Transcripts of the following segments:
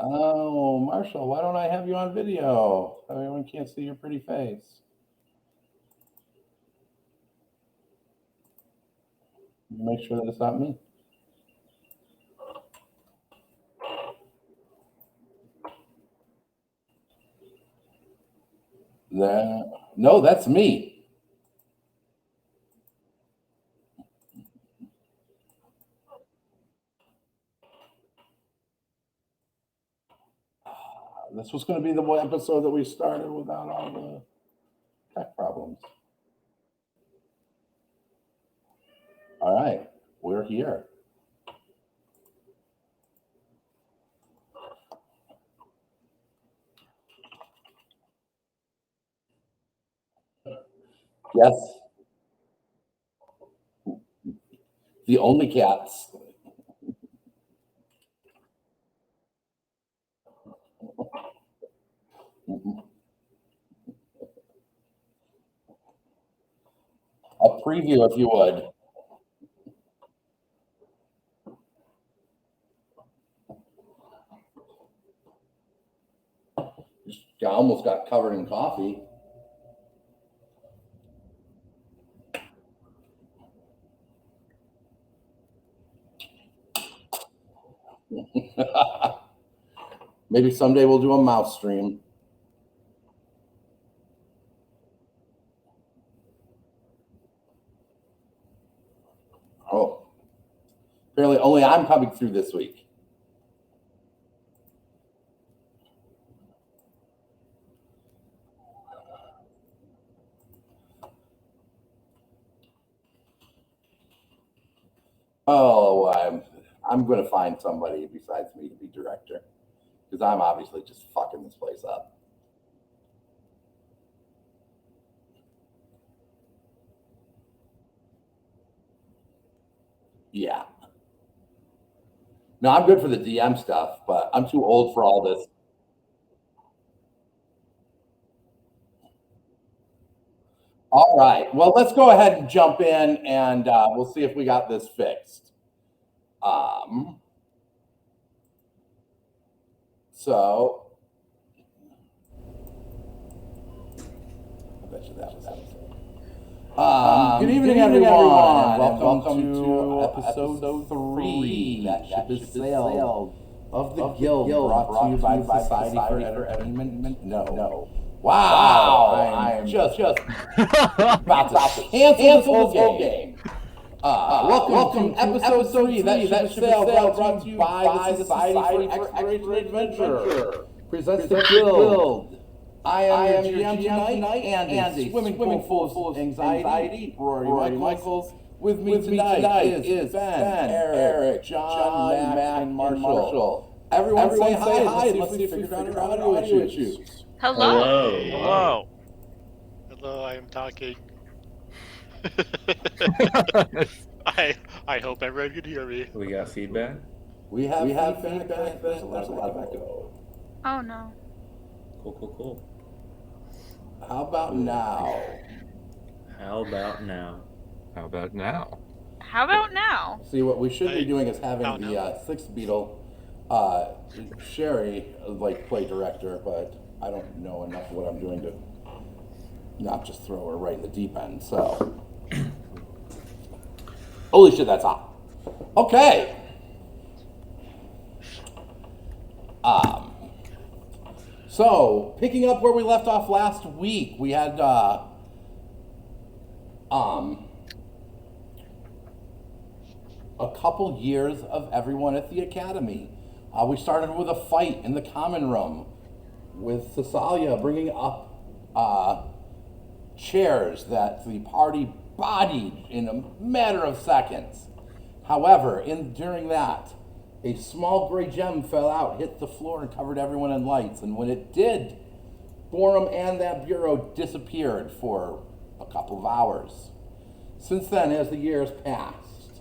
Oh, Marshall, why don't I have you on video? Everyone can't see your pretty face. Make sure that it's not me. No, that's me. This was going to be the one episode that we started without all the tech problems. All right, we're here. Yes, the only cats. A preview, if you would. I almost got covered in coffee. Maybe someday we'll do a mouse stream. Oh, apparently only I'm coming through this week. Oh, I'm going to find somebody besides me to be director because I'm obviously just fucking this place up. Yeah. No, I'm good for the DM stuff, but I'm too old for all this. All right. Well, let's go ahead and jump in and we'll see if we got this fixed. So, I bet you that was that. Good evening, everyone. Welcome to episode 3. That ship is sailed of the Guild, brought to you by the Society for Entertainment. No. Wow, I'm just about to cancel this whole game. Welcome to episode 3. That ship is sailed, brought to you by the Society for Exploration Adventure. Presents the Guild. I am your GM tonight, and a swimming pool full of anxiety. Rory Michaels. With me tonight is Ben, Eric, John, Matt, and Marshall. Everyone say hi. Let's see if we figure out our audio issues. Hello, I am talking. I hope everyone can hear me. We got feedback? We have feedback. There's a lot of echo. Oh no. Cool. How about now? How about now? How about now? How about now? See, what we should be doing is having Oh, the no. Sixth Beetle, Sherry, play director, but I don't know enough of what I'm doing to not just throw her right in the deep end. So, holy shit, that's hot. Okay. So picking up where we left off last week, we had a couple years of everyone at the academy. We started with a fight in the common room with Cesalia bringing up chairs that the party bodied in a matter of seconds. However, during that, a small gray gem fell out, hit the floor, and covered everyone in lights. And when it did, Borum and that bureau disappeared for a couple of hours. Since then, as the years passed,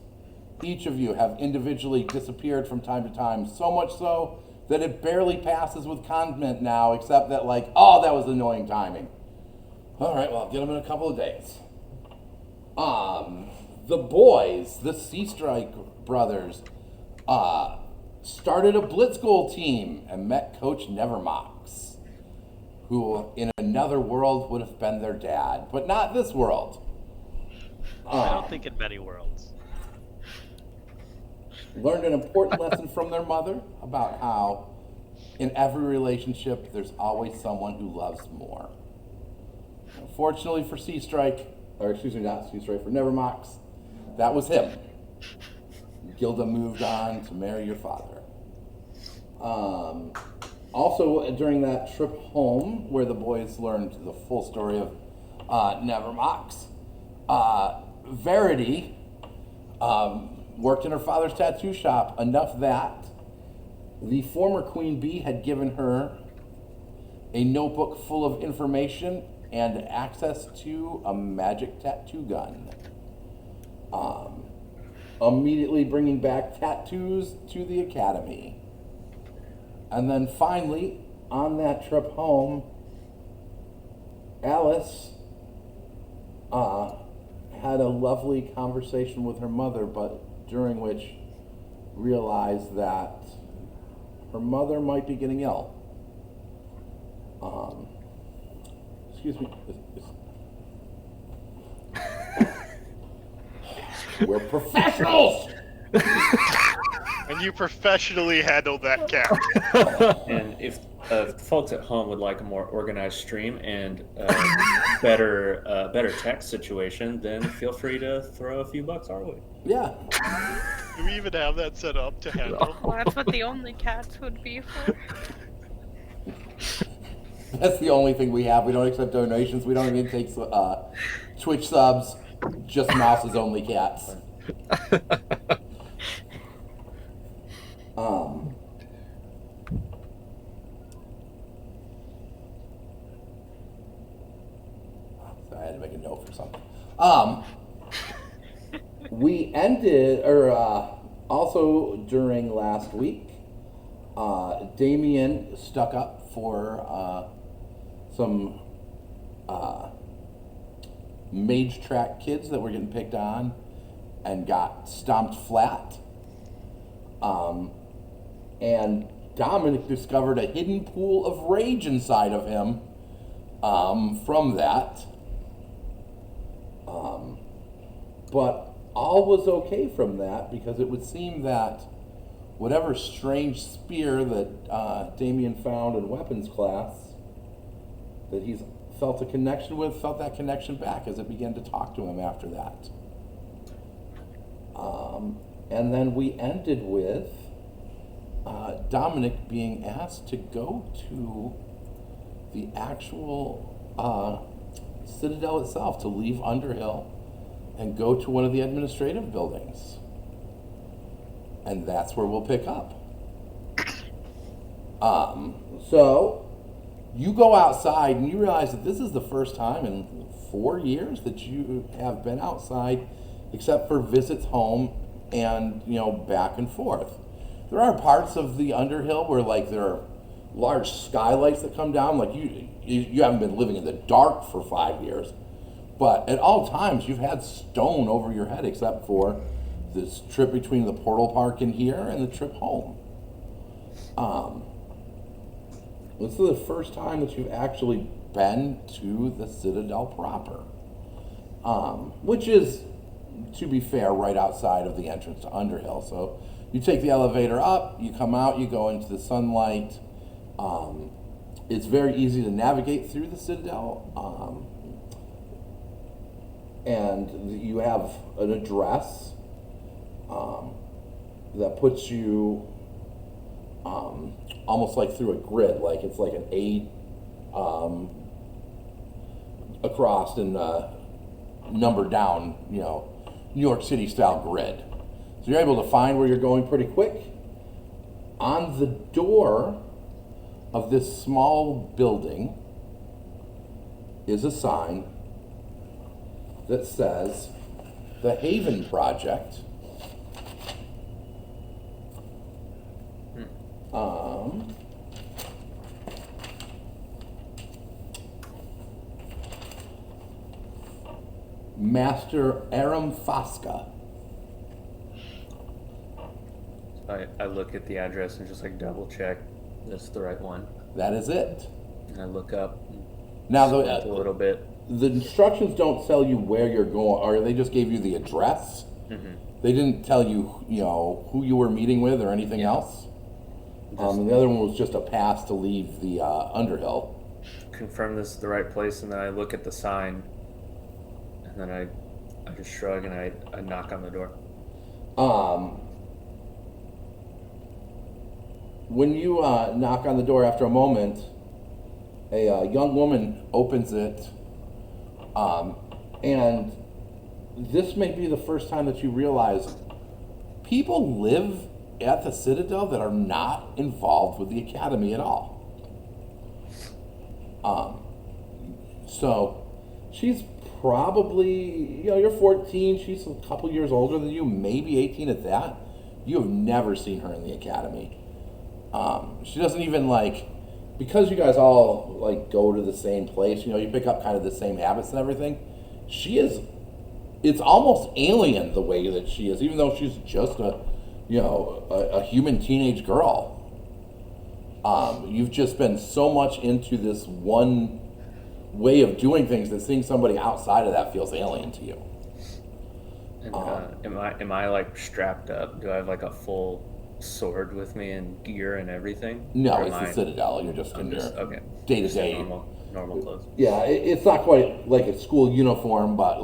each of you have individually disappeared from time to time, so much so that it barely passes with comment now, except that that was annoying timing. All right, well, I'll get them in a couple of days. The boys, the Sea Strike brothers, started a blitz goal team and met Coach Nevermox, who in another world would have been their dad, but not this world. I don't think in many worlds. Learned an important lesson from their mother about how in every relationship there's always someone who loves more. Fortunately for Sea Strike, or excuse me, not Sea Strike, for Nevermox, that was him. Gilda moved on to marry your father. Also, during that trip home, where the boys learned the full story of Nevermox, Verity worked in her father's tattoo shop, enough that the former Queen Bee had given her a notebook full of information and access to a magic tattoo gun. Immediately bringing back tattoos to the academy. And then finally, on that trip home, Alice had a lovely conversation with her mother, but during which realized that her mother might be getting ill. Excuse me. We're professionals! And you professionally handled that cat. And if folks at home would like a more organized stream and better tech situation, then feel free to throw a few bucks our way. Yeah. Do we even have that set up to handle? Well, that's what the only cats would be for. That's the only thing we have. We don't accept donations. We don't even take Twitch subs. Just Mouse's only cats. So I had to make a note for something. We ended, also during last week, Damien stuck up for some mage track kids that were getting picked on and got stomped flat. And Dominic discovered a hidden pool of rage inside of him from that. But all was okay from that, because it would seem that whatever strange spear that Damien found in weapons class that he's felt a connection with, felt that connection back as it began to talk to him after that. And then we ended with Dominic being asked to go to the actual Citadel itself, to leave Underhill and go to one of the administrative buildings. And that's where we'll pick up. So you go outside and you realize that this is the first time in 4 years that you have been outside, except for visits home and, back and forth. There are parts of the Underhill where, there are large skylights that come down. You haven't been living in the dark for 5 years. But at all times, you've had stone over your head, except for this trip between the portal park in here and the trip home. This is the first time that you've actually been to the Citadel proper, which is, to be fair, right outside of the entrance to Underhill. So you take the elevator up, you come out, you go into the sunlight. It's very easy to navigate through the Citadel. And you have an address that puts you almost like through a grid, like it's like an A across and number down, New York City style grid. So you're able to find where you're going pretty quick. On the door of this small building is a sign that says the Haven Project. Master Aram Fosca. I look at the address and just like double check that's the right one. That is it. And I look up and Now, squint a little bit. the instructions don't tell you where you're going, or they just gave you the address. They didn't tell you, who you were meeting with or anything else. And the other one was just a pass to leave the Underhill. Confirm this is the right place, and then I look at the sign, and then I just shrug and I knock on the door. When you knock on the door after a moment, a young woman opens it, and this may be the first time that you realize people live at the Citadel that are not involved with the Academy at all. So she's probably, you're 14, she's a couple years older than you, maybe 18 at that. You have never seen her in the Academy. She doesn't even because you guys all go to the same place, you pick up kind of the same habits and everything. It's almost alien the way that she is, even though she's just a human teenage girl. You've just been so much into this one way of doing things that seeing somebody outside of that feels alien to you. And am I strapped up? Do I have a full sword with me and gear and everything? No, Or it's am the Citadel. You're just in your day-to-day. Normal clothes. Yeah, it's not quite like a school uniform, but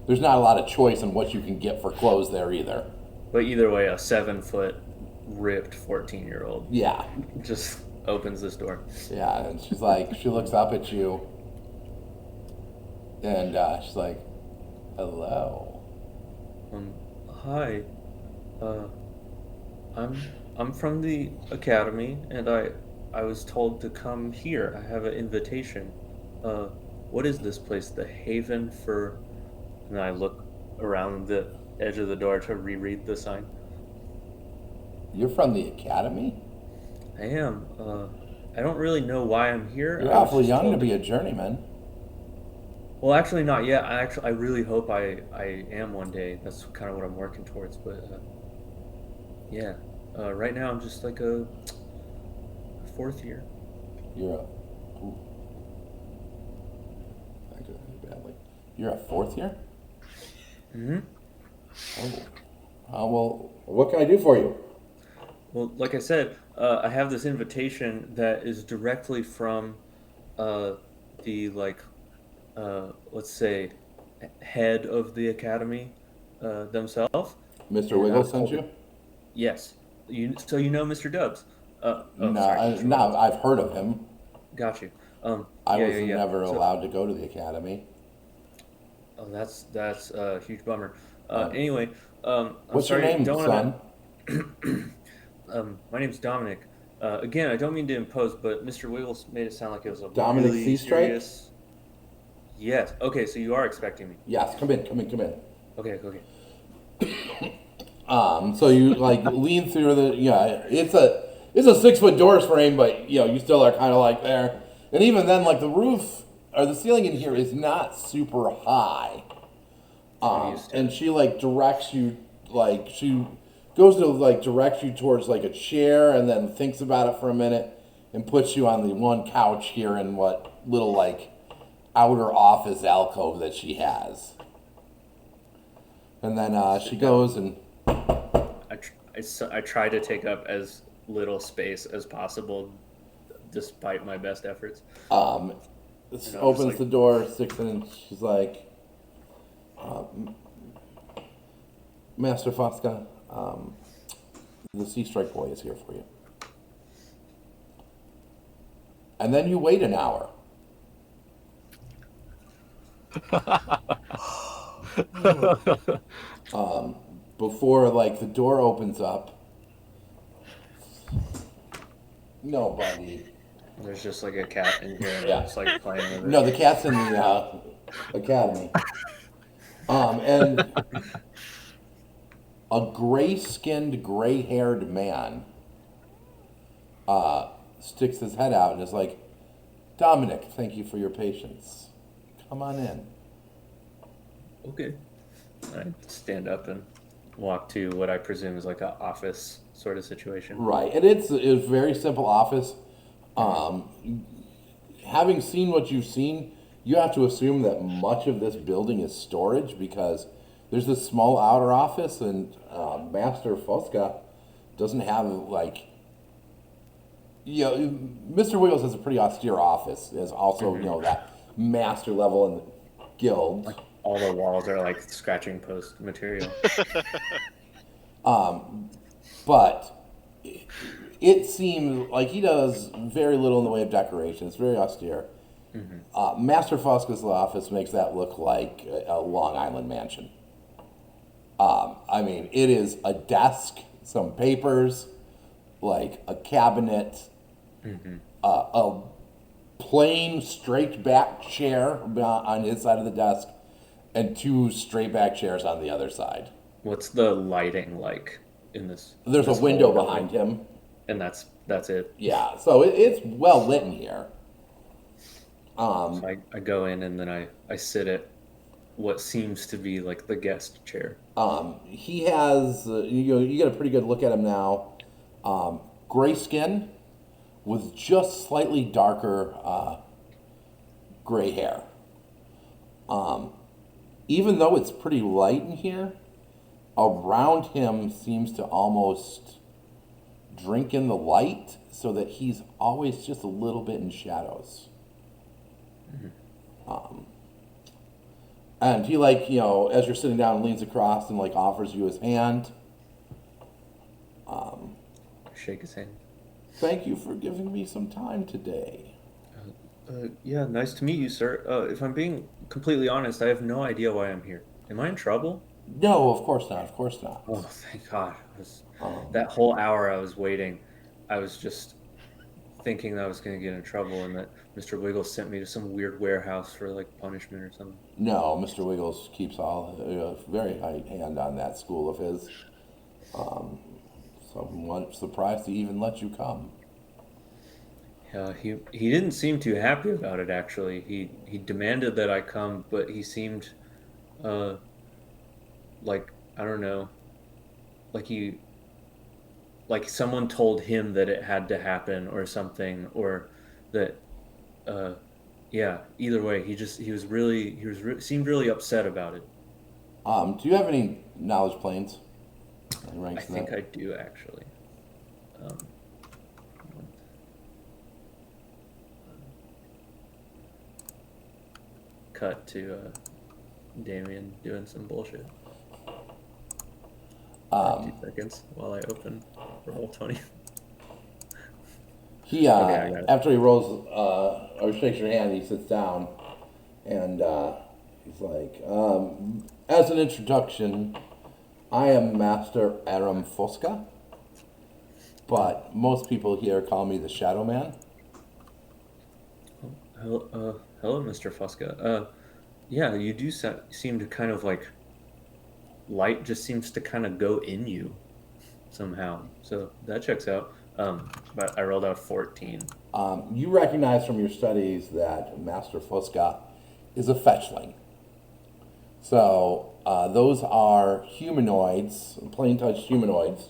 there's not a lot of choice in what you can get for clothes there either. But either way, a 7-foot ripped 14-year-old Yeah, just opens this door. yeah, and she's she looks up at you, and she's like, "Hello." Hi. I'm from the Academy, and I was told to come here. I have an invitation. What is this place? The Haven for... And I look around the edge of the door to reread the sign. You're from the Academy? I am. I don't really know why I'm here. You're I was awfully just young to told be a journeyman. Well, actually, not yet. I really hope I am one day. That's kind of what I'm working towards. But yeah, right now I'm just a 4th year. You're a... Ooh. I did it badly. You're a 4th year? Mm-hmm. Oh. Well, what can I do for you? Well, like I said, I have this invitation that is directly from the let's say, head of the Academy themselves. Mr. Wiggle sent you? Yes. So you know Mr. Dubs? Sorry, Mr. No, Wiggles. I've heard of him. Got you. I yeah, was yeah. never So- allowed to go to the Academy. Oh, that's a huge bummer. Anyway, I'm What's your sorry, name, don't son? My name's Dominic. Again, I don't mean to impose, but Mr. Wiggles made it sound like it was a Dominic really Seastrike? serious... Yes. Okay, so you are expecting me. Yes, come in. Okay. So you lean through the it's a 6-foot door frame, but you still are kind of there. And even then, the roof or the ceiling in here is not super high. And she directs you she goes to direct you towards a chair, and then thinks about it for a minute and puts you on the one couch here in what little outer office alcove that she has. And then she goes and I try to take up as little space as possible, despite my best efforts. opens the door, sticks in, and she's like, Master Fosca, the Sea Strike boy is here for you. And then you wait an hour. Before the door opens up. Nobody. There's just a cat in here and Yeah. it's playing with it. No, the cat's in the academy. And a gray-skinned, gray-haired man sticks his head out and is like, Dominic, thank you for your patience. Come on in. Okay. I stand up and walk to what I presume is an office sort of situation. Right, and it's a very simple office. Having seen what you've seen, you have to assume that much of this building is storage because there's this small outer office, and Master Fosca doesn't have like. Mr. Wiggles has a pretty austere office. There's also that master level in the guild. Like all the walls are like scratching post material. But it seems like he does very little in the way of decoration. It's very austere. Master Fosca's office makes that look like a Long Island mansion. I mean, it is a desk, some papers, like a cabinet, a plain straight back chair on his side of the desk, and 2 straight back chairs on the other side. What's the lighting like in this? There's this a window whole behind building? him. And that's it. Yeah, so it's well lit in here. So I go in and then I sit at what seems to be like the guest chair. He has, you get a pretty good look at him now. Gray skin with just slightly darker gray hair. Even though it's pretty light in here, around him seems to almost drink in the light so that he's always just a little bit in shadows. And he as you're sitting down, leans across and offers you his hand. Shake his hand. Thank you for giving me some time today. Yeah, nice to meet you, sir. If I'm being completely honest, I have no idea why I'm here. Am I in trouble? No, of course not. Of course not. Oh, thank God. That whole hour I was waiting, I was just thinking that I was going to get in trouble and that Mr. Wiggles sent me to some weird warehouse for punishment or something. No, Mr. Wiggles keeps a very high hand on that school of his. So I'm surprised he even let you come. Yeah, he didn't seem too happy about it, actually. He demanded that I come, but he seemed I don't know, like someone told him that it had to happen or something, or that yeah, either way, seemed really upset about it. Do you have any knowledge planes? I think I do, actually. Cut to Damien doing some bullshit. 2 seconds while I open Roll20. He Okay, I got it. after he rolls or shakes your hand, he sits down and he's like, as an introduction, I am Master Aram Fosca, but most people here call me the Shadow Man. Hello, Mr. Fosca. Yeah, you do seem to kind of light just seems to kind of go in you somehow. So that checks out. But I rolled out 14. You recognize from your studies that Master Fosca is a fetchling. So those are humanoids, plain touch humanoids,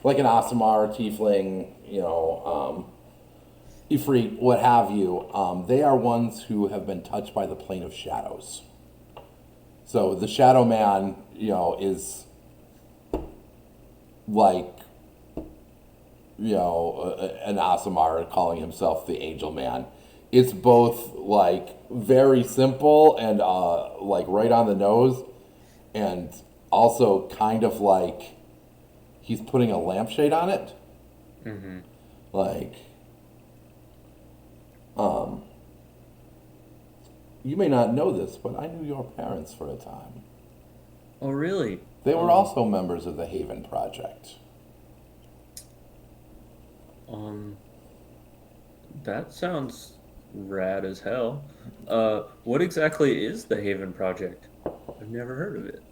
like an Aasimar, a tiefling, Ifrit, what have you. They are ones who have been touched by the plane of shadows. So the Shadow Man, is like, an Aasimar calling himself the Angel Man. It's both very simple and right on the nose, and also kind of like he's putting a lampshade on it. Mm-hmm. You may not know this, but I knew your parents for a time. Oh, really? They were also members of the Haven Project. That sounds rad as hell. What exactly is the Haven Project? I've never heard of it.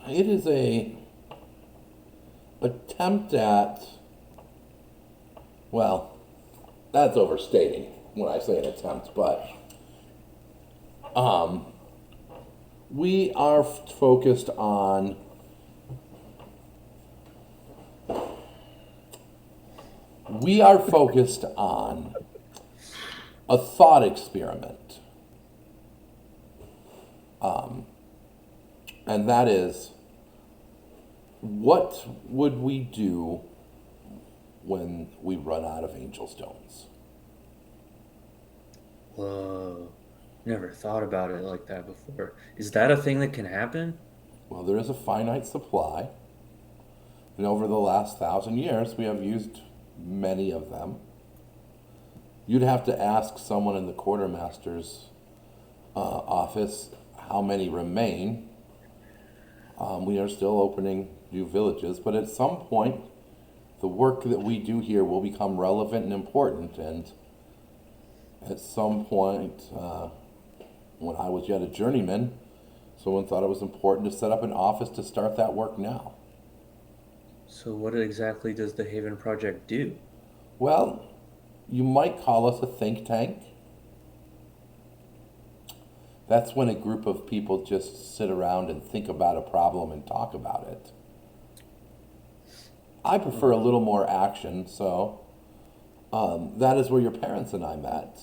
It is a attempt at, well, that's overstating when I say an attempt, but we are focused on we are focused on a thought experiment. And that is, what would we do when we run out of angel stones? Whoa. Never thought about it like that before. Is that a thing that can happen? Well, there is a finite supply, and over the last 1,000 years, we have used many of them. You'd have to ask someone in the quartermaster's office how many remain. We are still opening new villages, but at some point, the work that we do here will become relevant and important. And at some point, when I was yet a journeyman, someone thought it was important to set up an office to start that work now. So what exactly does the Haven Project do? Well, you might call us a think tank. That's when a group of people just sit around and think about a problem and talk about it. I prefer a little more action, so that is where your parents and I met.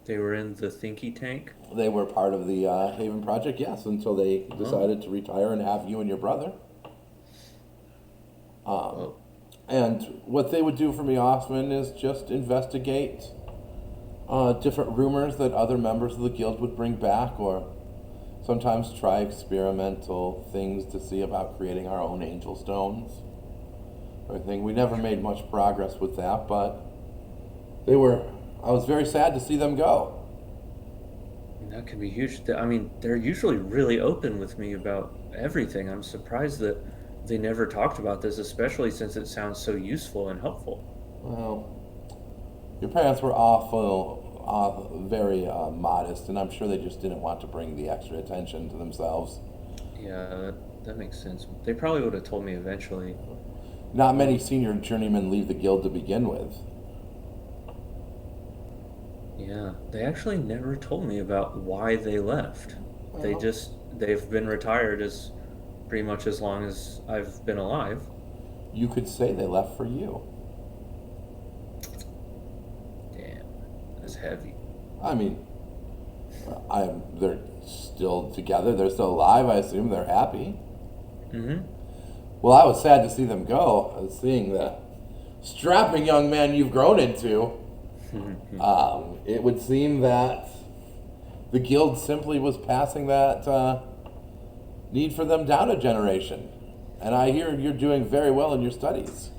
They were in the thinky tank? They were part of the Haven Project, yes, until they decided to retire and have you and your brother. Oh. And what they would do for me often is just investigate different rumors that other members of the guild would bring back, or sometimes try experimental things to see about creating our own angel stones. I think we never made much progress with that, but I was very sad to see them go. That could be huge. I mean, they're usually really open with me about everything. I'm surprised that they never talked about this, especially since it sounds so useful and helpful. Well, your parents were very modest, and I'm sure they just didn't want to bring the extra attention to themselves. Yeah, that makes sense. They probably would have told me eventually. Not many senior journeymen leave the guild to begin with. Yeah, they actually never told me about why they left. Well, They've been retired as pretty much as long as I've been alive. you could say they left for you. Damn, that's heavy. I mean, they're still together. They're still alive. I assume they're happy. Mm-hmm. Well, I was sad to see them go. I was seeing the strapping young man you've grown into. It would seem that the guild simply was passing that need for them down a generation. And I hear you're doing very well in your studies.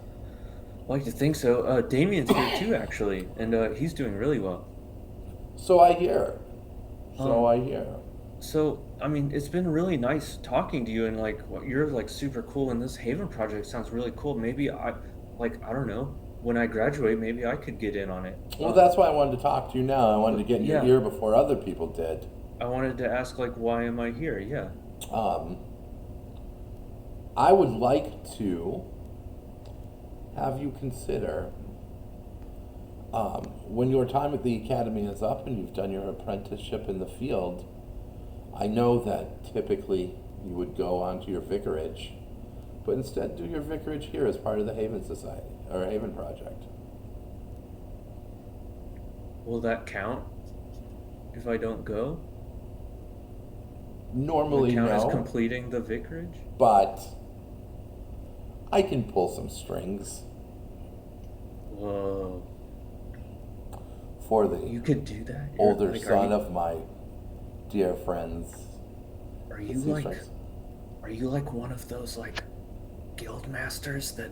I'd like to think so. Damien's here too, actually, and he's doing really well. So I hear. I hear. So, I mean, it's been really nice talking to you, and you're like super cool, and this Haven project sounds really cool. Maybe I don't know, when I graduate, maybe I could get in on it. Well, that's why I wanted to talk to you now. I wanted to get in your Yeah. ear before other people did. I wanted to ask, why am I here? Yeah. I would like to have you consider, when your time at the academy is up and you've done your apprenticeship in the field, I know that typically you would go on to your vicarage, but instead do your vicarage here as part of the Haven Society, or Haven Project. Will that count if I don't go? Will it Normally, count as no, completing the vicarage? but I can pull some strings Whoa. for You the could do that? older Are son you, of my dear friends. are you Let's see like, strings. are you like one of those guild masters that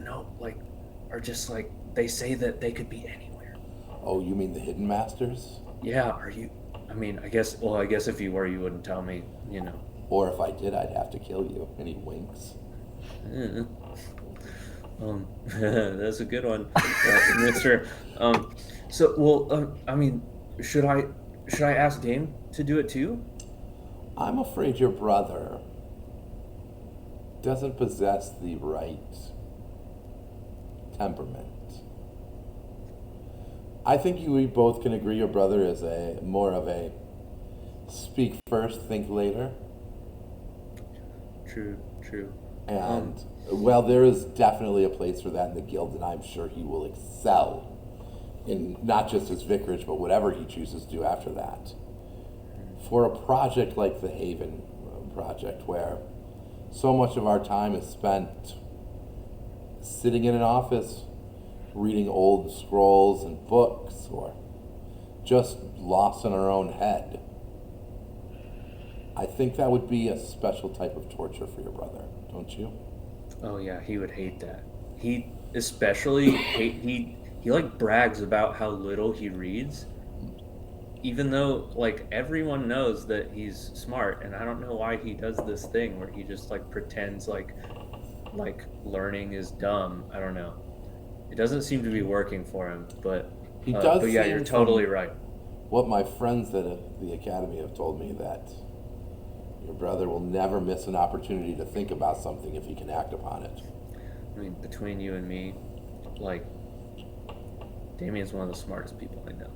are just they say that they could be anywhere? Oh, you mean the Hidden Masters? Yeah, are you? I mean, I guess if you were, you wouldn't tell me, you know. Or if I did, I'd have to kill you. And he winks. Eh. That's a good one, Mister. I mean, should I ask Dame to do it too? I'm afraid your brother doesn't possess the right temperament. I think we both can agree your brother is more of a speak first, think later. True. And, well, there is definitely a place for that in the guild, and I'm sure he will excel in not just his vicarage, but whatever he chooses to do after that. For a project like the Haven project, where so much of our time is spent sitting in an office, reading old scrolls and books, or just lost in our own head, I think that would be a special type of torture for your brother, don't you? Oh yeah, he would hate that. He especially he like brags about how little he reads, even though like everyone knows that he's smart, and I don't know why he does this thing where he just like pretends like learning is dumb. I don't know. It doesn't seem to be working for him, but He does but yeah, seem you're from totally right. what my friends at the academy have told me, that your brother will never miss an opportunity to think about something if he can act upon it. I mean, between you and me, like, Damien's one of the smartest people I know,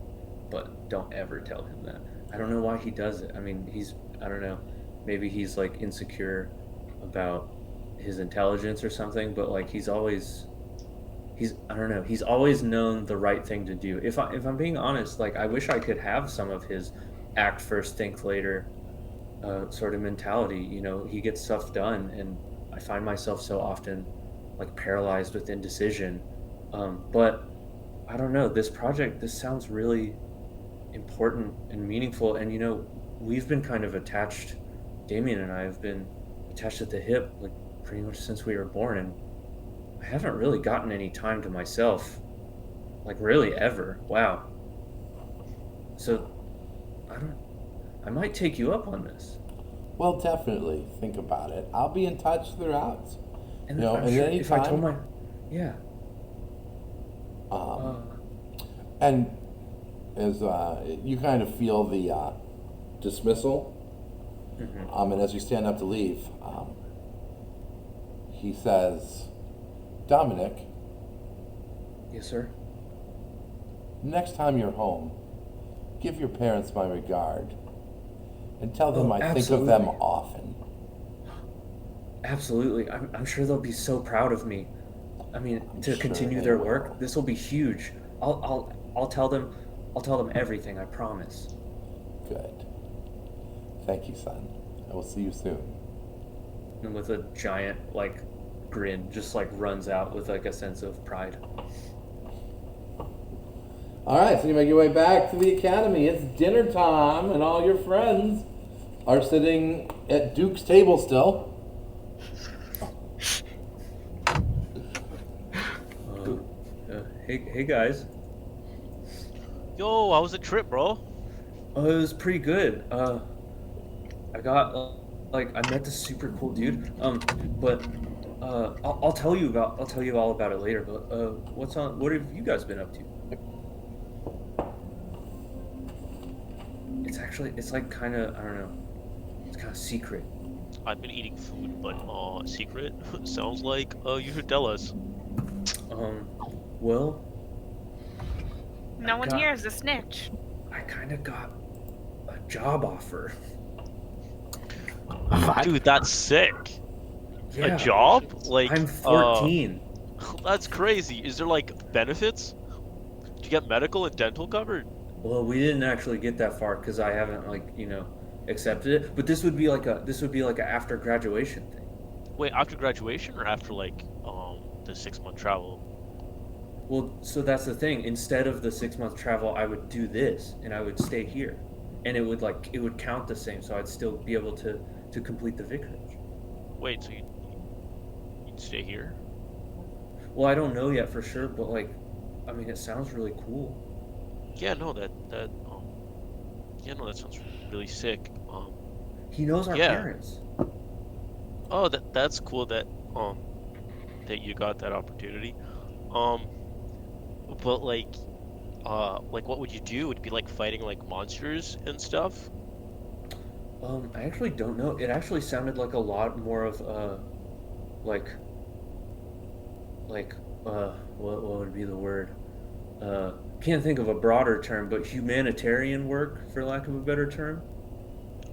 but don't ever tell him that. I don't know why he does it. I mean, I don't know, maybe he's like insecure about his intelligence or something, but like I don't know, he's always known the right thing to do. If I'm being honest, like, I wish I could have some of his act first, think later sort of mentality. You know, he gets stuff done, and I find myself so often like paralyzed with indecision. But I don't know, this sounds really important and meaningful, and you know, we've been kind of attached. Damien and I have been attached at the hip like pretty much since we were born, and I haven't really gotten any time to myself, like really ever. Wow. So I might take you up on this. Well, definitely think about it. I'll be in touch throughout. And You know, I'm and sure any if I told time- my, yeah. And as you kind of feel the dismissal, and as you stand up to leave, he says, Dominic, Yes, sir. next time you're home, give your parents my regard and tell them Oh, I think of them absolutely. often. Absolutely. I'm sure they'll be so proud of me. I mean, to sure continue they their will. work, this will be huge. I'll tell them everything, I promise. Good. Thank you, son. I will see you soon. And with a giant like grin, just like runs out with like a sense of pride. All right, so you make your way back to the academy. It's dinner time, and all your friends are sitting at Duke's table still. Hey guys. Yo, how was the trip, bro? Oh, it was pretty good. I got like I met this super cool dude. But I'll tell you all about it later. But what have you guys been up to? It's like kind of, I don't know. It's kind of secret. I've been eating food, but secret sounds like you should tell us. Well, No one God. here is a snitch. I kind of got a job offer. Dude, that's sick. Yeah. A job? Like I'm 14. That's crazy. Is there like benefits? Do you get medical and dental covered? Well, we didn't actually get that far because I haven't accepted it. But this would be like a after graduation thing. Wait, after graduation or after like the 6-month travel? Well, so that's the thing. Instead of the 6-month travel, I would do this, and I would stay here, and it would count the same. So I'd still be able to complete the vicarage. Wait, so you'd stay here? Well, I don't know yet for sure, but like, I mean, it sounds really cool. Yeah, no, that sounds really sick. He knows our Yeah. parents. Oh, that's cool that that you got that opportunity. But like what would you do? Would it be like fighting like monsters and stuff? I actually don't know. It actually sounded like a lot more of like what would be the word? Can't think of a broader term, but humanitarian work, for lack of a better term.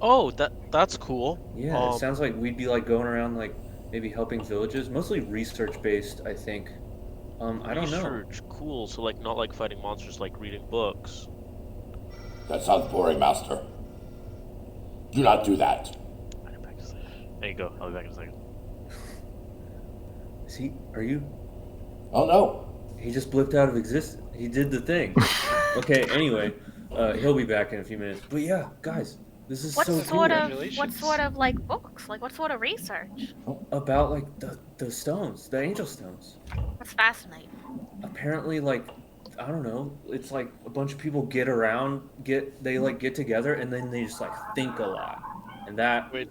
Oh, that's cool. Yeah, it sounds like we'd be like going around like maybe helping villages, mostly research based, I think. I don't know. Research, cool. So like not like fighting monsters, like reading books. That sounds boring, Master. Do not do that. I'll get back to that. There you go. I'll be back in a second. See, are you? Oh no. He just blipped out of existence. He did the thing. Okay, anyway, he'll be back in a few minutes. But yeah, guys, this is What so sort cool. of Congratulations. like books? Like what sort of research? About like the stones, the angel stones. That's fascinating. Apparently, like, I don't know, it's like a bunch of people get together and then they just like think a lot. And that Wait,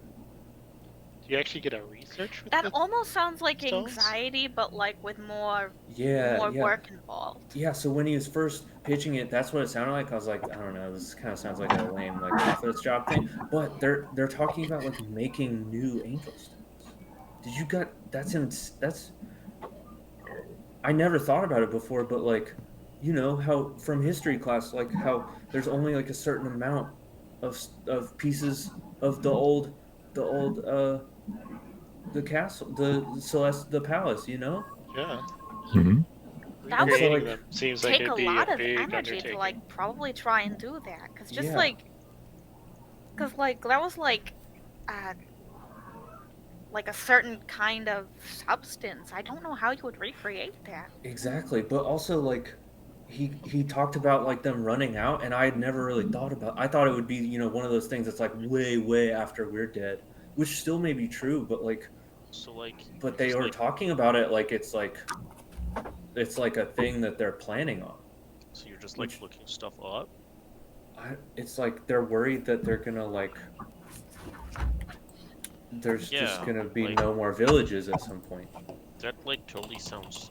do you actually get a research with That the almost sounds like stones? anxiety, but like with more yeah. work involved. Yeah, so when he was first pitching it, that's what it sounded like. I was like, I don't know, this kind of sounds like a lame like office job thing. But they're talking about like making new angel stones. Did you got that's I never thought about it before, but like, you know how from history class, like how there's only like a certain amount of pieces of the castle, the palace, you know? Yeah. That would Recreating like them seems like Take a it'd be lot a of big energy undertaking. to like probably try and do that, cause just Yeah. cause like that was like a certain kind of substance. I don't know how you would recreate that. Exactly, but also like he talked about like them running out, and I had never really thought about. I thought it would be, you know, one of those things that's like way after we're dead, which still may be true, but like So like, but they just, were like, talking about it like it's like a thing that they're planning on. so you're just like Which- looking stuff up. It's like they're worried that they're gonna like there's just Yeah, gonna be like- no more villages at some point. That like totally sounds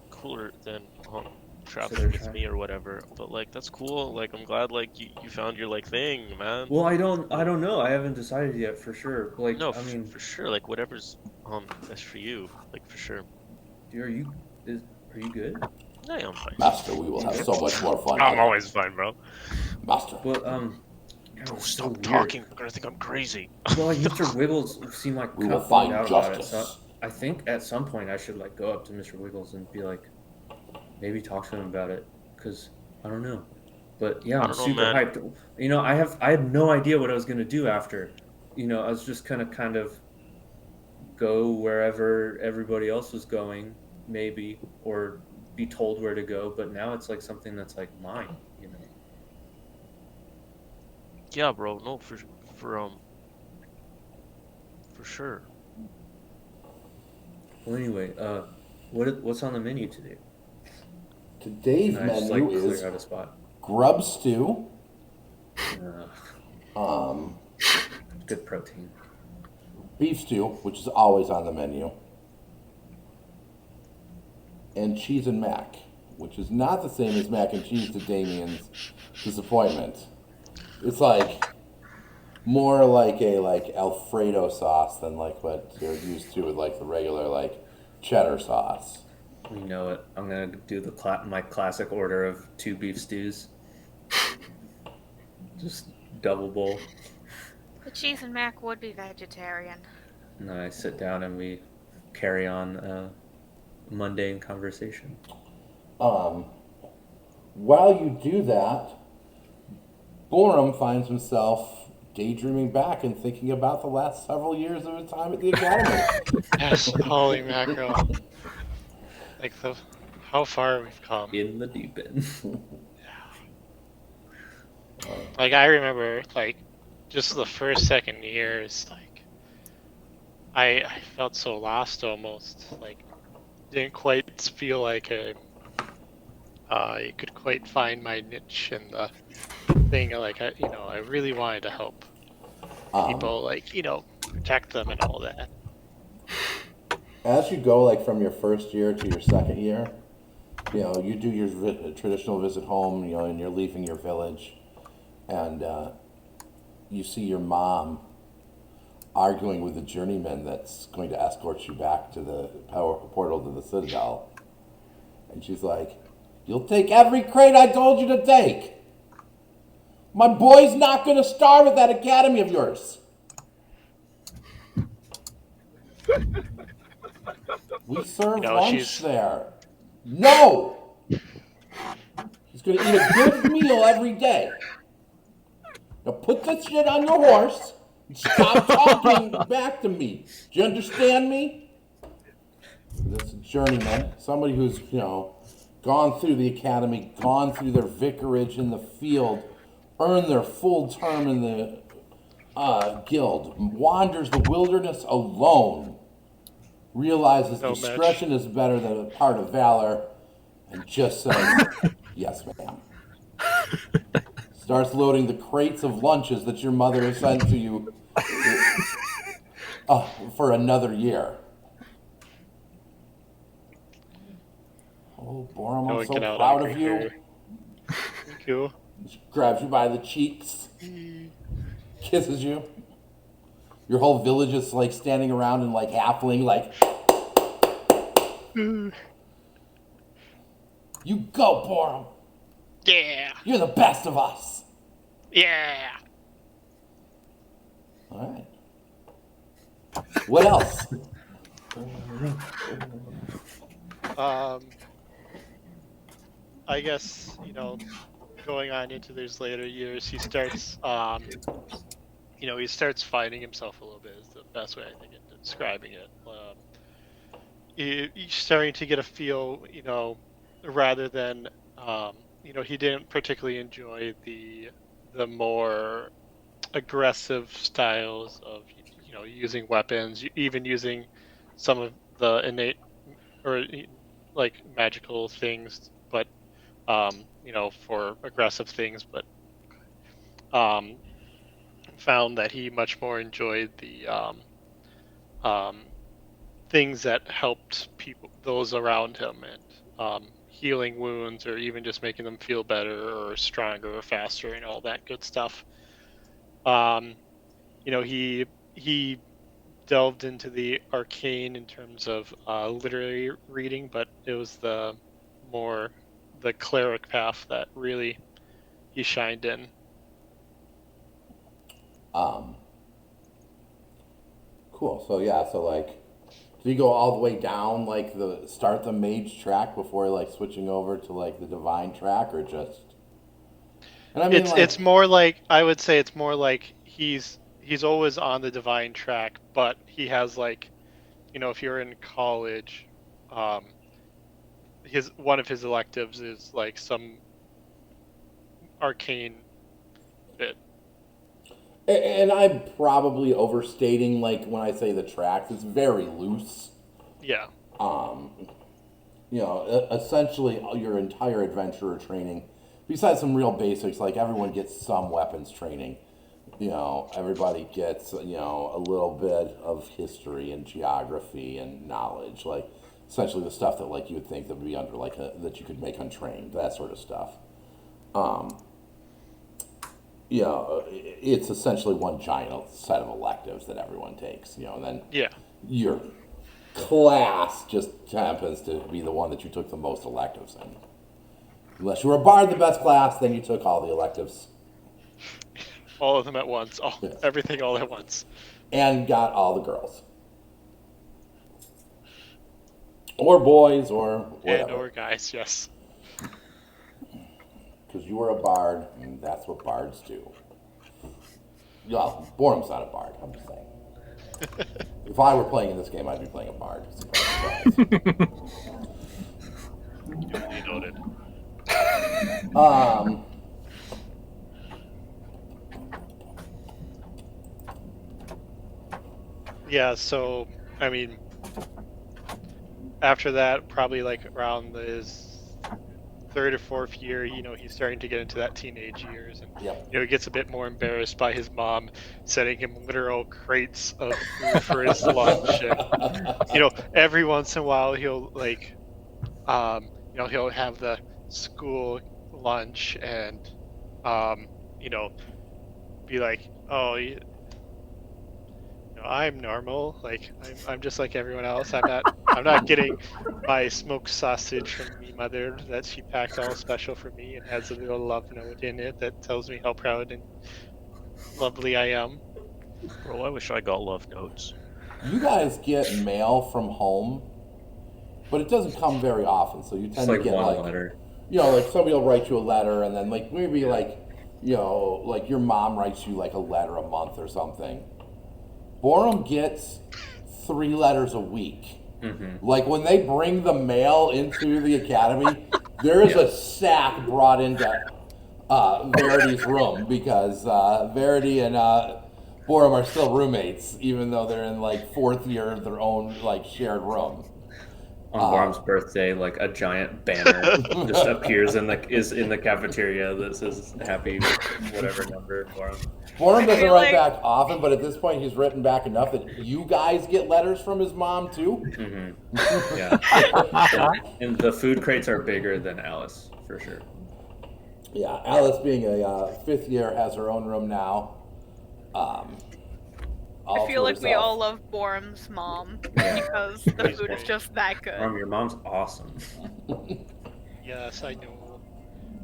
cooler than they're traveling with trying- me or whatever. But like that's cool. Like I'm glad like you found your like thing, man. Well, I don't know. I haven't decided yet for sure. Like No, I mean, for sure. Like whatever's best for you. Like for sure. are you good? Yeah, I'm fine. Master, we will have so much more fun. I'm always fine, bro. Master. But Bro, it was so stop weird. talking. They're gonna think I'm crazy. Well, like Mr. Wiggles seemed like We kinda will find bummed out about it, justice. so I think at some point I should like go up to Mr. Wiggles and be like, maybe talk to him about it, because I don't know. But yeah, I I'm don't know, super man. hyped. You know, I had no idea what I was gonna do after. You know, I was just gonna kind of go wherever everybody else was going, maybe, or be told where to go. But now it's like something that's like mine. You know. Yeah, bro. No, for sure. Well, anyway, what's on the menu today? Today's Can I just menu like is clear out a spot? grub stew, Uh, good protein. beef stew, which is always on the menu, and cheese and mac, which is not the same as mac and cheese to Damien's disappointment. It's like more like a Alfredo sauce than like what you're used to with like the regular like cheddar sauce. We know it. I'm gonna do my classic order of 2 beef stews. Just double bowl. The cheese and mac would be vegetarian. And then I sit down and we carry on mundane conversation. While you do that, Borum finds himself daydreaming back and thinking about the last several years of his time at the academy. Yes, holy mackerel. Like how far we've come. In the deep end. Like I remember, like just the first second years, like I felt so lost almost. Like didn't quite feel like I could quite find my niche in the thing. Like I really wanted to help people, like protect them and all that. As you go like from your first year to your second year, you do your traditional visit home, and you're leaving your village, and you see your mom arguing with the journeyman that's going to escort you back to the power portal to the Citadel. And she's like, "You'll take every crate I told you to take. My boy's not going to starve at that academy of yours." We serve You know, lunch she's- there. No! He's gonna eat a good meal every day. Now put this shit on your horse and stop talking back to me. Do you understand me? This is a journeyman, somebody who's, gone through the academy, gone through their vicarage in the field, earned their full term in the guild, wanders the wilderness alone, realizes No discretion is better than a part of valor, and just says, yes, ma'am. Starts loading the crates of lunches that your mother has sent to you for another year. Oh, Borum, I'm so Going out proud on of you. her. Thank you. Grabs you by the cheeks, kisses you. Your whole village is like standing around and like halfling, like, you go, Borum. Yeah. You're the best of us. Yeah. All right. What else? I guess, going on into those later years, he starts, he starts finding himself a little bit is the best way I think of describing it. He's starting to get a feel, rather than, he didn't particularly enjoy the more aggressive styles of, using weapons, even using some of the innate or like magical things, but for aggressive things, but found that he much more enjoyed the things that helped those around him, and healing wounds, or even just making them feel better or stronger or faster, and all that good stuff. He delved into the arcane in terms of literary reading, but it was the cleric path that really he shined in. Cool. So yeah, do you go all the way down, like start the mage track before like switching over to like the divine track, or just? And I mean, It's more like, I would say it's more like he's always on the divine track, but he has like, if you're in college, one of his electives is like some arcane bit. And I'm probably overstating, like, when I say the tracks, it's very loose. Yeah. Essentially your entire adventurer training, besides some real basics, like everyone gets some weapons training. Everybody gets, a little bit of history and geography and knowledge, like essentially the stuff that like you would think that would be under like that you could make untrained, that sort of stuff. It's essentially one giant set of electives that everyone takes, and then your class just happens to be the one that you took the most electives in. Unless you were a bard, the best class, then you took all the electives. All of them at once. Yes. Everything all at once. And got all the girls. Or boys, or whatever. And or guys, yes. Because you were a bard, and that's what bards do. Well, Borum's not a bard, I'm just saying. If I were playing in this game, I'd be playing a bard. Surprise, surprise. Duly noted. Yeah, so, I mean, after that, probably like around his third or fourth year, he's starting to get into that teenage years, and Yep. he gets a bit more embarrassed by his mom sending him literal crates of food for his lunch, and every once in a while he'll like, he'll have the school lunch and, be like, oh, I'm normal. Like I'm just like everyone else. I'm not getting my smoked sausage from me mother that she packed all special for me and has a little love note in it that tells me how proud and lovely I am. Bro, I wish I got love notes. you guys get mail from home, but it doesn't come very often. So you Just tend like to get one letter. like somebody will write you a letter, and then like maybe like like your mom writes you like a letter a month or something. Borum gets 3 letters a week. Mm-hmm. Like when they bring the mail into the academy, there is a sack brought into Verity's room because Verity and Borum are still roommates, even though they're in like 4th year of their own like shared room. On Borum's birthday, like a giant banner just appears in the cafeteria that says "Happy whatever number Borum." Borum doesn't feel write like- back often, but at this point he's written back enough that you guys get letters from his mom too. Mm-hmm. Yeah, and the food crates are bigger than Alice for sure. Yeah, Alice being a 5th year has her own room now. I feel to like we herself. all love Borum's mom because the Please food is don't. just that good. Your mom's awesome. Yes, I know.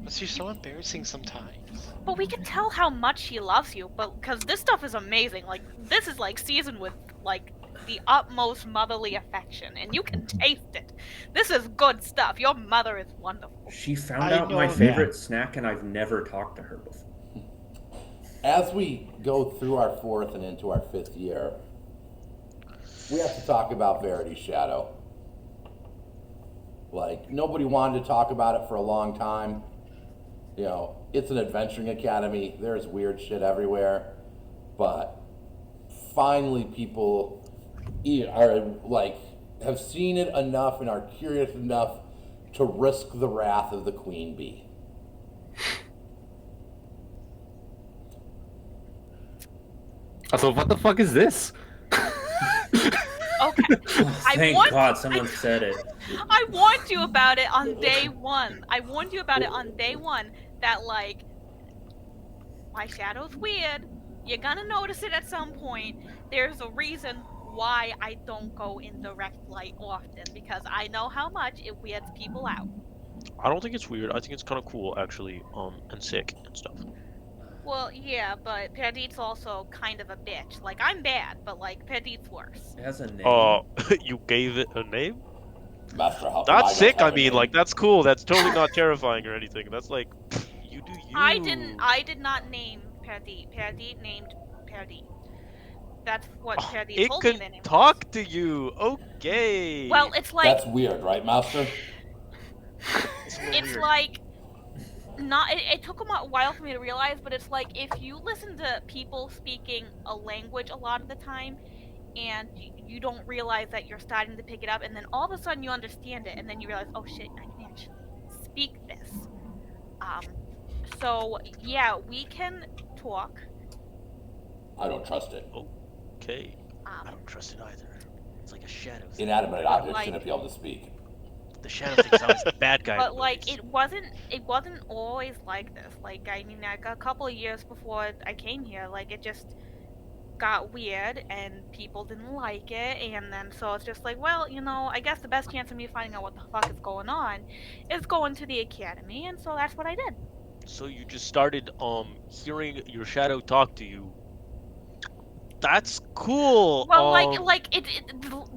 But she's so embarrassing sometimes. But we can tell how much she loves you, but because this stuff is amazing. Like this is like seasoned with like the utmost motherly affection, and you can taste it. This is good stuff. Your mother is wonderful. She found I out my know favorite snack, and I've never talked to her before. As we go through our 4th and into our 5th year, we have to talk about Verity's shadow. Like, nobody wanted to talk about it for a long time. It's an adventuring academy. There's weird shit everywhere. But finally people are like, have seen it enough and are curious enough to risk the wrath of the queen bee. So what the fuck is this? Okay, Thank God someone said it. I warned you about it on day 1. I warned you about it on day 1 that like my shadow's weird. You're gonna notice it at some point. There's a reason why I don't go in direct light often because I know how much it weirds people out. I don't think it's weird. I think it's kind of cool, actually, and sick and stuff. Well, yeah, but Perdit's also kind of a bitch. Like, I'm bad, but, like, Perdit's worse. It has a name. You gave it a name? Master, how That's don't sick. have I a mean, name. like, that's cool. That's totally not terrifying or anything. That's like, you do you. I did not name Perdit. Perdit named Perdit. That's what Perdit It told me can their name was. talk to you. Okay. Well, it's like, That's weird, right, Master? It's a little it's weird. like, not, it took a while for me to realize, but it's like, if you listen to people speaking a language a lot of the time, and you don't realize that you're starting to pick it up, and then all of a sudden you understand it, and then you realize, oh shit, I can actually speak this. So yeah, we can talk. Oh. I don't trust it. Okay. I don't trust it either. It's like a shadow. Inanimate objects like- shouldn't be able to speak. The shadow thinks I was the bad guy. in But the like, movies. it wasn't always like this. Like, I mean, like a couple of years before I came here, like it just got weird and people didn't like it, and then so it's just like, well, I guess the best chance of me finding out what the fuck is going on is going to the academy, and so that's what I did. So you just started hearing your shadow talk to you. That's cool. Well,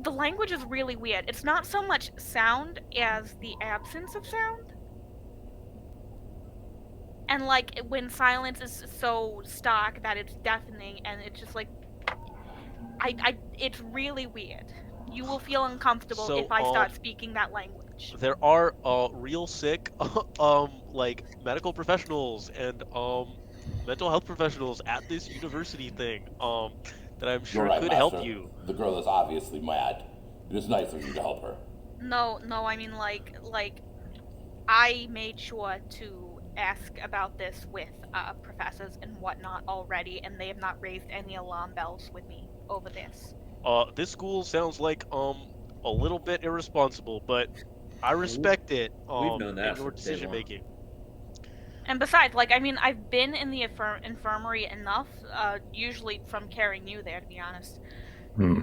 the language is really weird. It's not so much sound as the absence of sound. And like when silence is so stark that it's deafening, and it's just like, it's really weird. You will feel uncomfortable So, if I start speaking that language. there are real sick like medical professionals and mental health professionals at this university thing that I'm sure You're right, could help Master. you. The girl is obviously mad. It is nice of you to help her. No, I mean like I made sure to ask about this with professors and whatnot already, and they have not raised any alarm bells with me over this. This school sounds like a little bit irresponsible, but I respect it. We've known that in your from day decision one. making. And besides, like, I mean, I've been in the infirmary enough, usually from carrying you there, to be honest. Hmm.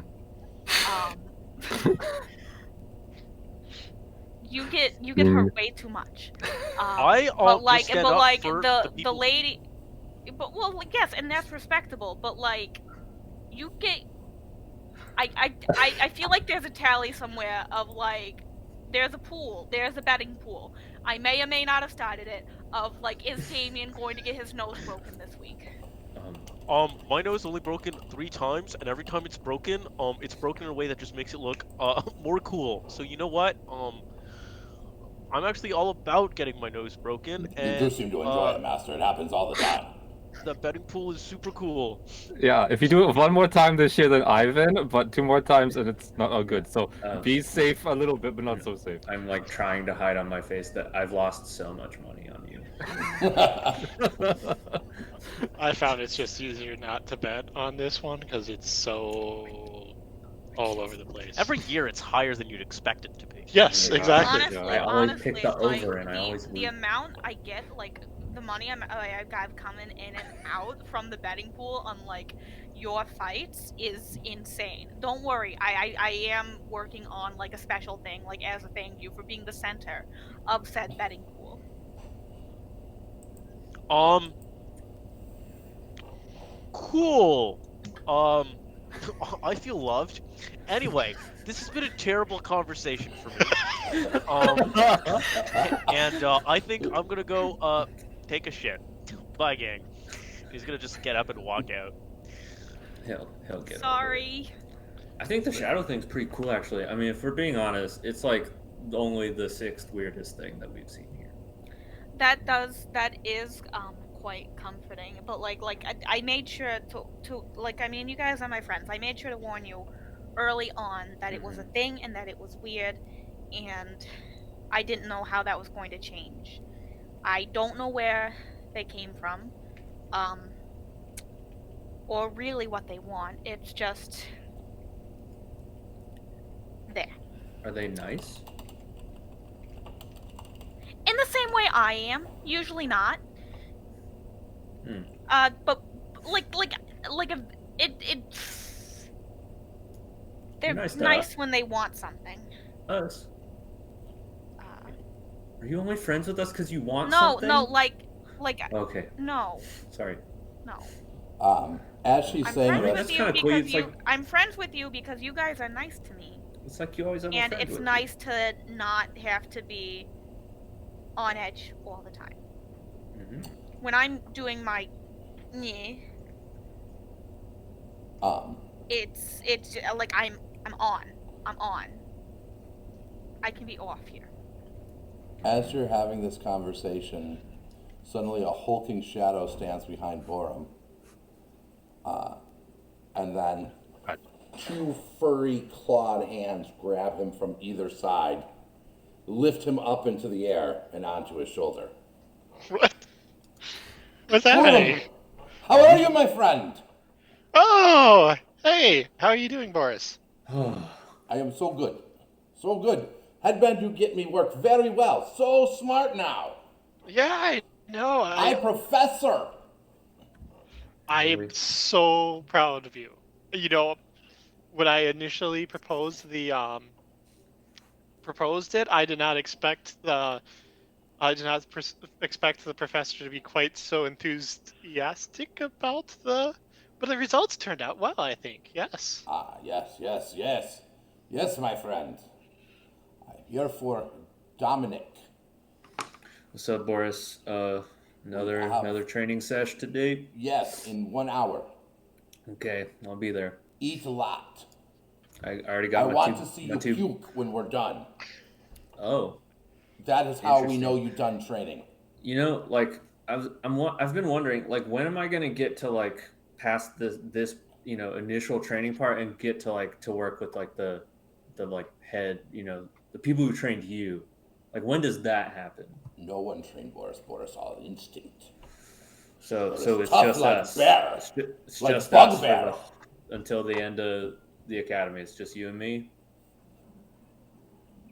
You get hurt way too much. I but like, just stand but up like for the people. lady, but well, yes, and that's respectable. But like, I I feel like there's a tally somewhere of like, there's a pool, there's a betting pool. I may or may not have started it. Of like, is Damien going to get his nose broken this week? My nose is only broken 3 times, and every time it's broken in a way that just makes it look more cool. So you know what? I'm actually all about getting my nose broken, You and do seem to enjoy it, Master. It happens all the time. the betting pool is super cool. Yeah, if you do it one more time this year than Ivan, but 2 more times and it's not all good. So be safe a little bit, but not so safe. I'm like trying to hide on my face that I've lost so much money on you. I found it's just easier not to bet on this one because it's so all over the place. Every year it's higher than you'd expect it to be. Yes, Yeah. exactly. Honestly, I always honestly, pick the like, over and I always the lose. amount I get, like the money I've got coming in and out from the betting pool on like your fights is insane. Don't worry, I am working on like a special thing, like as a thank you for being the center of said betting pool. Cool. I feel loved. Anyway, this has been a terrible conversation for me. And I think I'm gonna go take a shit. Bye, gang. He's gonna just get up and walk out. He'll get over it. Sorry. I think the shadow thing's pretty cool, actually. I mean, if we're being honest, it's like only the 6th weirdest thing that we've seen here. That is quite comforting, but like I made sure to like, I mean, you guys are my friends. I made sure to warn you early on that it was a thing and that it was weird, and I didn't know how that was going to change. I don't know where they came from, or really what they want. It's just there. Are they nice? In the same way I am, usually not. Hmm. But they're Nice to nice us. when they want something. Us? Uh, Are you only friends with us because you want no, something? no, like, Okay, no, sorry. no. As she's I'm saying friends this, That's with you kinda cool, because it's you. like- I'm friends with you because you guys are nice to me, It's like you always have a and friend it's with nice to not have to be on edge all the time. You. Mhm. When I'm doing my, nyeh, it's like I'm on. I can be off here. as you're having this conversation, suddenly a hulking shadow stands behind Borum. And then Right. 2 furry clawed hands grab him from either side, lift him up into the air and onto his shoulder. What? What's happening? How are you, my friend? Oh, hey, how are you doing, Boris? I am so good. So good. Headband, you get me work very well. So smart now. Yeah, I know. I professor. I am so proud of you. You know, when I initially proposed it, I did not expect expect the professor to be quite so enthusiastic about but the results turned out well, I think. Yes. Yes. Yes, my friend. I'm here for Dominic. What's up, Boris? Another training sesh today? Yes, in 1 hour. Okay, I'll be there. Eat a lot. I already I got want to see you two. puke when we're done. Oh, That is how we Interesting. know you've done training. you know, like I've been wondering, like, when am I gonna get to like past this initial training part and get to like to work with like the like head, the people who trained you. Like, when does that happen? No one trained Boris. Boris all instinct. So But so it's it's tough just like us. bear. It's Like just us bugbear. until the end of the academy. It's just you and me.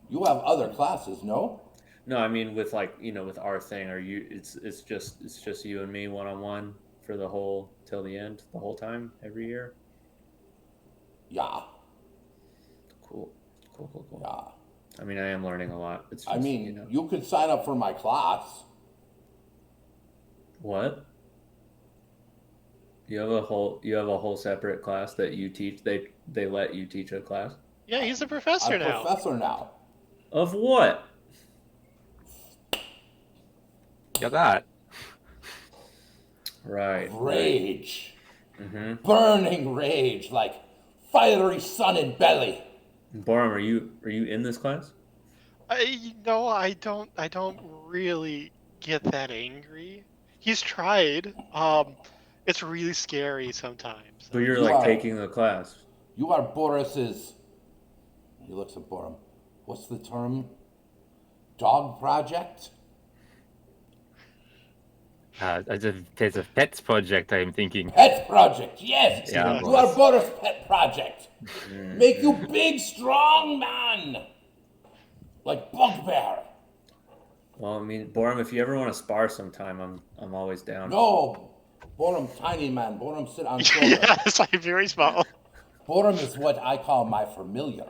You have other classes, no? No, I mean with like with our thing. Are you? It's just you and me 1-on-1 for the whole till the end, the whole time every year. Yeah. Cool. Yeah. I mean, I am learning a lot. It's just, I mean, you could sign up for my class. what? You have a whole separate class that you teach. They let you teach a class Yeah, he's a professor I'm now. professor now. of what? Got that. Right. Rage. Mm-hmm. Burning rage, like fiery sun in belly. Borum, are you in this class? No, I don't really get that angry. He's tried. It's really scary sometimes. But you're You like are- taking the class. You are Boris's. He looks at Borum. What's the term? Dog project? There's a pets project, I'm thinking. Pet project, yes! Yeah. You are Boris' pet project. Make you big, strong man! Like Bugbear. Well, I mean, Borum, if you ever want to spar sometime, I'm always down. No! Borum, tiny man. Borum, sit on shoulder. Yes, I'm very small. Borum is what I call my familiar.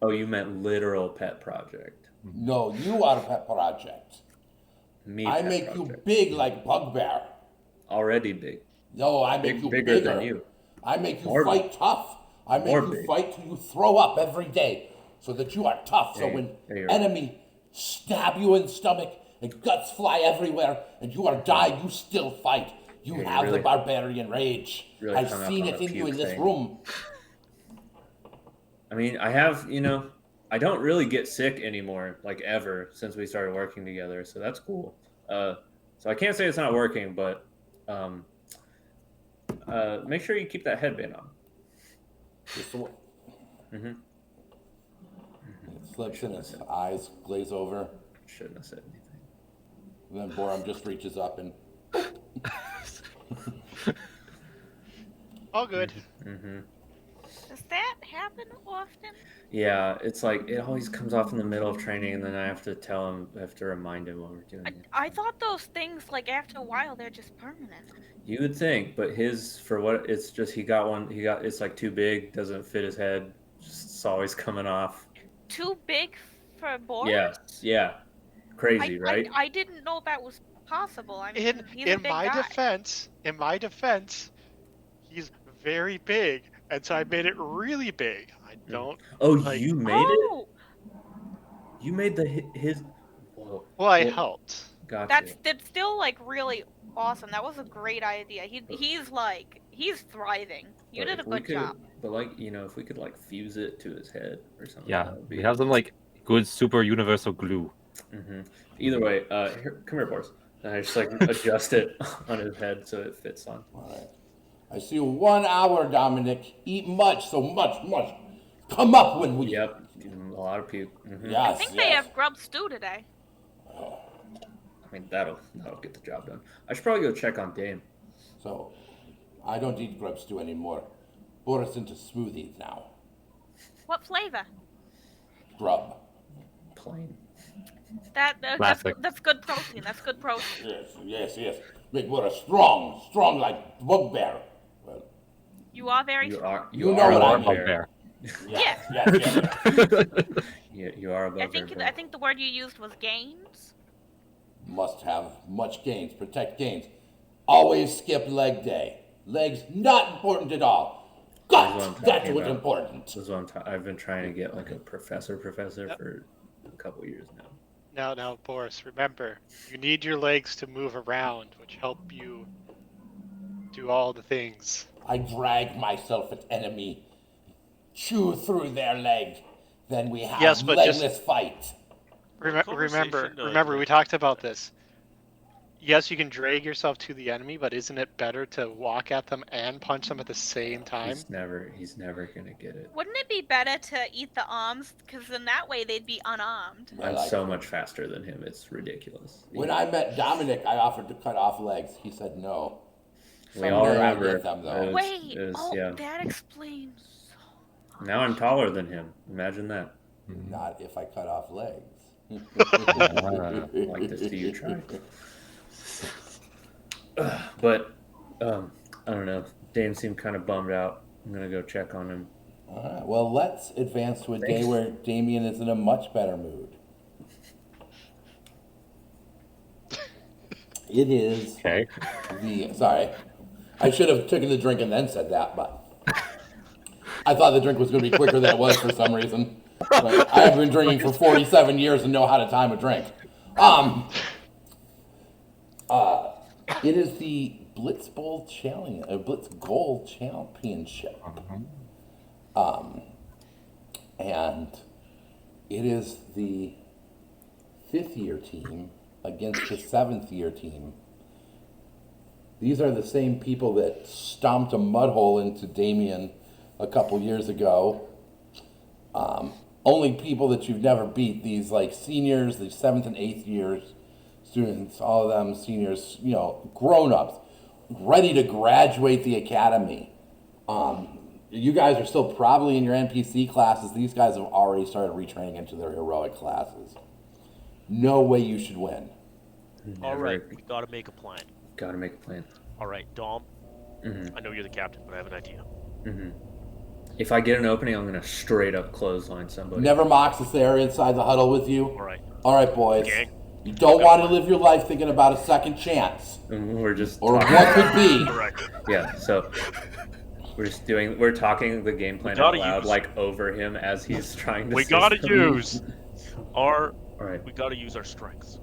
Oh, you meant literal pet project. No, you are pet project. Me. I pet make project. you big like Bugbear. Already big. No, I make you Bigger than you. I make you More fight tough. I make More you big. fight till you throw up every day, so that you are tough. So Hey, when hey, you're- enemy stab you in the stomach and guts fly everywhere and you are dying, you still fight. You Hey, have really- the barbarian rage. really I've hung up seen on it the in you puke in this thing. room. I mean, I have, I don't really get sick anymore, like ever, since we started working together. So that's cool. So I can't say it's not working, but make sure you keep that headband on. Just the- Mm-hmm. It slips and his eyes glaze over. Shouldn't have said anything. And then Borum just reaches up and All good. Mm-hmm. Does that happen often? Yeah, it's like it always comes off in the middle of training, and then I have to remind him while we're doing it. I thought those things, like, after a while, they're just permanent. You would think, but for what it's just he got it's like too big, doesn't fit his head, just it's always coming off. Too big for Boris? Yeah, crazy, I, right? I didn't know that was possible. I mean, In he's a in big my guy. defense, he's very big, and so I made it really big. I don't. Oh, like- you made it. Oh, You made his. Whoa. Well, I Well, helped. Gotcha. that's still, like, really awesome. That was a great idea. He's thriving. You But did a if we good could- job. But if we could fuse it to his head or something. Yeah, that would be... we have some like good super universal glue. hmm Either way, come here, Boris. And I just adjust it on his head so it fits on. all right. I see you 1 hour, Dominic. Eat much, so much. Come up when we. Yep, a lot of puke. Mm-hmm. Yes, I think they have grub stew today. I mean, that'll get the job done. I should probably go check on Dame. So, I don't eat grub stew anymore. Boris into smoothies now. What flavor? Grub. Plain. Classic. That's good protein. That's good protein. Yes. Make Boris strong like Bugbear. Well, You are very You strong. are. You know what I mean. Bugbear. yes. Yeah, you are above I think the word you used was gains. Must have much gains. Protect gains. Always skip leg day. Legs not important at all. That's what I'm Gut, that's talking what's about. important. This is what I've been trying to get like a professor for a couple years now. Now, Boris, remember, you need your legs to move around, which help you do all the things. I drag myself at enemy, chew through their leg, then we have Yes, but legless fight. Remember, we talked about this. Yes, you can drag yourself to the enemy, but isn't it better to walk at them and punch them at the same time? He's never gonna get it. Wouldn't it be better to eat the arms? Because in that way they'd be unarmed. I I'm like so it. much faster than him. It's ridiculous. When I met Dominic, I offered to cut off legs. He said no. We all Someday I'll remember. get them, though. It was- Wait, it was- yeah. that explains so Now I'm taller than him. Imagine that. Not if I cut off legs. I'd like to see you try. But I don't know. Dame seemed kind of bummed out. I'm gonna go check on him. All right. Well, let's advance to a day where Damien is in a much better mood. It is Okay. sorry. I should have taken the drink and then said that, but I thought the drink was going to be quicker than it was for some reason. But I've been drinking for 47 years and know how to time a drink. It is the Blitz Bowl Challenge, Blitz Gold Championship. And it is the 5th year team against the 7th year team. These are the same people that stomped a mud hole into Damien a couple years ago. Only people that you've never beat, these like seniors, the 7th and 8th years students, all of them seniors, you know, grown-ups, ready to graduate the academy. You guys are still probably in your NPC classes. These guys have already started retraining into their heroic classes. No way you should win. All right, we gotta make a plan. Gotta make a plan. All right, Dom. Mm-hmm. I know you're the captain, but I have an idea. Mm-hmm. If I get an opening, I'm gonna straight up clothesline somebody. Never Mox is there inside the huddle with you. All right, boys. gang. You don't want to live your life thinking about a second chance And we're just or talking. what could be. All right. Yeah. So we're talking the game plan out loud, like over him as he's trying to. We say gotta something. use our. All right. We gotta use our strengths.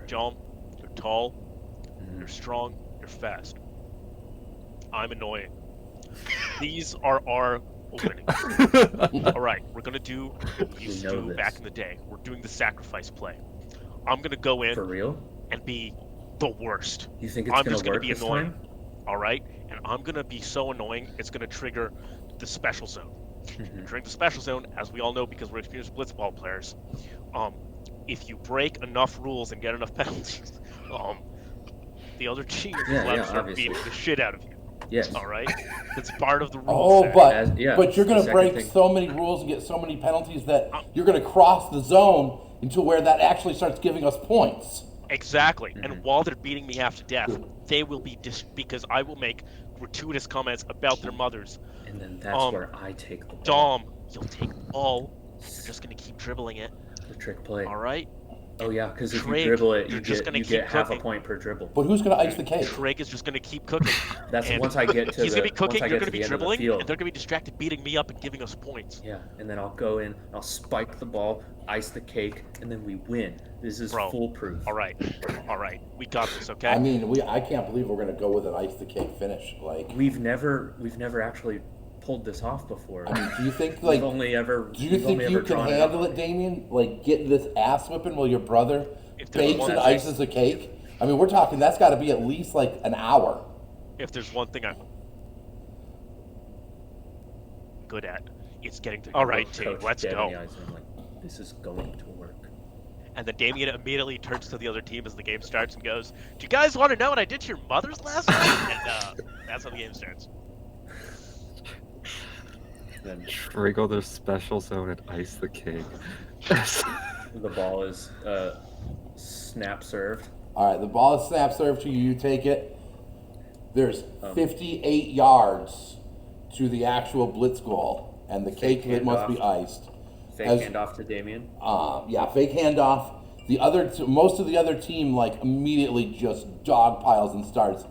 John, you're tall, you're strong, you're fast. I'm annoying. These are our openings. All right, we're gonna do what we used to do back in the day. We're doing the sacrifice play. I'm gonna go in For real? and be the worst. You think it's I'm gonna just gonna work be this annoying. time? All right, and I'm gonna be so annoying it's gonna trigger the special zone. Mhm. During the special zone, as we all know because we're experienced blitzball players, if you break enough rules and get enough penalties, the other team will Yeah, have yeah, to start obviously. beating the shit out of you. Yes. All right, it's part of the rules. Oh, set. but Yeah, but you're the gonna second break thing. so many rules and get so many penalties that you're gonna cross the zone into where that actually starts giving us points. Exactly, Mhm. and while they're beating me half to death, they will be because I will make gratuitous comments about their mothers. And then that's where I take the ball. Dom, you'll take the ball. You're just gonna keep dribbling it. The trick play. All right. Oh yeah, because if you Trig, dribble it, you're you just get gonna you keep get half a cooking. point per dribble. But who's gonna ice the cake? Craig is just gonna keep cooking. That's and once I get to he's gonna be once cooking. I You're get gonna to be the end of the dribbling, field. and they're gonna be distracted, beating me up and giving us points. Yeah, and then I'll go in, I'll spike the ball, ice the cake, and then we win. This is Bro, foolproof. All right, we got this. Okay. I mean, I can't believe we're gonna go with an ice the cake finish. Like, We've never actually pulled this off before. I mean, do you think like we've only ever. do you we've think only you ever can drawn handle up. it, Damien? Like, getting this ass whipping while your brother If there's bakes one and thing- ices the cake? I mean, we're talking that's got to be at least like an hour. If there's one thing I'm good at, it's getting to. All right, team, Coach let's dead in go. the eyes, and I'm like, this is going to work. And then Damien immediately turns to the other team as the game starts and goes, "Do you guys want to know what I did to your mothers last night?" And that's how the game starts. Then Trigger the special zone and ice the cake. the ball is snap served. All right, the ball is snap served to you. You take it. There's Um, 58 yards to the actual blitz goal, and the cake that must be iced. Fake As- handoff to Damien. Yeah, fake handoff. Most of the other team like immediately just dog piles and starts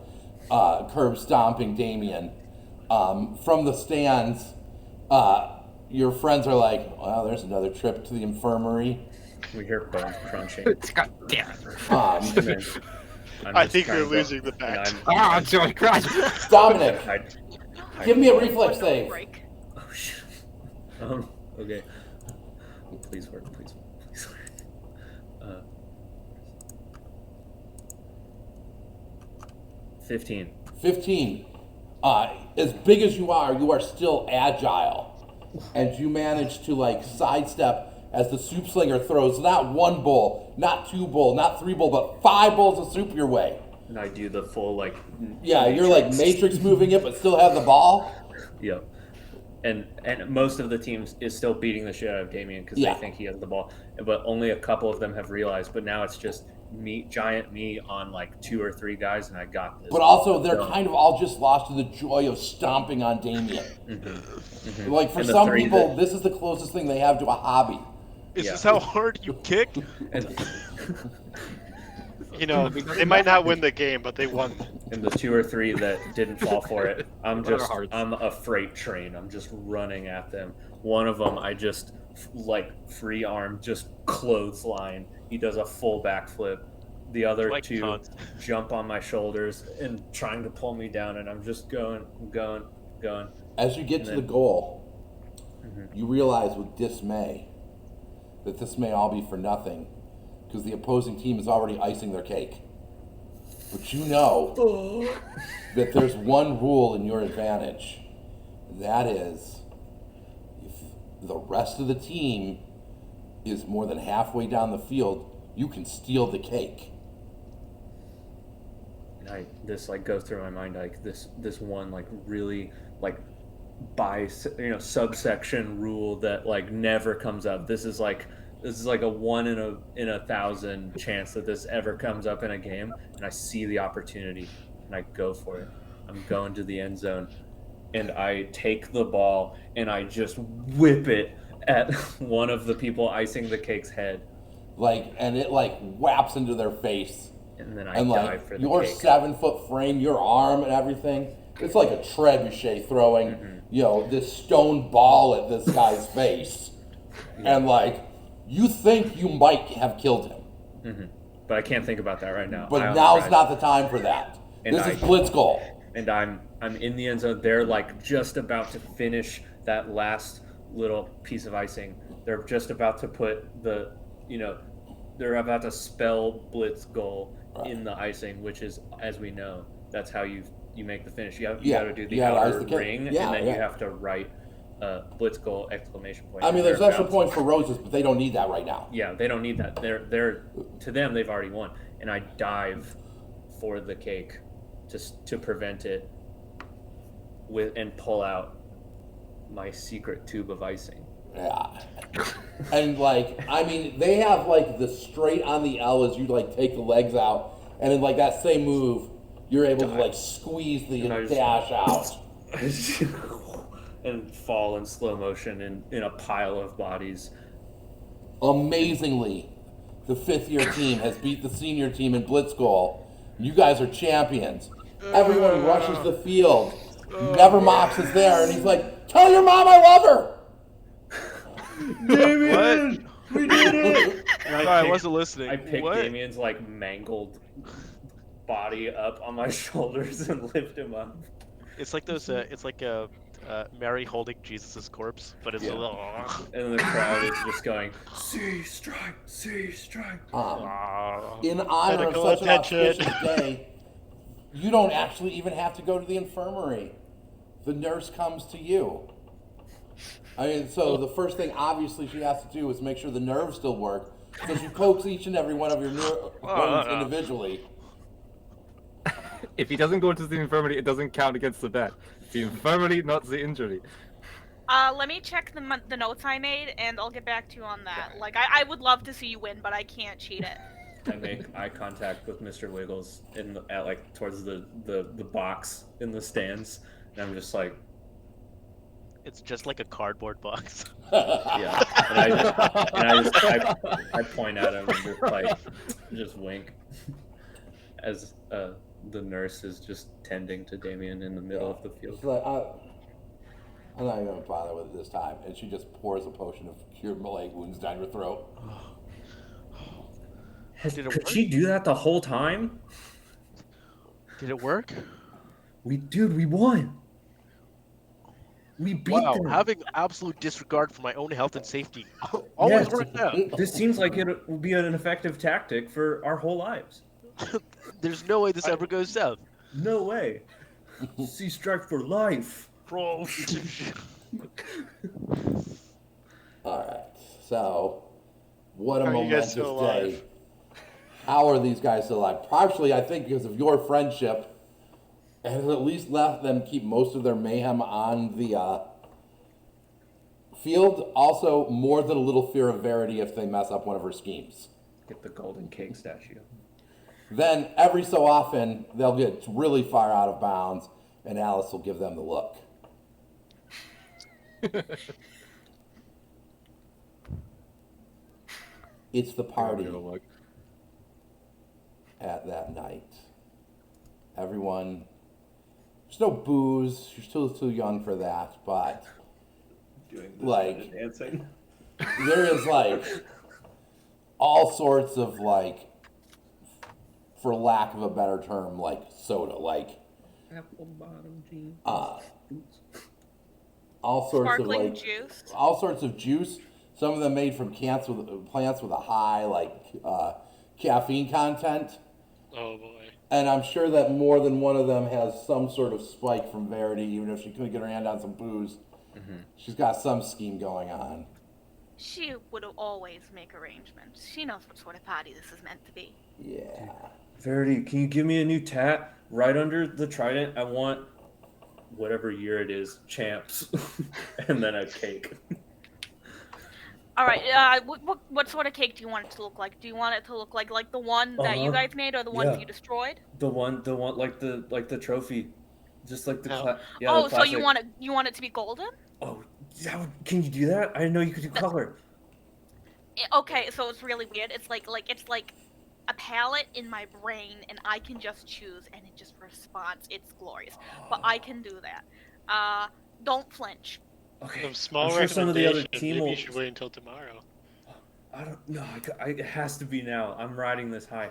curb stomping Damien. From the stands, your friends are like, "Well, there's another trip to the infirmary." We hear bones crunching. God damn it. And then I'm I just think trying you're to go- losing the and bet. I'm- Ah, Joey Christ. Dominic, hide- give me a hide- reflex save. Break. Oh shit. Okay. Please work. Please work. Please work. 15. 15. As big as you are still agile, and you manage to like sidestep as the soup slinger throws not one bowl, not two bowl, not three bowl, but 5 bowls of soup your way. And I do the full like. Yeah, you're like Matrix moving it, but still have the ball. Yep. And most of the teams is still beating the shit out of Damien because Yeah. they think he has the ball, but only a couple of them have realized. But now it's just giant me on like 2 or 3 guys, and I got this. But also, they're So- kind of all just lost to the joy of stomping on Damien. Mhm. Like, for And the some 3 people, that- this is the closest thing they have to a hobby. Is Yeah. this how hard you kick? And You know, they might not win the game, but they won. And the 2 or 3 that didn't fall for it, I'm What are hearts? I'm a freight train. I'm just running at them. One of them, I just like free arm, just clothesline. He does a full backflip. The other Like 2 cons. jump on my shoulders and trying to pull me down, and I'm just going. As you get And to the then- goal, Mhm. you realize with dismay that this may all be for nothing because the opposing team is already icing their cake. But you know that there's one rule in your advantage. That is, if the rest of the team is more than halfway down the field, you can steal the cake. And this like goes through my mind, like this one like really like subsection rule that like never comes up. This is like a 1 in a 1,000 chance that this ever comes up in a game, and I see the opportunity and I go for it. I'm going to the end zone and I take the ball and I just whip it at one of the people icing the cake's head, And it whaps into their face. and then I And dive for the your cake. 7-foot frame, your arm and everything, it's like a trebuchet throwing, this stone ball at this guy's face. And you think you might have killed him. But I can't think about that right now. But now's not the time for that. And This is blitz goal. And I'm in the end zone. They're like just about to finish that last little piece of icing. They're just about to put they're about to spell blitz goal in the icing, which is, as we know, that's how you make the finish. You got to do the you gotta ice outer the cake. ring, Yeah, and then yeah. you have to write blitz goal exclamation point. I mean, there's extra Thereabouts. points for roses, but they don't need that right now. Yeah, they don't need that. They're to them, they've already won. And I dive for the cake to prevent it and pull out my secret tube of icing. Yeah. And they have the straight on the L as you take the legs out, and in that same move, you're able to squeeze the And I just- dash out. And fall in slow motion in a pile of bodies. Amazingly, the 5th-year team has beat the senior team in blitz goal. You guys are champions. Everyone rushes the field. Nevermox is there, and he's like, "Tell your mom I love her." What? We did it! Sorry, I wasn't listening. I pick What? Damien's mangled body up on my shoulders and lift him up. It's like those. It's like Mary holding Jesus' corpse, but it's a little. And the crowd is just going, "See strike, see strike." In honor of Medical such an attention. auspicious day, you don't actually even have to go to the infirmary. The nurse comes to you. I mean, so the first thing obviously she has to do is make sure the nerves still work. So she pokes each and every one of your bones individually. If he doesn't go to the infirmary, it doesn't count against the bet. It's the infirmary, not the injury. Let me check the notes I made, and I'll get back to you on that. I would love to see you win, but I can't cheat it. I make eye contact with Mr. Wiggles towards the box in the stands, and I'm just like, It's just like a cardboard box. yeah. And I point at him and just wink, as the nurse is just tending to Damien in the middle of the field. She's like, I'm not even going to bother with it this time. And she just pours a potion of cured leg wounds down your throat. Did it Could work? she do that the whole time? Did it work? We won. We beat Wow, them. having absolute disregard for my own health and safety always Yes. worked out. This seems like it will be an effective tactic for our whole lives. There's no way this ever goes south. No way. See strike for life. Bro. Alright, so what a How are you guys momentous still day. alive? How are these guys still alive? Partially, I think, because of your friendship, it has at least let them keep most of their mayhem on the field. Also, more than a little fear of Verity if they mess up one of her schemes. Get the golden king statue. Then, every so often, they'll get really far out of bounds, and Alice will give them the look. It's the party. at that night. Everyone, there's no booze. You're still too young for that, but Doing this Like- dancing. there is like all sorts of like, for lack of a better term, like soda, like Apple bottom jeans. all sorts Sparkling of like juice. all sorts of juice. Some of them made from plants with a high like caffeine content. Oh boy. And I'm sure that more than one of them has some sort of spike from Verity, even if she couldn't get her hand on some booze. She's got some scheme going on. She would always make arrangements. She knows what sort of party this is meant to be. Yeah. Verity, can you give me a new tat right under the trident? I want whatever year it is, champs, and then a cake. All right. What sort of cake do you want it to look like? Do you want it to look like the one that you guys made, or the ones Yeah. you destroyed? The one like the trophy, just like the Oh. yeah. Oh, the so classic. you want it to be golden? Oh, can you do that? I didn't know you could do color. Okay, so it's really weird. It's like a palette in my brain, and I can just choose, and it just responds. It's glorious. But I can do that. Don't flinch. Okay. Some small I'm sure some of the other recommendations. team Maybe will. you should wait until tomorrow. I don't know. It has to be now. I'm riding this high.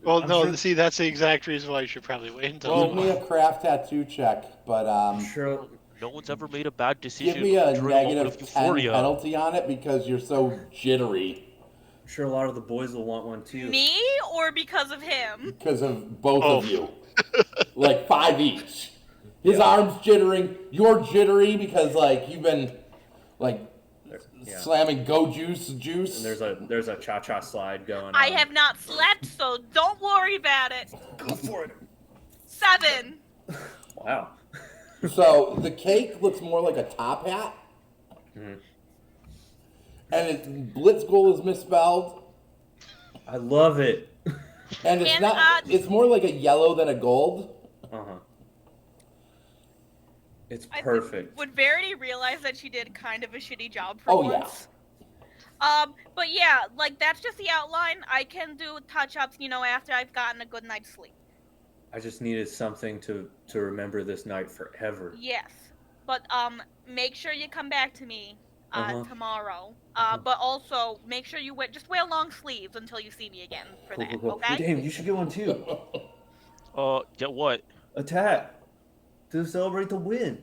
Well, I'm no. sure- See, that's the exact reason why you should probably wait until Give tomorrow. me a craft tattoo check, but I'm sure. No one's ever made a bad decision give me a during a moment negative of 10 euphoria. penalty on it because you're so jittery I'm sure a lot of the boys will want one too. Me or because of him? because of both Oh. of you. Like 5 each. His arm's jittering, you're jittery because like you've been like Yeah. slamming go juice. And there's a cha-cha slide going on. I have not slept, so don't worry about it. Go for it. 7. Wow. So the cake looks more like a top hat. Mhm. And it Blitz goal is misspelled. I love it. And it's And, not it's more like a yellow than a gold. Uh-huh. It's I think- perfect. Would Verity realize that she did kind of a shitty job for Oh, yeah. once? But yeah, like that's just the outline. I can do touch-ups, after I've gotten a good night's sleep. I just needed something to remember this night forever. Yes, but make sure you come back to me Uh-huh. tomorrow. Uh-huh. But also make sure you just wear long sleeves until you see me again for Cool, that. cool, cool. Okay? Hey, Dave, you should get one too. Get what? A tat to celebrate the win.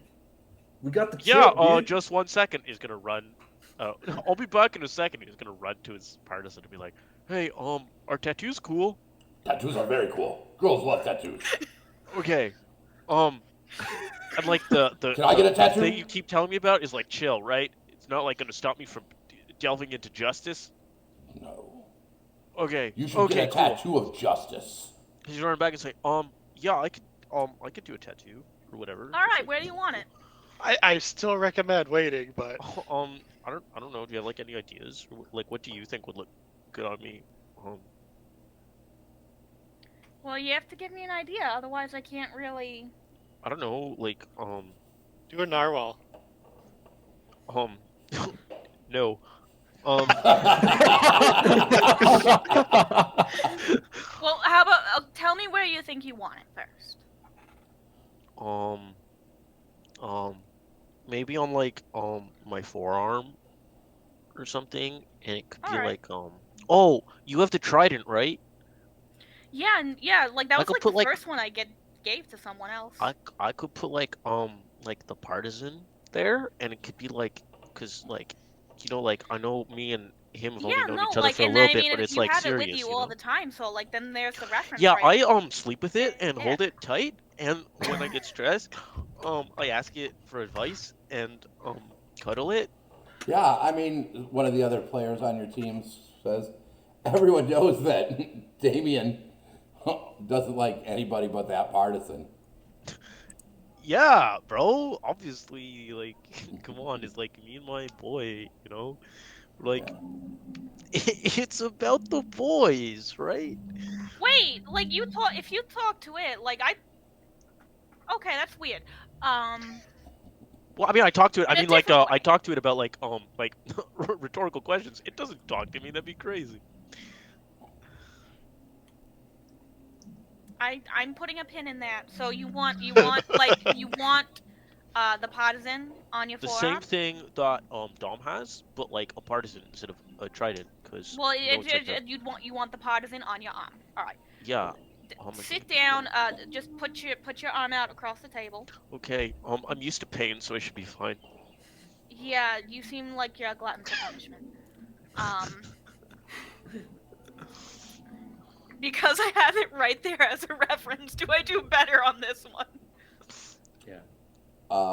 We got the Yeah, chip, dude. just 1 second. He's gonna run. I'll be back in a second. He's gonna run to his partisan to be like, "Hey, our tattoo's cool." Tattoos are very cool. Girls love tattoos. Okay, and like the Can I get a tattoo? thing you keep telling me about is like chill, right? It's not like gonna stop me from delving into justice. No. Okay. You should okay, get a cool. tattoo of justice. He's running back and say, yeah, I could do a tattoo or whatever. All right, where do you want it? I still recommend waiting, but I don't know. Do you have like any ideas? Like, what do you think would look good on me? Well, you have to give me an idea, otherwise I can't really. I don't know. Like, do a narwhal. no. Well, how about tell me where you think you want it first. Maybe on like my forearm or something, and it could be Alright. like oh, you have the trident, right? Yeah, like that I was could like put, the like- first one I gave to someone else. I could put like the partisan there, and it could be like, cause like, like I know me and him have only Yeah, known no, each other like, for a and little I bit, mean, but if it's you like have serious. it with you you all know? the time, so like then there's the reference. Yeah, right? I sleep with it and Yeah. hold it tight, and when I get stressed, I ask it for advice and cuddle it. Yeah, I mean, one of the other players on your team says, everyone knows that Damien doesn't like anybody but that partisan. Yeah, bro. Obviously, like, come on, it's like me and my boy, like, it's about the boys, right? Wait, like if you talk to it, like okay, that's weird. Well, I mean, I talked to it. I In a mean, like, different I way. talked to it about like rhetorical questions. It doesn't talk to me. That'd be crazy. I'm putting a pin in that. So you want the partisan on your The forearm? same thing that Dom has, but like a partisan instead of a trident, because Well, it's like that. you want the partisan on your arm. All right. Yeah. Sit down. Just put your arm out across the table. Okay. I'm used to pain, so I should be fine. Yeah, you seem like you're a glutton for punishment. Because I have it right there as a reference. Do I do better on this one? Yeah.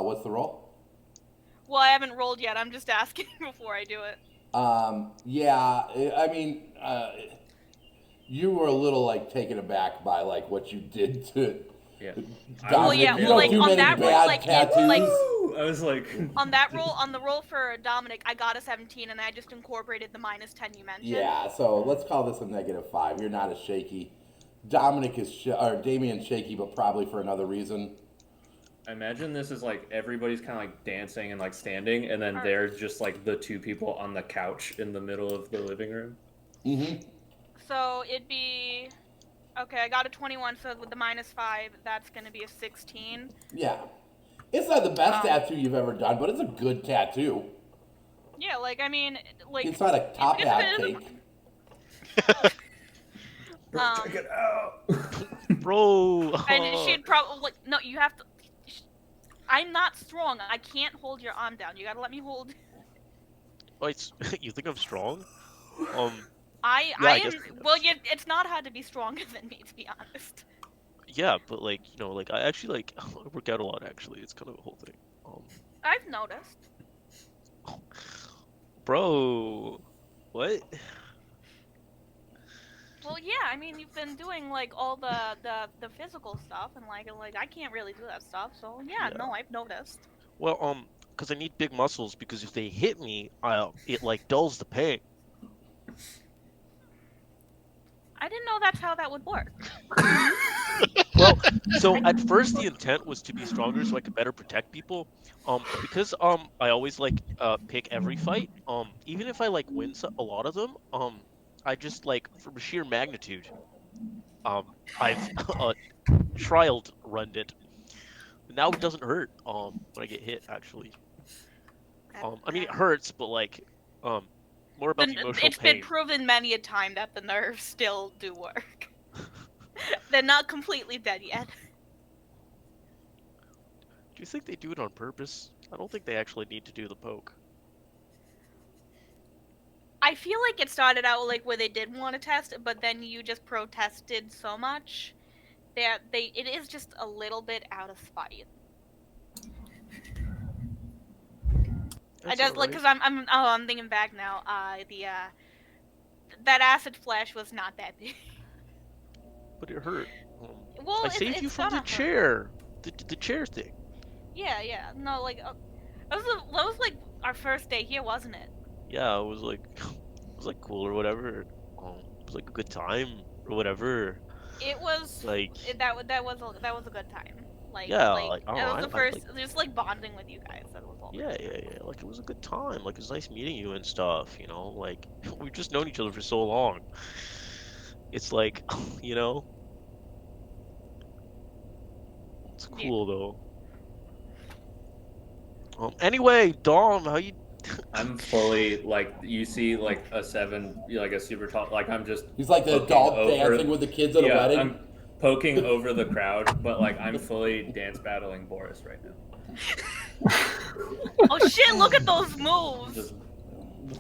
What's the roll? Well, I haven't rolled yet. I'm just asking before I do it. Yeah, I mean, you were a little like taken aback by like what you did to. Yeah. Dominic. yeah, You well, don't like, do on many that roll, bad like, tattoos. I was like, on the roll for Dominic, I got a 17, and I just incorporated the -10 you mentioned. Yeah, so let's call this a -5. You're not as shaky. Dominic is or Damien's shaky, but probably for another reason. I imagine this is like everybody's kind of like dancing and like standing, and then Alright. there's just like the two people on the couch in the middle of the living room. Mm-hmm. So it'd be okay. I got a 21, so with the -5, that's gonna be a 16. Yeah, it's not the best tattoo you've ever done, but it's a good tattoo. Yeah, like I mean, like It's not a top it's hat been- cake. Check it out. Bro. And she'd probably no. You have to. I'm not strong. I can't hold your arm down. You gotta let me hold. Oh, you think I'm strong? I Yeah, I am. guess- Well, it's not hard to be stronger than me, to be honest. Yeah, but like like I actually like I work out a lot. Actually, it's kind of a whole thing. I've noticed. Bro, what? Well, yeah. I mean, you've been doing like all the physical stuff, and like I can't really do that stuff. So yeah, Yeah. no, I've noticed. Well, because I need big muscles because if they hit me, it like dulls the pain. I didn't know that's how that would work. Well, so at first the intent was to be stronger so I could better protect people. Because I always like pick every fight. Even if I like win a lot of them, I just like from sheer magnitude. I've trialed runned it. Now it doesn't hurt. When I get hit actually. I mean it hurts, but like more about the emotional It's pain. been proven many a time that the nerves still do work. They're not completely dead yet. Do you think they do it on purpose? I don't think they actually need to do the poke. I feel like it started out like where they did want to test, but then you just protested so much that it is just a little bit out of spite. I That's just like alright. because I'm thinking back now. That acid flash was not that big. But it hurt. Well, I it's saved you from the gonna hurt. chair. The chair thing. Yeah. No, like that was like our first day here, wasn't it? Yeah, it was like cool or whatever. It was like a good time or whatever. It was Like that was a good time. Like Yeah, like like, I don't that know, was I the first, like- just like bonding with you guys. That was all. yeah. Like it was a good time. Like it was nice meeting you and stuff. Like we've just known each other for so long. It's like it's Yeah. cool though. Anyway, Dom, how you? I'm fully like you see like a 7, like a super tall. Like I'm just He's like the Looking adult over- dancing with the kids at a yeah, wedding. I'm poking over the crowd, but like I'm fully dance battling Boris right now. Oh shit! Look at those moves. Just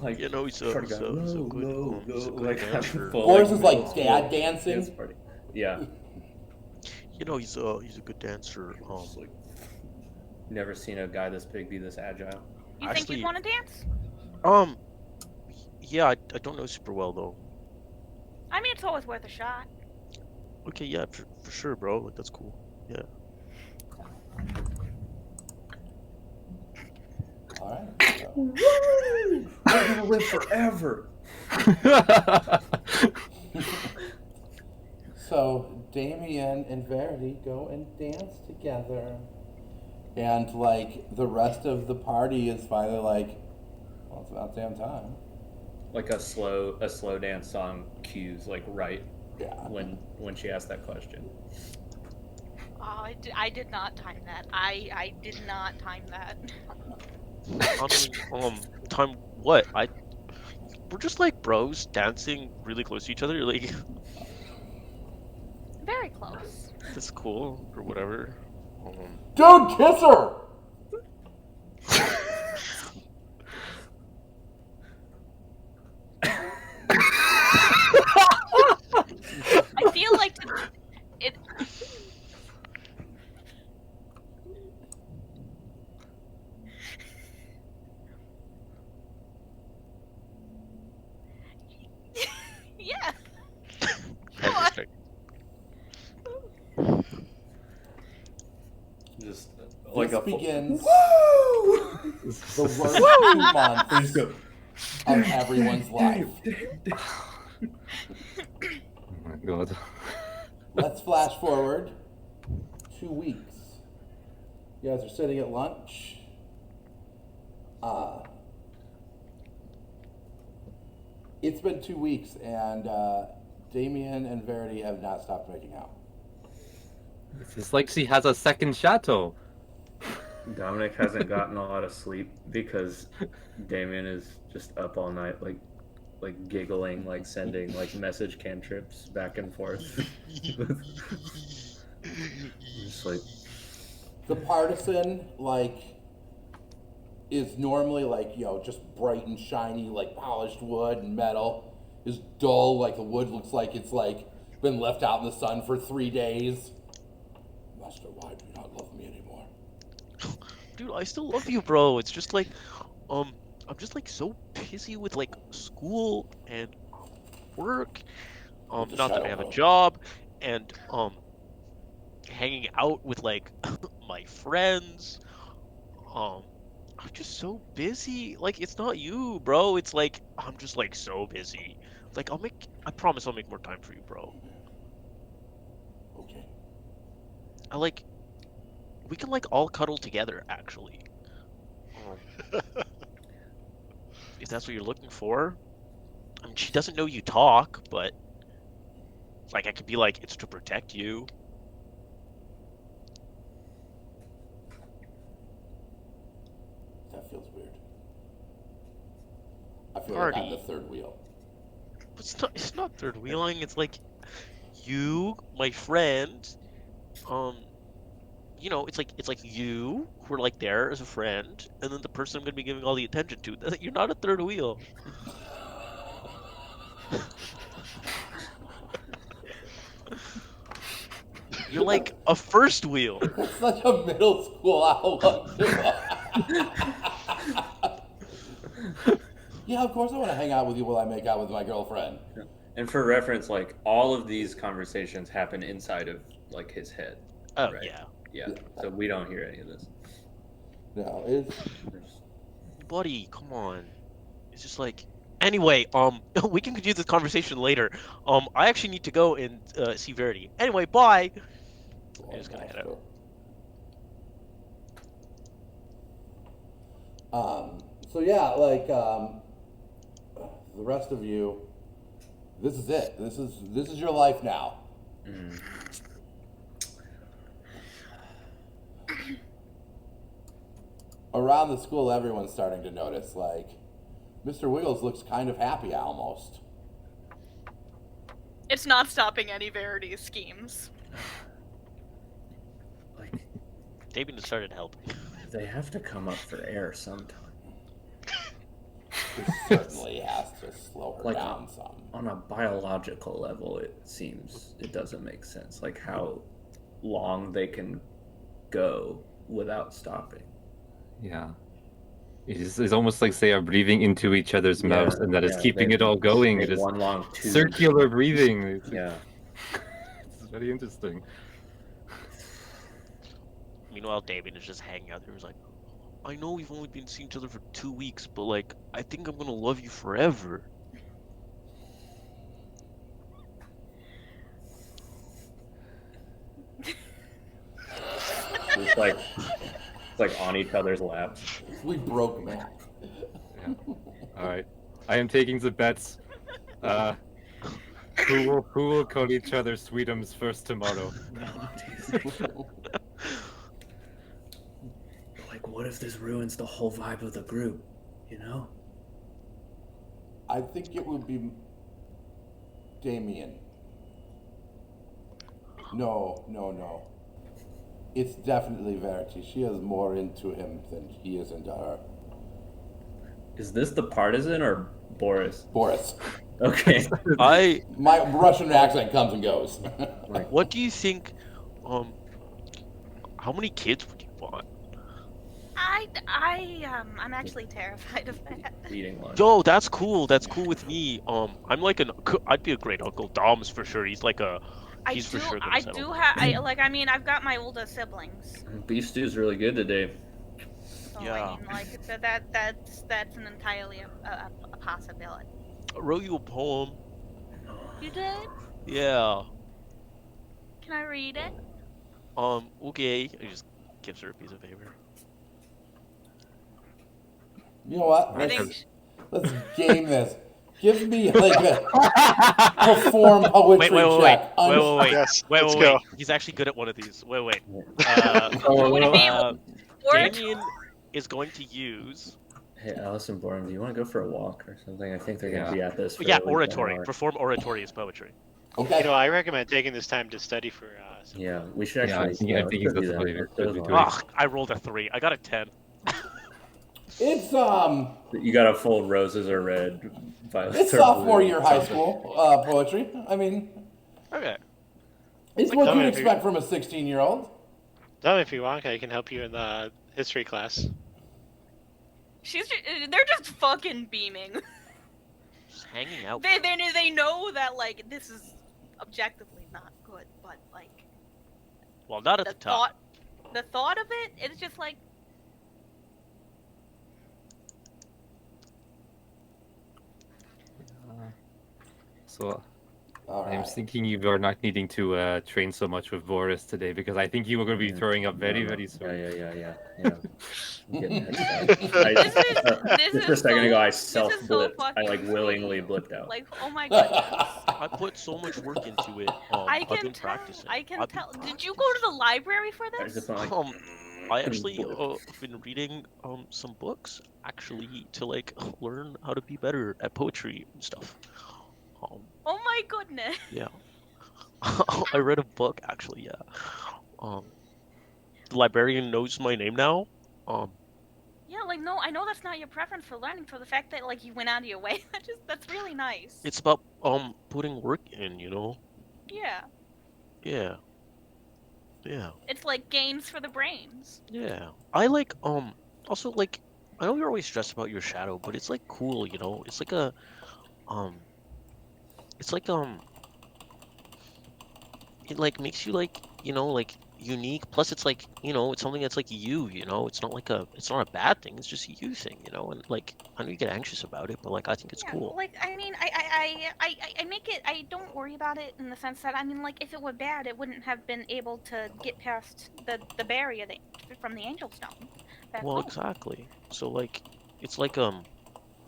like He's a he's a good, he's a good like I'm dancer. full, Boris is middle like school dad dancing. dance party. Yeah. He's a good dancer. Just, like, never seen a guy this big be this agile. You think actually- you want to dance? Yeah, I don't know super well though. I mean, it's always worth a shot. Okay, yeah, for sure, bro. Like that's cool. Yeah. All right. So. We're gonna live forever. So Damien and Verity go and dance together, and like the rest of the party is finally like, well, it's about damn time. Like a slow dance song cues like right Yeah. when she asked that question. Oh, I did not time that. I did not time that. I mean, time what? We're just like bros dancing really close to each other. Like, Very close. that's cool or whatever. Dude, kiss her! I feel like it. Yeah. Come on. Perfect. Just This a begins Woo! the worst 2 months They just go. of everyone's life. Oh my god. Let's flash forward 2 weeks. You guys are sitting at lunch. It's been 2 weeks, and Damien and Verity have not stopped making out. It's like she has a second chateau. Dominic hasn't gotten a lot of sleep because Damien is just up all night, like giggling, like sending like message cantrips back and forth. Just like The partisan, like, is normally like, just bright and shiny, like polished wood and metal. Is dull, like the wood looks like it's like been left out in the sun for 3 days. Master, why do you not love me anymore? Dude, I still love you, bro. It's just like, I'm just like so busy with like school and work. The Not that I shadow have a clone. job, and hanging out with like my friends. I'm just so busy. Like, it's not you, bro. It's like I'm just like so busy. Like, I promise I'll make more time for you, bro. Okay. We can like all cuddle together, actually. If that's what you're looking for. I mean, she doesn't know you talk, but like I could be like, it's to protect you. That feels weird. I feel like I'm Party. the third wheel. It's not third wheeling. It's like you, my friend. It's like you who are like there as a friend, and then the person I'm gonna be giving all the attention to. You're not a third wheel. You're like a first wheel. That's such a middle school outlook. Yeah, of course I want to hang out with you while I make out with my girlfriend. And for reference, like all of these conversations happen inside of like his head. Oh Right. yeah, Yeah. So we don't hear any of this. No, it's buddy, come on. It's just like. Anyway, we can continue this conversation later. I actually need to go and see Verity. Anyway, bye. I'm just gonna head out. So yeah, like the rest of you, this is it. This is your life now. Mm. Around the school, everyone's starting to notice, like, Mr. Wiggles looks kind of happy almost. It's not stopping any Verity's schemes. Like Damien started helping. they have to come up for air sometime. It certainly has to slow her Like, down some. On a biological level, it seems it doesn't make sense. Like how long they can go without stopping. Yeah. It's almost like they are breathing into each other's mouths, and that is keeping they- it all going. they It is one long tube. circular breathing. It's, Yeah. it's very interesting. Meanwhile, Damien is just hanging out there. He's like, I know we've only been seeing each other for 2 weeks, but like, I think I'm gonna love you forever. It's like on each other's laps. We broke that. Yeah. All right. I am taking the bets. Who will call each other Sweetums first tomorrow? Oh, jeez. Like, what if this ruins the whole vibe of the group? You know? I think it would be Damien. No. It's definitely Verity. She is more into him than he is into her. Is this the partisan or Boris? Boris. Okay. My Russian accent comes and goes. What do you think? How many kids would you want? I'm actually terrified of that. Eating lunch. Oh, that's cool. That's cool with me. I'd be a great uncle. Dom's for sure. He's like a. He's for sure gonna settle. I've got my older siblings. Beef stew's really good today. So, Yeah. I mean, like, that's an entirely a possibility. I wrote you a poem. You did? Yeah. Can I read it? Okay. I just gives her a piece of paper. You know what? I think Let's game this. Give me like a perform poetry check. Wait. Yes, Wait. let's go. He's actually good at one of these. Wait. Would it be Damien is going to use. Hey, Allison Bourne, do you want to go for a walk or something? I think they're going to be at this. For Yeah, at least an oratory. hour. Perform oratory as poetry. Okay. You know, I recommend taking this time to study for. Yeah, we should actually. I think he's let's do the that. leader. Let's do Should be that. doing Ugh, I rolled a 3. I got a 10. It's You got a full roses are red. Violets it's are sophomore blue, year high something. school poetry. I mean, Okay. it's Like, what tell you'd me if you- expect from a 16-year-old. Tell me if you want, I can help you in the history class. they're just fucking beaming. Just hanging out. They know that like this is objectively not good, but like Well, not at the top. the thought of it, it's just like So All I'm right. thinking you are not needing to train so much with Boris today because I think you were going to be throwing up very, very soon. Yeah. I'm getting head start. This Just a is second so- ago, I this is so self-blipped. I fucking like sweet. willingly blipped out. like oh my goodness. I put so much work into it. I I've can been tell. practicing. I can I've tell. Did you go to the library for I this? just went like, I actually been reading some books actually to like learn how to be better at poetry and stuff. Oh my goodness. Yeah. I read a book actually. Yeah. The librarian knows my name now. Yeah, like no, I know that's not your preference for learning. For the fact that like you went out of your way, that's really nice. It's about putting work in, you know. Yeah, Yeah. Yeah. it's like games for the brains. Yeah. I like also like I know you're always stressed about your shadow, but it's like cool, you know. It's like a it's like it like makes you like, you know, like unique. Plus it's like, you know, it's something that's like you know. It's not a bad thing. It's just a you thing, you know. And like I know you get anxious about it, but like I think it's Yeah, cool. like I mean, I make it. I don't worry about it in the sense that I mean, like if it were bad, it wouldn't have been able to get past the barrier from the Angel Stone. back Well, home. exactly. So like it's like you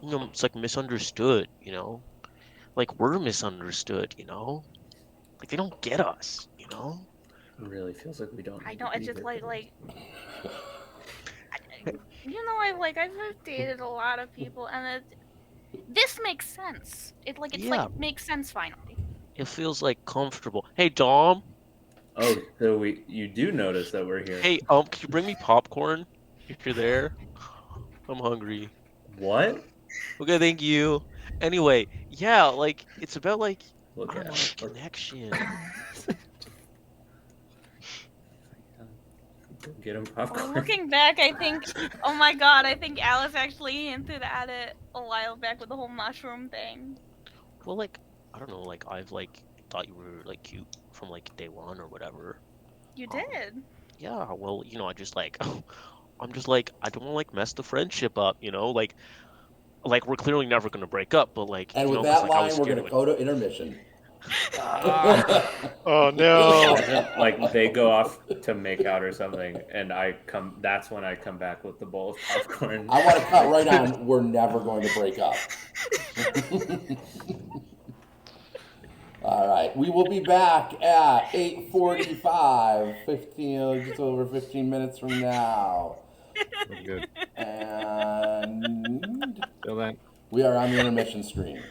know, it's like misunderstood, you know. Like we're misunderstood, you know. Like they don't get us, you know. it really feels like we don't. I need know to it's be just here. you know, I've dated a lot of people, and this makes sense. It makes sense finally. It feels like comfortable. Hey Dom. Oh, so you do notice that we're here. Hey, can you bring me popcorn if you're there? I'm hungry. What? Okay, thank you. Anyway, yeah, like it's about like Look I at don't know, it. connection. Go get him Well, popcorn. looking back, I think, oh my god, I think Alice actually hinted at it a while back with the whole mushroom thing. Well, like I don't know, like I've like thought you were like cute from like day one or whatever. You Oh. did. Yeah, well, you know, I just like I'm just like I don't want to like mess the friendship up, you know, like we're clearly never gonna break up, but like And you with know, 'cause, that like, I line, was we're scared going to of go to intermission. Oh no! Like they go off to make out or something, and that's when I come back with the bowl of popcorn. I want to cut right on. We're never going to break up. All right, we will be back at 8:45, 15, just over 15 minutes from now. We're good. And Till then. we are on the intermission screen.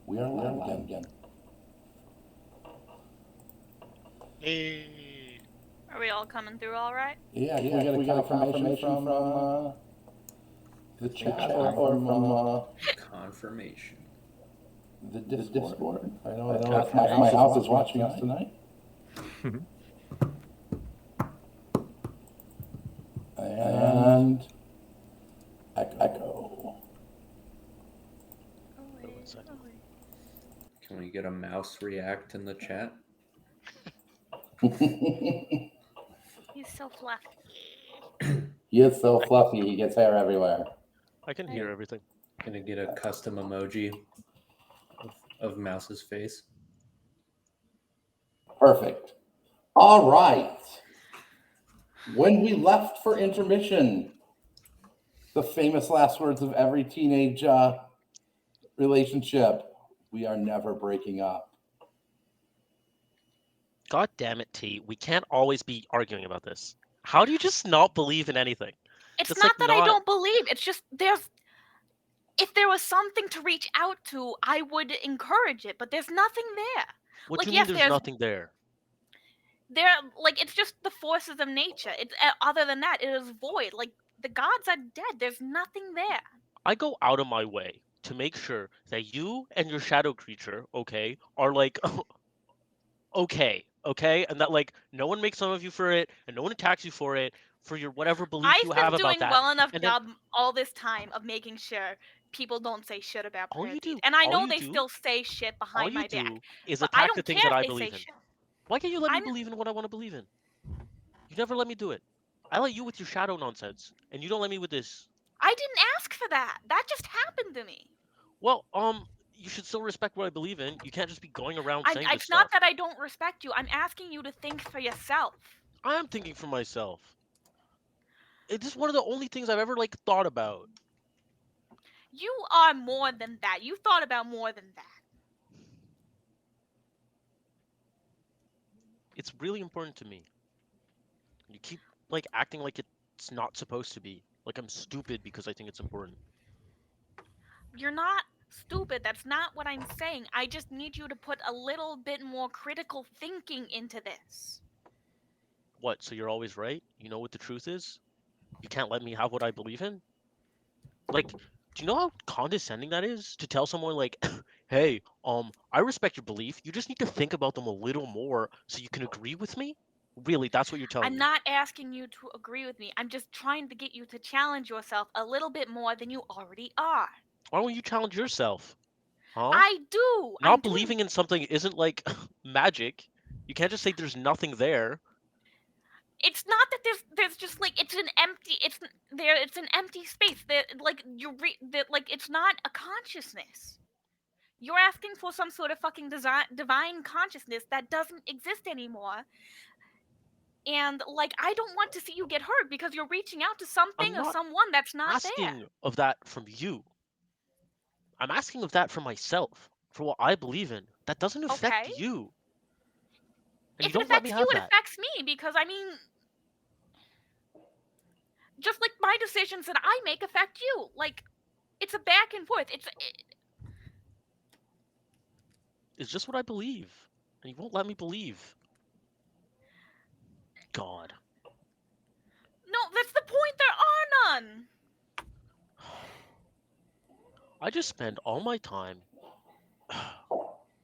We are live again. Hey. Are we all coming through all right? Yeah, we got a confirmation from the chat or from Confirmation. the Discord. I know Okay. my house is watching us tonight. And echo. Can we get a mouse react in the chat? He's so fluffy. He is so fluffy, he gets hair everywhere. I can hear everything. Gonna get a custom emoji of Mouse's face. Perfect. All right. When we left for intermission, the famous last words of every teenage relationship, we are never breaking up. God damn it, T. We can't always be arguing about this. How do you just not believe in anything? It's That's not like that I not- don't believe. It's just if there was something to reach out to, I would encourage it, but there's nothing there. What like, do you mean yes, there's nothing there? There, like, it's just the forces of nature. It's other than that, it is void. Like, the gods are dead. There's nothing there. I go out of my way to make sure that you and your shadow creature, okay, are like okay, and that like no one makes fun of you for it and no one attacks you for it, for your whatever belief you I've have been about doing that. well enough And then- job all this time of making sure people don't say shit about All prayer you do- deeds. And I all know you they do- still say shit All behind you my back. do is But I attack the don't things care that I if they believe say in. shit. Why can't you let I'm- me believe in what I want to believe in? You never let me do it. I let you with your shadow nonsense, and you don't let me with this. I didn't ask for that. That just happened to me. Well, you should still respect what I believe in. You can't just be going around saying this It's stuff. not that I don't respect you. I'm asking you to think for yourself. I am thinking for myself. It's just one of the only things I've ever like thought about. You are more than that. You thought about more than that. It's really important to me. You keep like acting like it's not supposed to be. Like I'm stupid because I think it's important. You're not stupid. That's not what I'm saying. I just need you to put a little bit more critical thinking into this. What? So you're always right? You know what the truth is? You can't let me have what I believe in? Like, do you know how condescending that is to tell someone like, "Hey, I respect your belief. You just need to think about them a little more so you can agree with me?" Really, that's what you're telling I'm me. not asking you to agree with me. I'm just trying to get you to challenge yourself a little bit more than you already are. Why don't you challenge yourself? Huh? I do. Not believing in something isn't like magic. You can't just say there's nothing there. It's not that there's just like it's an empty space. That like like it's not a consciousness. You're asking for some sort of fucking divine consciousness that doesn't exist anymore. And like I don't want to see you get hurt because you're reaching out to something or not someone that's not Asking there. of that from you. I'm asking of that for myself, for what I believe in. That doesn't affect Okay. you. And If you it don't let me affects have you, it that. affects me because I mean, just like my decisions that I make affect you. Like, it's a back and forth. It's just what I believe. And you won't let me believe. God. No, that's the point. There are none. I just spend all my time.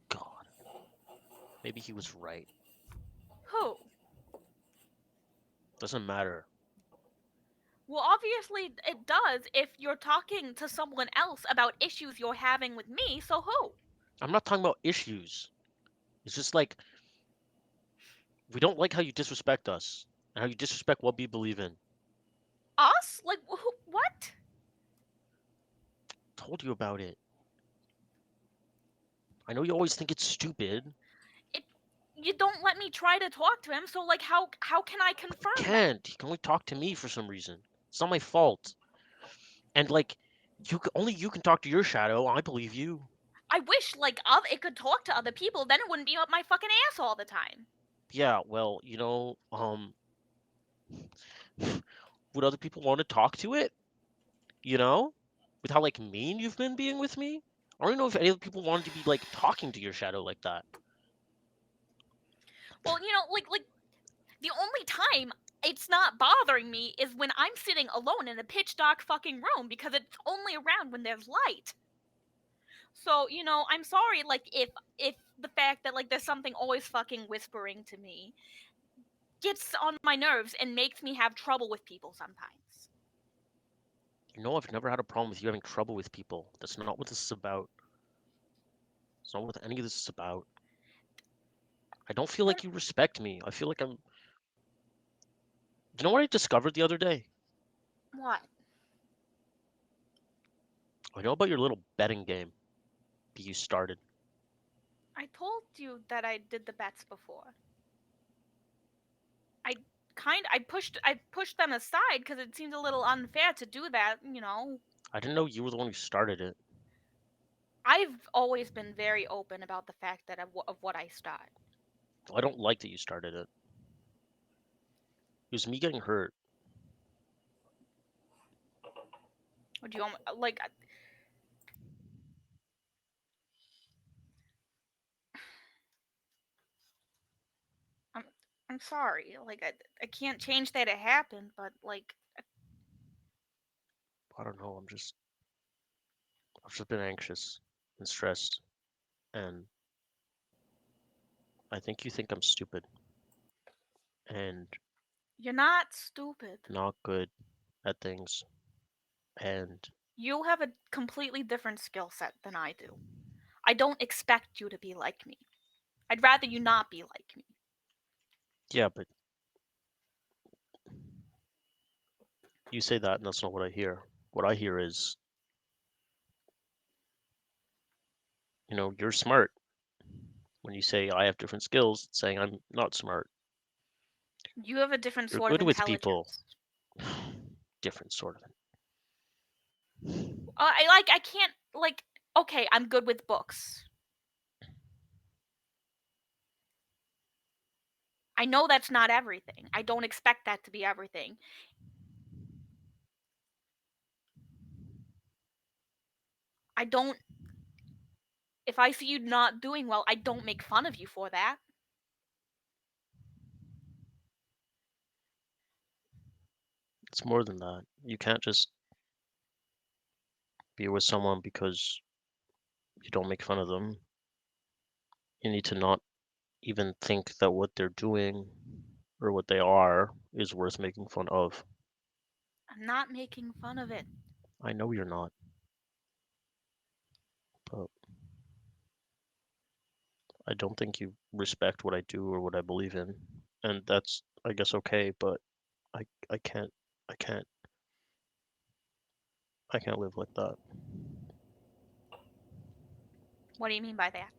God. Maybe he was right. Who? Doesn't matter. Well, obviously it does if you're talking to someone else about issues you're having with me, so who? I'm not talking about issues. It's just like we don't like how you disrespect us and how you disrespect what we believe in. Us? Like, what? Told you about it. I know you always think it's stupid. You don't let me try to talk to him, so like how can I confirm You that? can't. He can only talk to me for some reason. It's not my fault. And like, only you can talk to your shadow. I believe you. I wish like it could talk to other people, then it wouldn't be up my fucking ass all the time. Yeah, well, would other people want to talk to it? You know? With how like mean you've been being with me? I don't even know if any of the people wanted to be like talking to your shadow like that. Well, like the only time it's not bothering me is when I'm sitting alone in a pitch dark fucking room because it's only around when there's light. So, I'm sorry, like, if the fact that, like, there's something always fucking whispering to me gets on my nerves and makes me have trouble with people sometimes. I've never had a problem with you having trouble with people. That's not what this is about. It's not what any of this is about. I don't feel like you respect me. I feel like I'm... You know what I discovered the other day? What? I know about your little betting game that you started. I told you that I did the bets before. I pushed them aside because it seemed a little unfair to do that, I didn't know you were the one who started it. I've always been very open about the fact that of what I start. I don't like that you started it. It was me getting hurt. Or do you want, like, I'm sorry. Like, I can't change that it happened, but, like, I don't know. I've just been anxious and stressed, and I think you think I'm stupid and you're not stupid. not good at things, and You have a completely different skill set than I do. I don't expect you to be like me. I'd rather you not be like me. yeah, but you say that, and that's not what I hear. What I hear is, you're smart. When you say I have different skills, it's saying I'm not smart. You have a different You're sort of good with people. intelligence. Different sort of. I can't, like, okay, I'm good with books. I know that's not everything. I don't expect that to be everything. I don't. If I see you not doing well, I don't make fun of you for that. It's more than that. You can't just be with someone because you don't make fun of them. You need to not even think that what they're doing or what they are is worth making fun of. I'm not making fun of it. I know you're not. But I don't think you respect what I do or what I believe in. And that's, I guess, okay, but I can't I can't I can't live like that. What do you mean by that?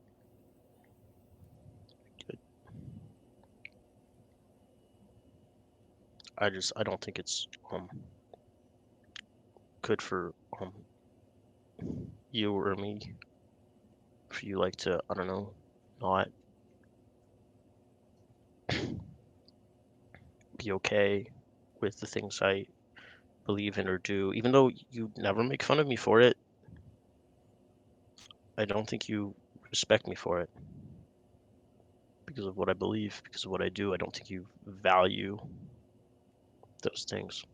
I don't think it's good for you or me for you like to, I don't know, not be okay with the things I believe in or do, even though you never make fun of me for it. I don't think you respect me for it because of what I believe, because of what I do. I don't think you value those things.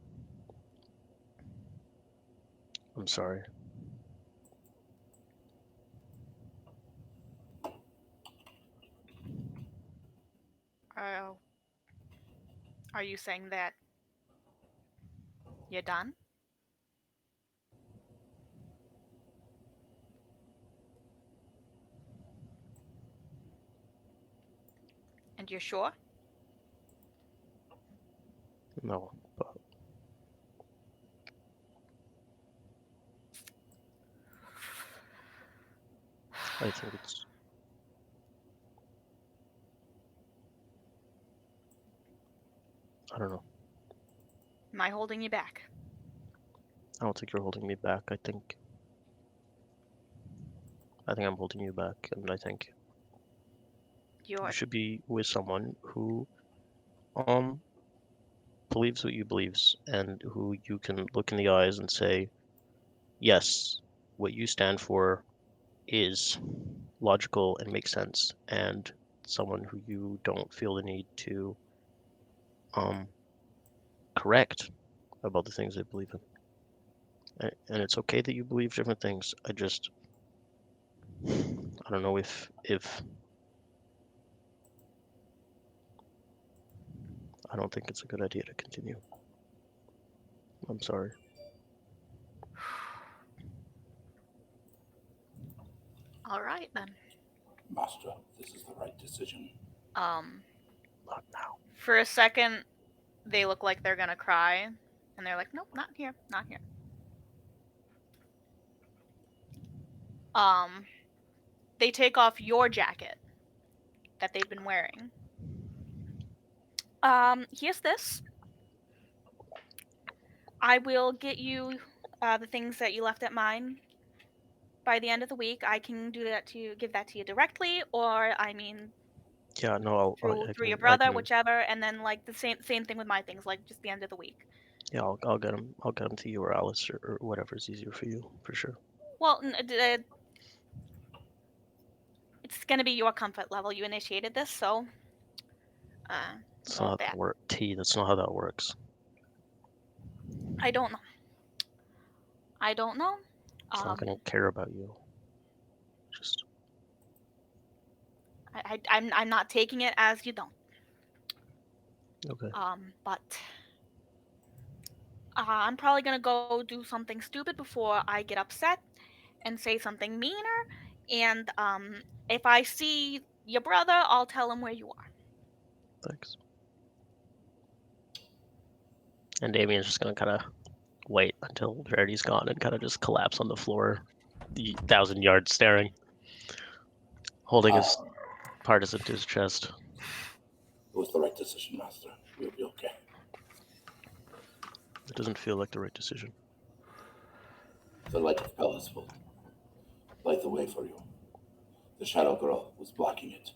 I'm sorry. Oh. Are you saying that you're done? And you're sure? No, but I think it's I don't know. Am I holding you back? I don't think you're holding me back. I think I'm holding you back, and I think you should be with someone who believes what you believes and who you can look in the eyes and say, yes, what you stand for is logical and makes sense, and someone who you don't feel the need to correct about the things they believe in. And it's okay that you believe different things. I don't know if I don't think it's a good idea to continue. I'm sorry. All right then. Master, this is the right decision. Not now. For a second, they look like they're gonna cry, and they're like, "Nope, not here, not here." They take off your jacket that they've been wearing. Here's this. I will get you the things that you left at mine by the end of the week. I can do that to you, give that to you directly, or I mean, Yeah, no, through your brother, whichever. And then like the same thing with my things, like just the end of the week. Yeah, I'll get them. I'll get them to you or Alice or whatever's easier for you, for sure. Well, it's gonna be your comfort level. You initiated this, so. That's not how that works. That's not how that works. I don't know. It's not gonna care about you. Just. I'm not taking it as you don't. Okay. But I'm probably gonna go do something stupid before I get upset and say something meaner. And if I see your brother, I'll tell him where you are. Thanks. And Damien's just gonna kind of wait until Verity's gone and kind of just collapse on the floor, the 1,000 yards staring, holding his partisan to his chest. It was the right decision, Master. We'll be okay. It doesn't feel like the right decision. The light of Palace will light the way for you. The Shadow Girl was blocking it.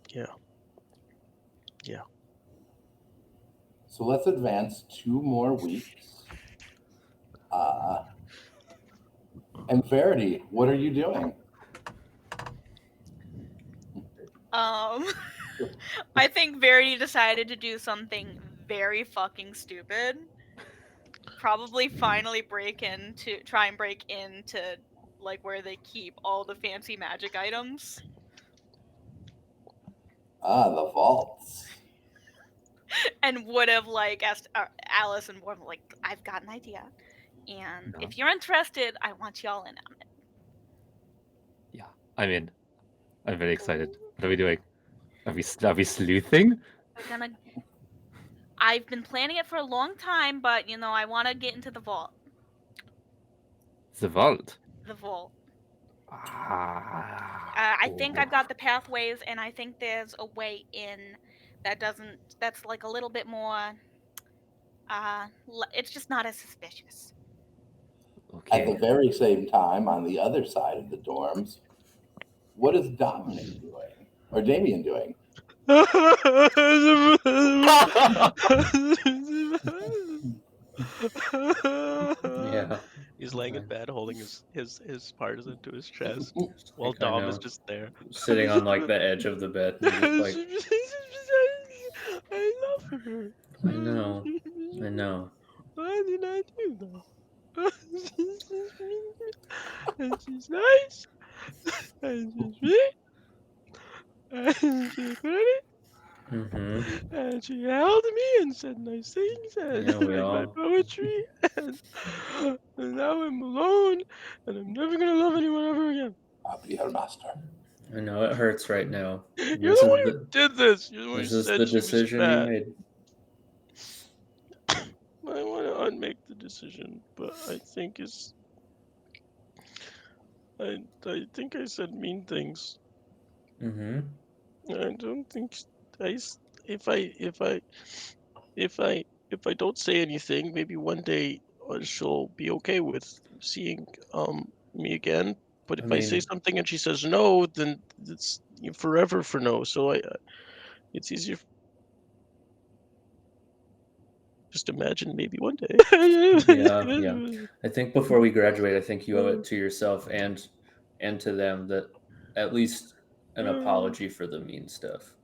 Yeah. So let's advance 2 more weeks. And Verity, what are you doing? I think Verity decided to do something very fucking stupid. Probably finally try and break into like where they keep all the fancy magic items. The vaults. And would have like asked Alice and Warren, like, I've got an idea, and if you're interested, I want y'all in on it. Yeah, I'm in. I'm very excited. What are we doing? Are we sleuthing? I've been planning it for a long time, but I want to get into the vault. The vault. The vault. I think I've got the pathways, and I think there's a way in that's like a little bit more, it's just not as suspicious. Okay. At the very same time, on the other side of the dorms, what is Dominic doing? Or Damien doing? Yeah. He's laying in bed holding his partisan to his chest while Dom is just there. Sitting on like the edge of the bed. And just, like... I love her. I know. Why did I do that? And she's nice. And she's sweet. And she's pretty. Mm-hmm. And she held me and said nice things and read my poetry. And now I'm alone and I'm never going to love anyone ever again. I'll be her master. I know it hurts right now. You're the one who did this. You're the one who said the decision you made. I want to unmake the decision, but I think I think I said mean things. Mm-hmm. I don't think if I don't say anything, maybe one day she'll be okay with seeing me again. But if I say something and she says no, then it's forever for no. So it's easier. Just imagine maybe one day. Yeah. I think before we graduate, I think you owe it to yourself and and to them that at least an apology for the mean stuff.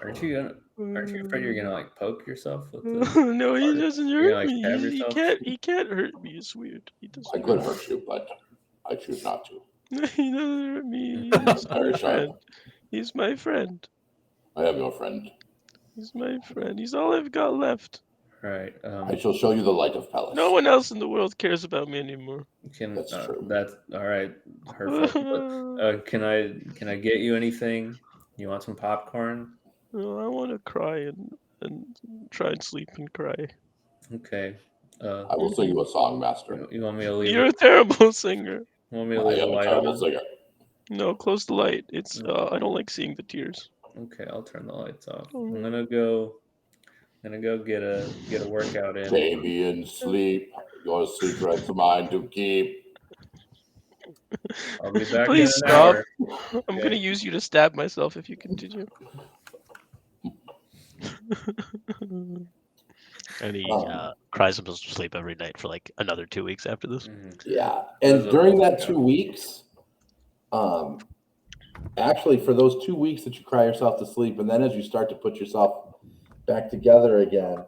Aren't you afraid you're gonna like poke yourself with the? No, he doesn't You're hurt gonna, like, me. stab He yourself? can't. He can't hurt me. It's weird. He doesn't. I could hurt you, but I choose not to. He doesn't hurt me. He's my Very friend. sharp. He's my friend. I am your friend. He's my friend. He's all I've got left. Right. I shall show you the light of Palace. No one else in the world cares about me anymore. That's true. That's all right. Hurtful. But, can I get you anything? You want some popcorn? No, I want to cry and try and sleep and cry. Okay. I will sing you a song, Master. You want me to leave? You're a terrible singer. You want me to I leave the am a light terrible on? singer. No, close the light. It's I don't like seeing the tears. Okay, I'll turn the lights off. Oh. I'm gonna go get a workout in. Baby in sleep, your secret's mine to keep. I'll be back Please in an stop. hour. I'm Okay. gonna use you to stab myself if you continue. And he Oh. cries himself to sleep every night for like another 2 weeks after this. Yeah, and during that 2 weeks, actually for those 2 weeks that you cry yourself to sleep, and then as you start to put yourself back together again,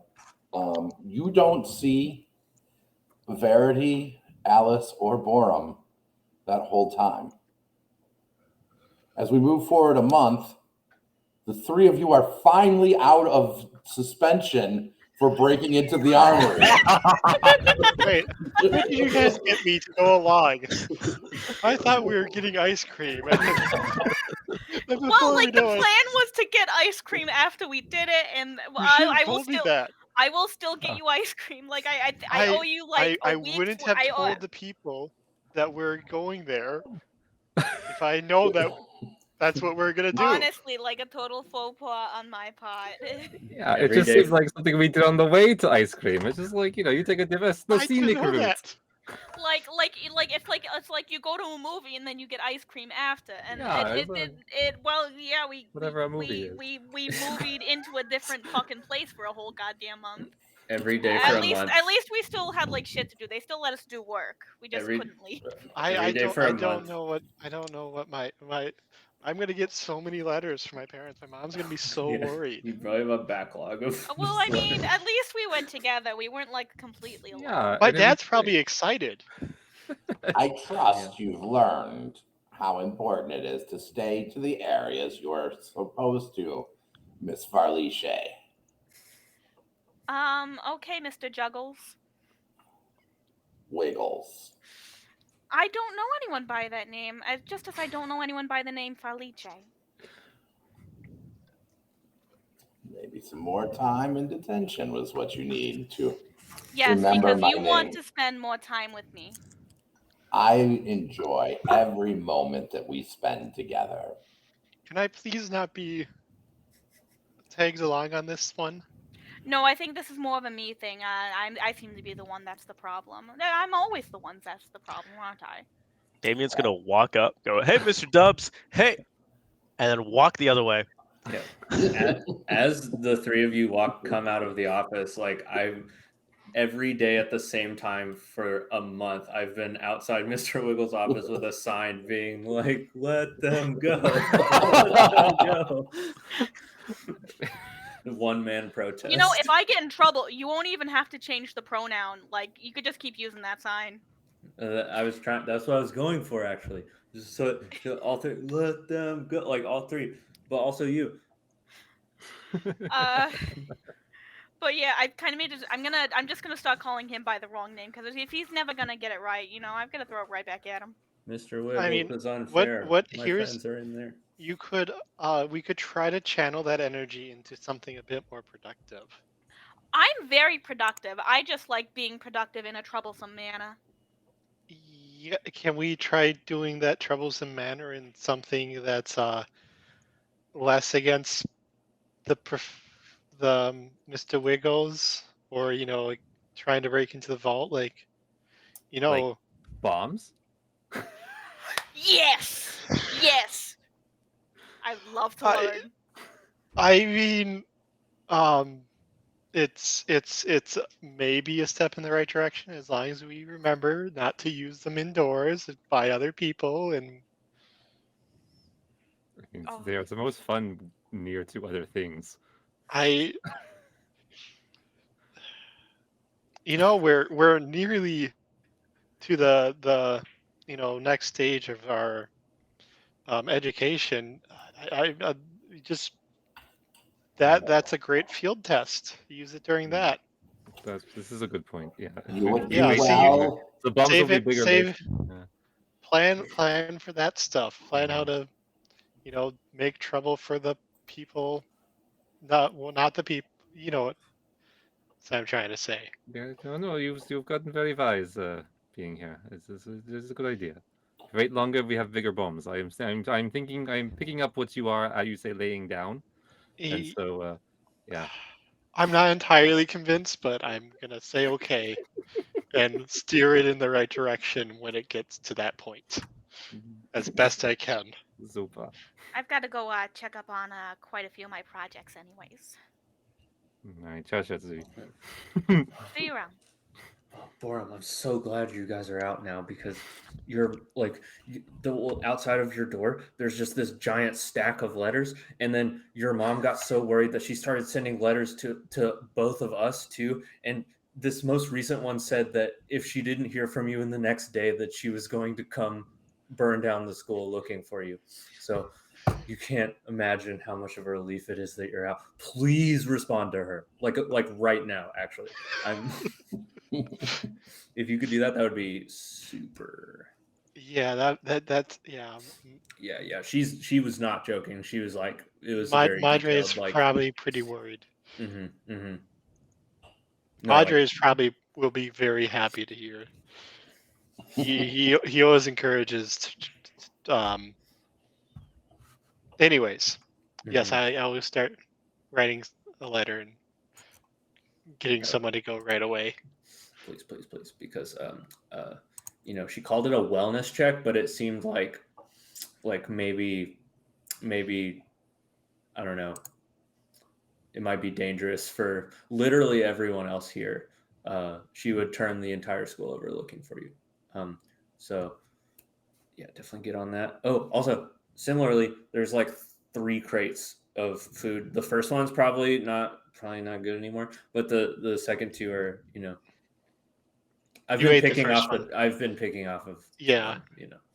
you don't see Verity, Alice, or Borum that whole time. As we move forward a month, the three of you are finally out of suspension for breaking into the armory. Wait, when did you guys get me to go along? I thought we were getting ice cream. And before Well, we like the know plan it, was to get ice cream after we did it, and you should have I will told me still, that. I will still get you ice cream. Like I owe you like I a week. wouldn't have told the people that we're going there if I know that that's what we're gonna do. Honestly, like a total faux pas on my part. Yeah, it Every just day. seems like something we did on the way to ice cream. It's just like, you take a the I scenic didn't know route. that. like it's like you go to a movie and then you get ice cream after, and Yeah, well yeah we Whatever a movie is. we movied into a different fucking place for a whole goddamn month. Every day for a month. At least we still had like shit to do. They still let us do work. We just Every- couldn't leave. I Every day for a month. know what my I'm gonna get so many letters from my parents. My mom's gonna be so Yeah, worried. You probably have a backlog of. Well, I mean, at least we went together. We weren't like completely alone. Yeah, My and it dad's was probably excited. I trust you've learned how important it is to stay to the areas you're supposed to, Miss Farliche. Okay, Mr. Juggles. Wiggles. I don't know anyone by that name, just as I don't know anyone by the name Falice. Maybe some more time in detention was what you need to Yes, remember because my you want name. to spend more time with me. I enjoy every moment that we spend together. Can I please not be tagged along on this one? No, I think this is more of a me thing. I seem to be the one that's the problem. I'm always the one that's the problem, aren't I? Damien's gonna walk up, go, "Hey, Mr. Dubs, hey," and then walk the other way. Yeah. As the three of you come out of the office, like every day at the same time for a month, I've been outside Mr. Wiggles' office with a sign being like, "Let them go, let them go." The one-man protest. You know, if I get in trouble, you won't even have to change the pronoun. Like, you could just keep using that sign. I was trying. That's what I was going for, actually. So all three, let them go, like all three, but also you. But yeah, I kind of made it. I'm just gonna start calling him by the wrong name, because if he's never gonna get it right, I'm gonna throw it right back at him. Mr. Wiggles I mean, is unfair. what My here's friends are in there. you could we could try to channel that energy into something a bit more productive. I'm very productive. I just like being productive in a troublesome manner. Yeah, can we try doing that troublesome manner in something that's less against the Mr. Wiggles, or like trying to break into the vault, like Bombs? Yes, yes. I'd love to learn. I mean, it's maybe a step in the right direction as long as we remember not to use them indoors by other people. And I mean, Oh. they are the most fun near to other things. we're nearly to the next stage of our education. I just that's a great field test. Use it during that. This is a good point. Yeah. You would do Yeah, see, well. The bombs will save be it, bigger. save, Yeah. plan for that stuff. Plan how to, make trouble for the people, not the people. You know what I'm trying to say. Yeah, no, you've gotten very wise being here. This is a good idea. If we wait longer, we have bigger bombs. I'm thinking, I'm picking up what you are, how you say, laying down, and E- so yeah. I'm not entirely convinced, but I'm gonna say okay and steer it in the right direction when it gets to that point, as best I can. Super. I've got to go check up on quite a few of my projects, anyways. All right, ciao, Shetsu. See you around. Borum, I'm so glad you guys are out now because you're like the outside of your door. There's just this giant stack of letters, and then your mom got so worried that she started sending letters to both of us too. And this most recent one said that if she didn't hear from you in the next day, that she was going to come burn down the school looking for you. So you can't imagine how much of a relief it is that you're out. Please respond to her, like right now. Actually, I'm. If you could do that, that would be super. Yeah, that's yeah. Yeah. She was not joking. She was like, it was very Madre is detailed. Like, probably pretty worried. no, Madre like, is probably will be very happy to hear. He always encourages. Anyways, yes, I always start writing a letter and getting someone to go right away. please, because she called it a wellness check, but it seemed like maybe I don't know. It might be dangerous for literally everyone else here. She would turn the entire school over looking for you. So yeah, definitely get on that. Oh, also similarly, there's like 3 crates of food. The first one's probably not good anymore, but the second 2 are, I've You been ate the picking first off one. I've been picking off of Yeah.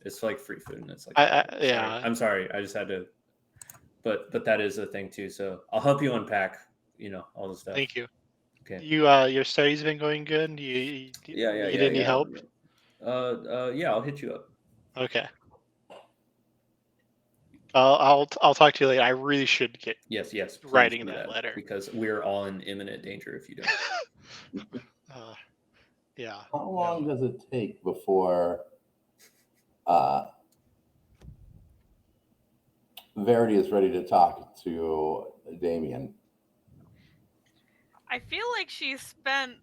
it's like free food and it's like yeah. I'm sorry. I just had to but that is a thing too. So I'll help you unpack, all the stuff. Thank you. Okay. Your study's been going good? Do you need any help? Yeah, I'll hit you up. Okay. I'll talk to you later. I really should get yes writing that letter because we're all in imminent danger if you don't. Yeah. How long does it take before Verity is ready to talk to Damien? I feel like she spent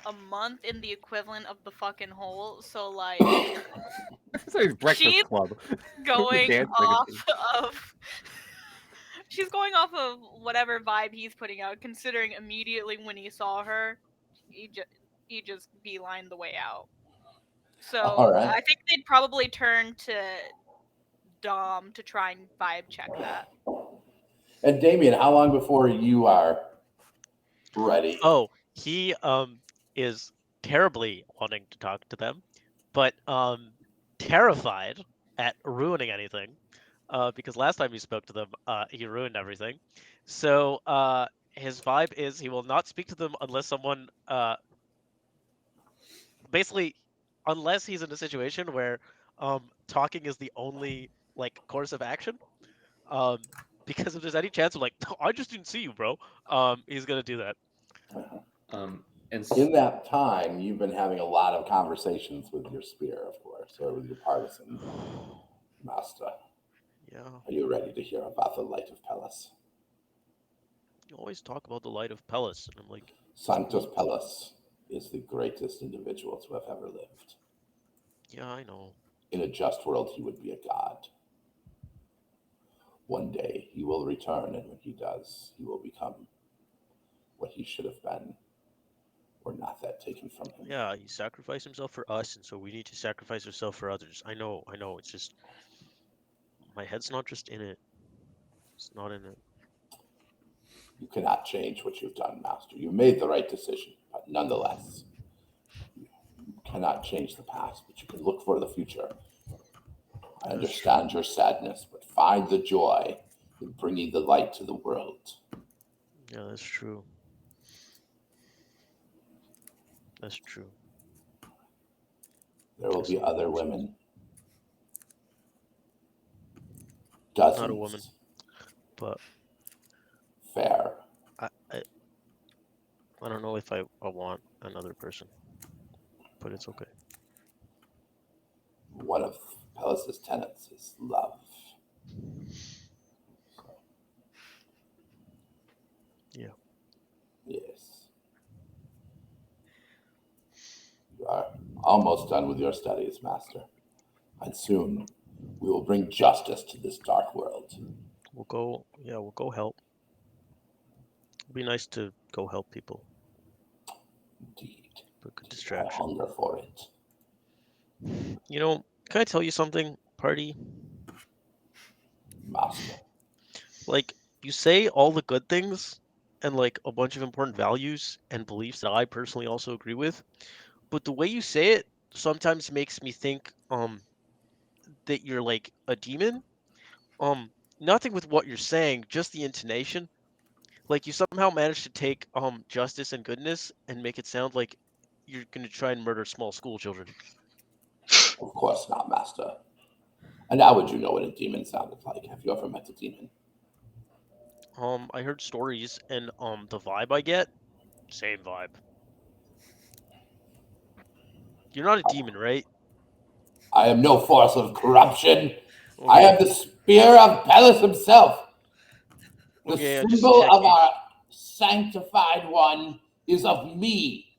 a month in the equivalent of the fucking hole, so like It's like breakfast she's club. going Dancing. she's going off of whatever vibe he's putting out, considering immediately when he saw her, he just beelined the way out. So All right. I think they'd probably turn to Dom to try and vibe check that. And Damien, how long before you are ready? Oh, he is terribly wanting to talk to them, but terrified at ruining anything. Because last time he spoke to them, he ruined everything. So his vibe is he will not speak to them unless someone basically unless he's in a situation where talking is the only course of action. Because if there's any chance of I just didn't see you, bro, he's gonna do that. And in that time, you've been having a lot of conversations with your spear, of course, or with your partisan master. Yeah. Are you ready to hear about the Light of Pellis? You always talk about the Light of Pellis, and I'm like, Sanctus Pellis is the greatest individual to have ever lived. Yeah, I know. In a just world, he would be a god. One day, he will return, and when he does, he will become what he should have been were not that taken from him. Yeah, he sacrificed himself for us, and so we need to sacrifice ourselves for others. I know. It's just my head's not just in it. It's not in it. You cannot change what you've done, Master. You made the right decision, but nonetheless, you cannot change the past, but you can look for the future. I understand your sadness, but find the joy in bringing the light to the world. Yeah, that's true. That's true. There will be other women. Dozens. Not a woman, but Fair. I don't know if I want another person, but it's okay. One of Pellis's tenets is love. Yeah. Yes. You are almost done with your studies, Master. And soon we will bring justice to this dark world. We'll go help. It'd be nice to go help people. Indeed. But good I distraction. hunger for it. You know, can I tell you something, Party? Master. Like, you say all the good things and like a bunch of important values and beliefs that I personally also agree with, but the way you say it sometimes makes me think that you're like a demon. Nothing with what you're saying, just the intonation. Like you somehow managed to take justice and goodness and make it sound like you're gonna try and murder small school children. Of course not, Master. And how would you know what a demon sounded like? Have you ever met a demon? I heard stories and the vibe I get, same vibe. You're not a demon, right? I am no force of corruption. I Okay. am the spear of Pellis himself. The Okay, I'm just symbol of checking. our sanctified one is of me.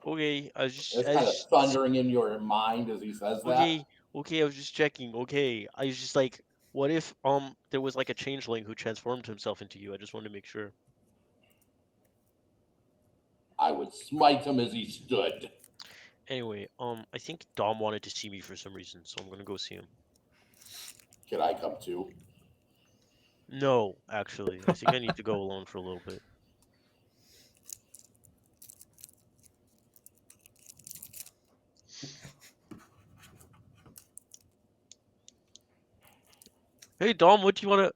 Okay, I was just, It's I kind of just thundering in your mind as he says that. okay, I was just checking. Okay, I was just like, what if there was like a changeling who transformed himself into you? I just wanted to make sure. I would smite him as he stood. Anyway, I think Dom wanted to see me for some reason, so I'm gonna go see him. Can I come too? No, actually, I think I need to go alone for a little bit. Hey Dom, what do you want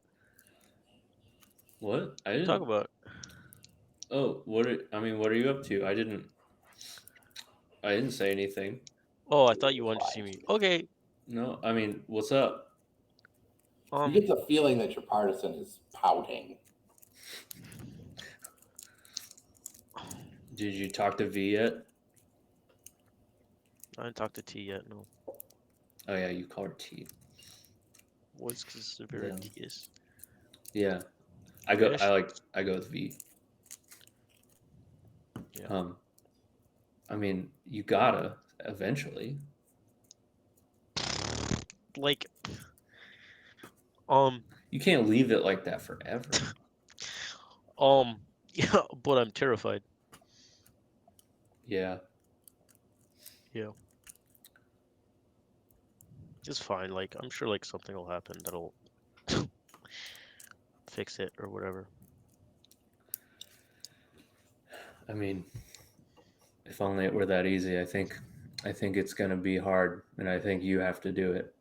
What? I to talk didn't. about? Oh, what are you up to? I didn't say anything. Oh, I thought you wanted to see me. Okay. No, I mean, what's up? You get the feeling that your partisan is pouting. Did you talk to V yet? I didn't talk to T yet. No. Oh yeah, you call her T. What's because they're very Yeah. tedious. Yeah, I go Yes. with V. Yeah. I mean, you gotta eventually. Like, You can't leave it like that forever. yeah, but I'm terrified. Yeah. It's fine. Like, I'm sure like something will happen that'll fix it or whatever. I mean, if only it were that easy. I think it's gonna be hard, and I think you have to do it.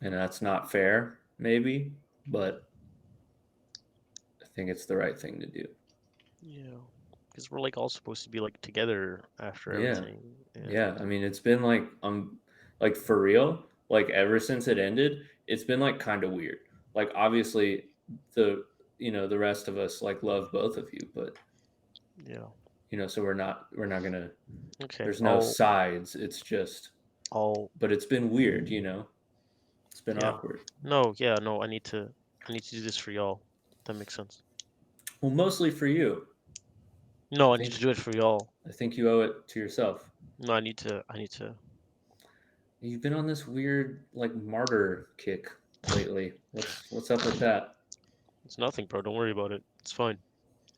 And that's not fair, maybe, but I think it's the right thing to do. Yeah, because we're like all supposed to be like together after Yeah. everything. And Yeah, I mean, it's been like for real, like ever since it ended, it's been like kind of weird. Like obviously the rest of us like love both of you, but yeah. so we're not gonna. Okay. There's no sides. It's just. But it's been weird, It's been awkward. No, yeah, no. I need to do this for y'all. That makes sense. Well, mostly for you. No, I need to do it for y'all. I think you owe it to yourself. No, I need to. You've been on this weird like martyr kick lately. What's up with that? It's nothing, bro. Don't worry about it. It's fine.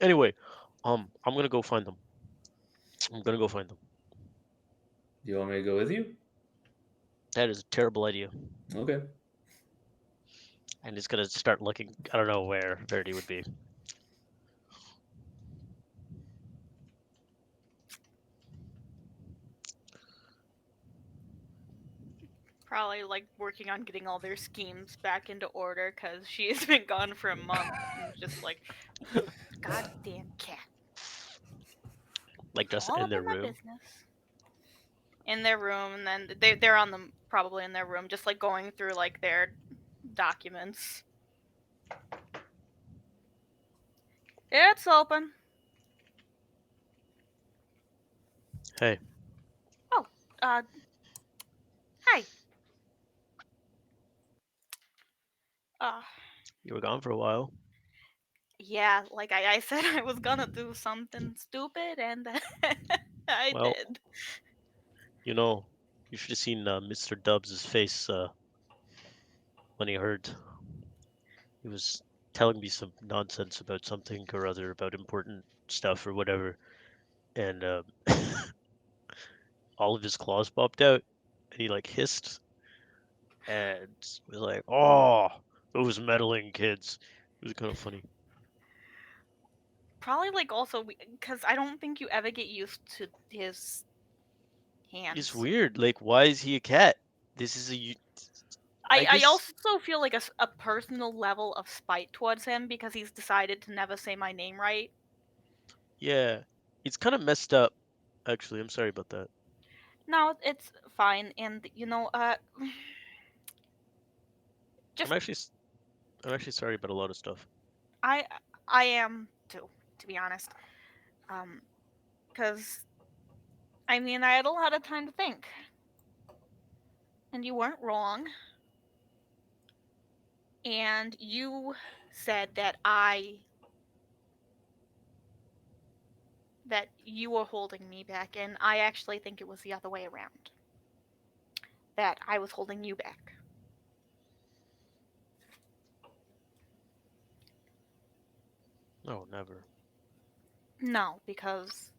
Anyway, I'm gonna go find them. I'm gonna go find them. Do you want me to go with you? That is a terrible idea. Okay. And he's gonna start looking. I don't know where Verity would be. Probably like working on getting all their schemes back into order because she's been gone for a month and just like, goddamn cat. Like just All in up their in my room. business. In their room, and then they're on them probably in their room, just like going through like their documents. It's open. Hey, Hi. Uh, you were gone for a while. yeah, like I said I was gonna do something stupid, and I Well, did. you know, you should have seen Mr. Dubs' face when he heard. He was telling me some nonsense about something or other, about important stuff or whatever, and all of his claws popped out, and he like hissed, and was like, "Oh, those meddling kids." It was kind of funny. Probably like also because I don't think you ever get used to his hands. It's weird. Like, why is he a cat? This is a. I guess- also feel like a personal level of spite towards him because he's decided to never say my name right. Yeah, it's kind of messed up. Actually, I'm sorry about that. No, it's fine, and you know, just I'm actually sorry about a lot of stuff. I I am too, to be honest. Because I mean, I had a lot of time to think, and you weren't wrong. And you said that you were holding me back, and I actually think it was the other way around. That I was holding you back. No, never. No, because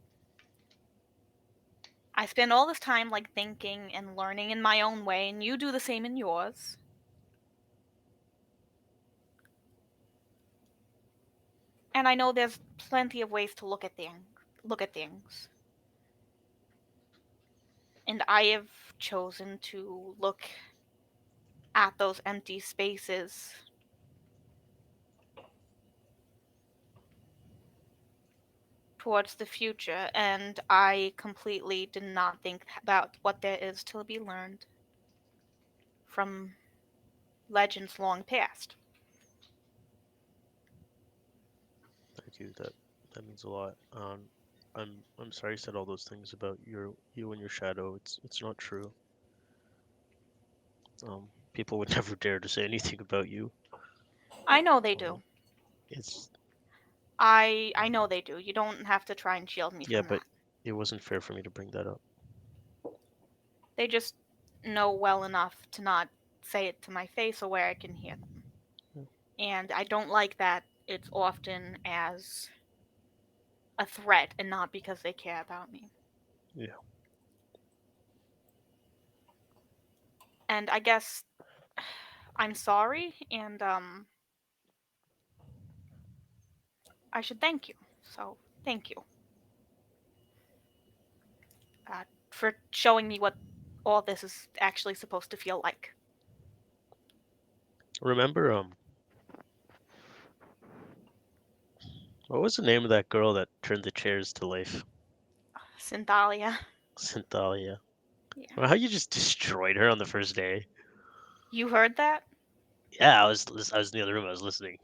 I spend all this time like thinking and learning in my own way, and you do the same in yours. And I know there's plenty of ways to look at things. And I have chosen to look at those empty spaces towards the future, and I completely did not think about what there is to be learned from legends long past. Thank you. That means a lot. I'm sorry I said all those things about you and your shadow. It's not true. People would never dare to say anything about you. I know they do. It's I know they do. You don't have to try and shield me yeah, from but that. it wasn't fair for me to bring that up. They just know well enough to not say it to my face or where I can hear them. And I don't like that it's often as a threat and not because they care about me. Yeah. And I guess I'm sorry, and I should thank you. So thank you for showing me what all this is actually supposed to feel like. Remember what was the name of that girl that turned the chairs to life? Synthalia. Synthalia. Yeah. Well, how you just destroyed her on the first day? You heard that? Yeah, I was in the other room. I was listening.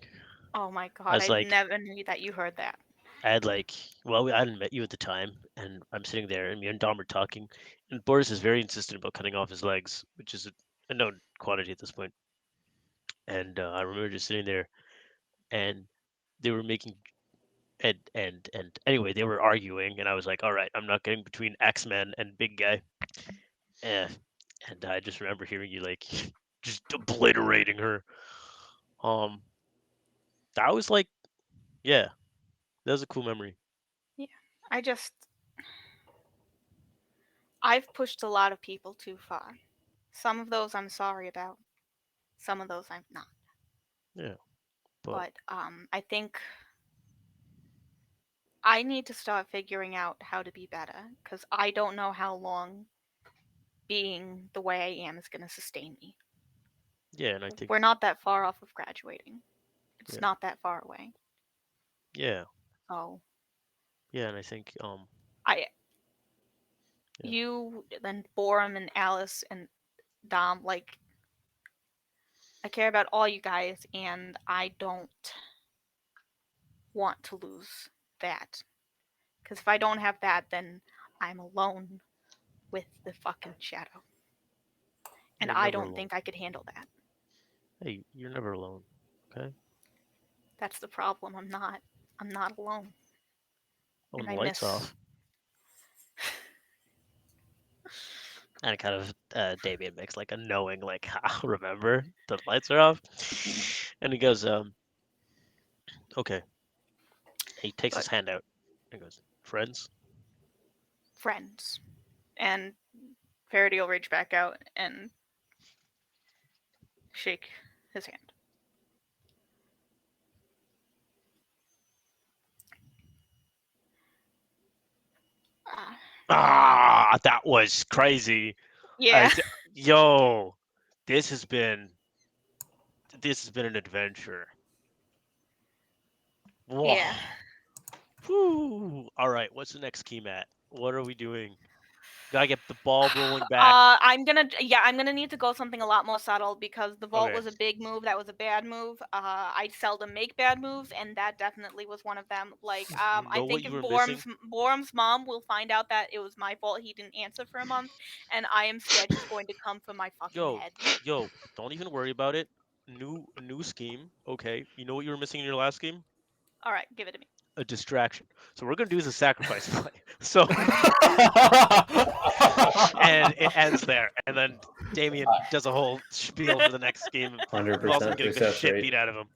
Oh my I god, was I like, never knew that you heard that. I had like, well, I hadn't met you at the time, and I'm sitting there, and me and Dom are talking, and Boris is very insistent about cutting off his legs, which is a known quantity at this point. And I remember just sitting there, and they were making, and anyway, they were arguing, and I was like, all right, I'm not getting between Axeman and Big Guy. Eh. And I just remember hearing you like just obliterating her. Um, I was like, yeah, that was a cool memory. I've pushed a lot of people too far. Some of those I'm sorry about. Some of those I'm not. Yeah, But I think I need to start figuring out how to be better because I don't know how long being the way I am is going to sustain me. yeah, and I think We're not that far off of graduating. It's Yeah. not that far away. yeah, Oh, yeah, and I think I, Yeah. you, then Borum and Alice and Dom, like, I care about all you guys, and I don't want to lose that. Because if I don't have that, then I'm alone with the fucking shadow. And You're I never don't alone. think I could handle that. Hey, you're never alone. Okay. That's the problem. I'm not alone. When And the I lights miss. off. And kind of Damien makes like a knowing, like, remember the lights are off, and he goes, okay. He takes his But- hand out and goes, friends. Friends. And Faraday will reach back out and shake his hand. That was crazy. Yeah. Yo, this has been an adventure. Whoa. Yeah. Whew. All right, what's the next key, Matt? What are we doing? Gotta get the ball rolling back. I'm gonna need to go something a lot more subtle because the vault Okay. was a big move. That was a bad move. I seldom make bad moves, and that definitely was one of them. Like, I Know what think you if were missing? Borum's mom will find out that it was my fault he didn't answer for a month, and I am scared she's going to come for my fucking head. Yo, don't even worry about it. New scheme. Okay, you know what you were missing in your last game? All right, give it to me. A distraction. So what we're gonna do is a sacrifice play. So and it ends there, and then Damien does a whole spiel for the next game. 100% Wilson getting the success shit rate. beat out of him.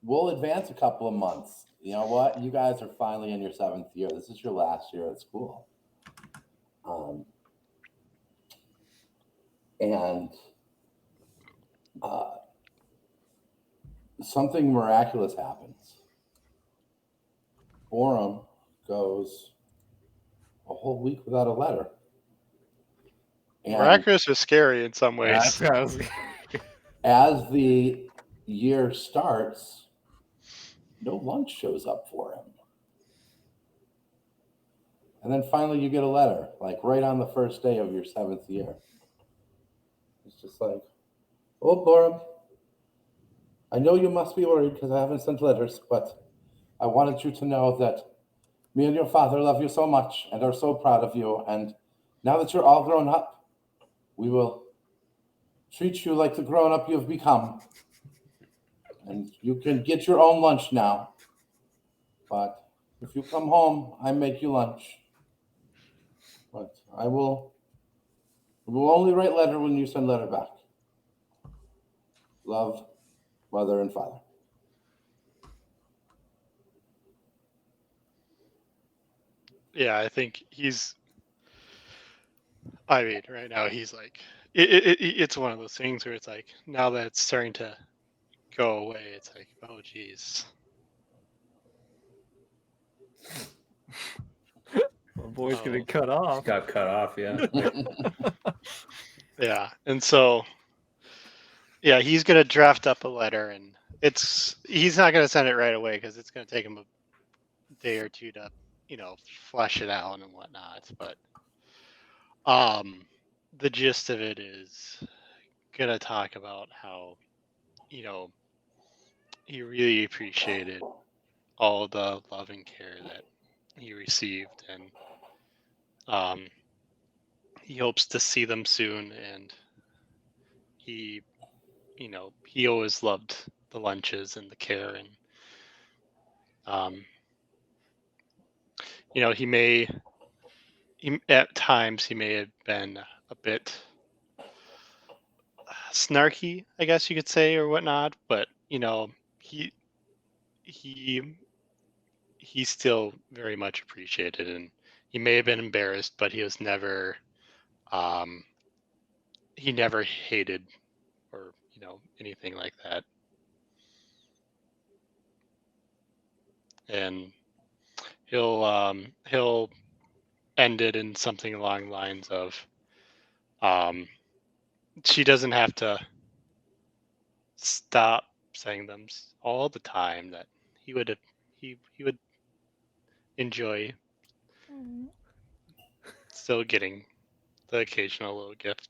We'll advance a couple of months. You know what? You guys are finally in your 7th year. This is your last year at school. And something miraculous happens. Borum goes a whole week without a letter. And Miraculous is scary in some ways. as the year starts, no lunch shows up for him. And then finally you get a letter, like right on the first day of your 7th year. It's just like, oh, Borum, I know you must be worried because I haven't sent letters, but I wanted you to know that me and your father love you so much and are so proud of you. And now that you're all grown up, we will treat you like the grown up you've become. And you can get your own lunch now. But if you come home, I make you lunch. But I will only write letter when you send letter back. Love, mother and father. Yeah, I think right now he's like, it's one of those things where it's like, now that it's starting to go away, it's like, oh geez. My boy's getting cut off. Got cut off, yeah. Yeah, and so, yeah, he's gonna draft up a letter, and he's not gonna send it right away because it's gonna take him a day or two to, flesh it out and whatnot. But, the gist of it is gonna talk about how, he really appreciated all the love and care that he received, and he hopes to see them soon, and he always loved the lunches and the care, and at times he may have been a bit snarky, I guess you could say, or whatnot, but you know, he he he still very much appreciated, and he may have been embarrassed, but he was never he never hated or anything like that. And he'll end it in something along the lines of she doesn't have to stop saying them all the time, that he would enjoy still getting the occasional little gift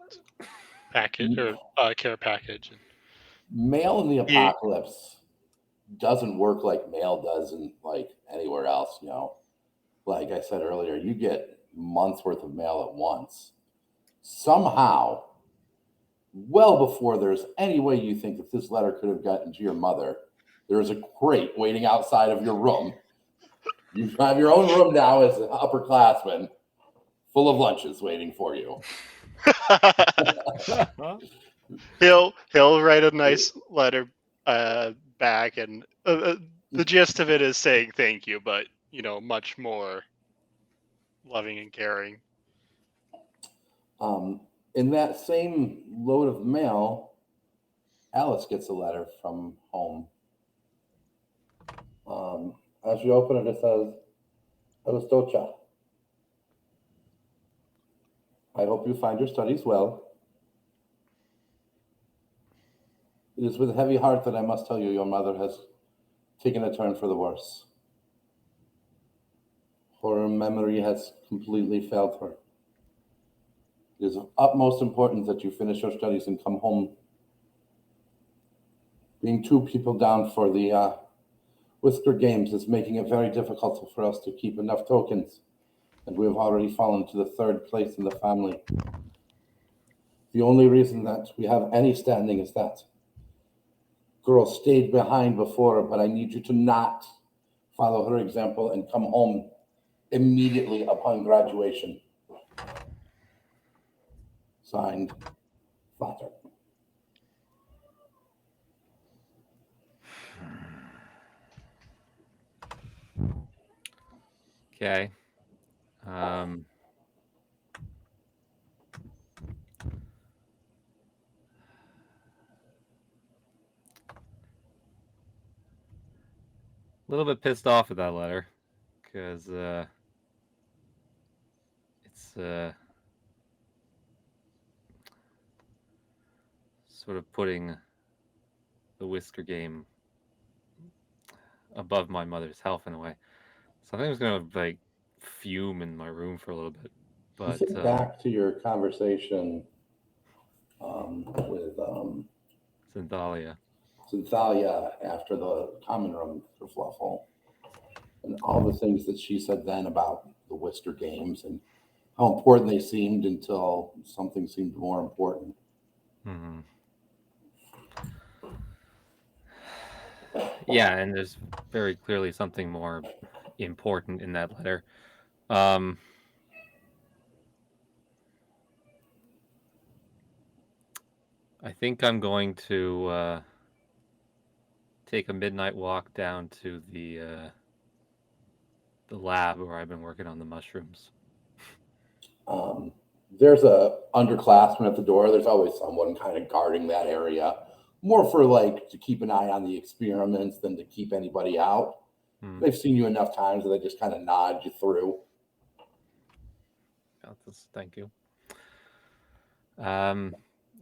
package or care package. Mail in the He- apocalypse doesn't work like mail does in like anywhere else. Like I said earlier, you get months worth of mail at once. Somehow, well before there's any way you think that this letter could have gotten to your mother, there's a crate waiting outside of your room. You have your own room now as an upperclassman, full of lunches waiting for you. he'll write a nice letter back, and the gist of it is saying thank you, but much more loving and caring. In that same load of mail, Alice gets a letter from home. As you open it, it says, Aristocha, I hope you find your studies well. It is with a heavy heart that I must tell you your mother has taken a turn for the worse. Her memory has completely failed her. It is of utmost importance that you finish your studies and come home. Being 2 people down for the Whisker Games is making it very difficult for us to keep enough tokens, and we have already fallen to the 3rd place in the family. The only reason that we have any standing is that girl stayed behind before, but I need you to not follow her example and come home immediately upon graduation. Signed, Father. Okay. A little bit pissed off with that letter, because it's sort of putting the Whisker Game above my mother's health in a way. So I think I was gonna like fume in my room for a little bit. But Think back to your conversation with Synthalia. Synthalia after the common room for Fluffle, and all the things that she said then about the Whisker Games and how important they seemed until something seemed more important. Mm-hmm. Yeah, and there's very clearly something more important in that letter. I think I'm going to take a midnight walk down to the lab where I've been working on the mushrooms. There's a underclassman at the door. There's always someone kind of guarding that area, more for like to keep an eye on the experiments than to keep anybody out. They've seen you enough times that they just kind of nod you through. Thank you. I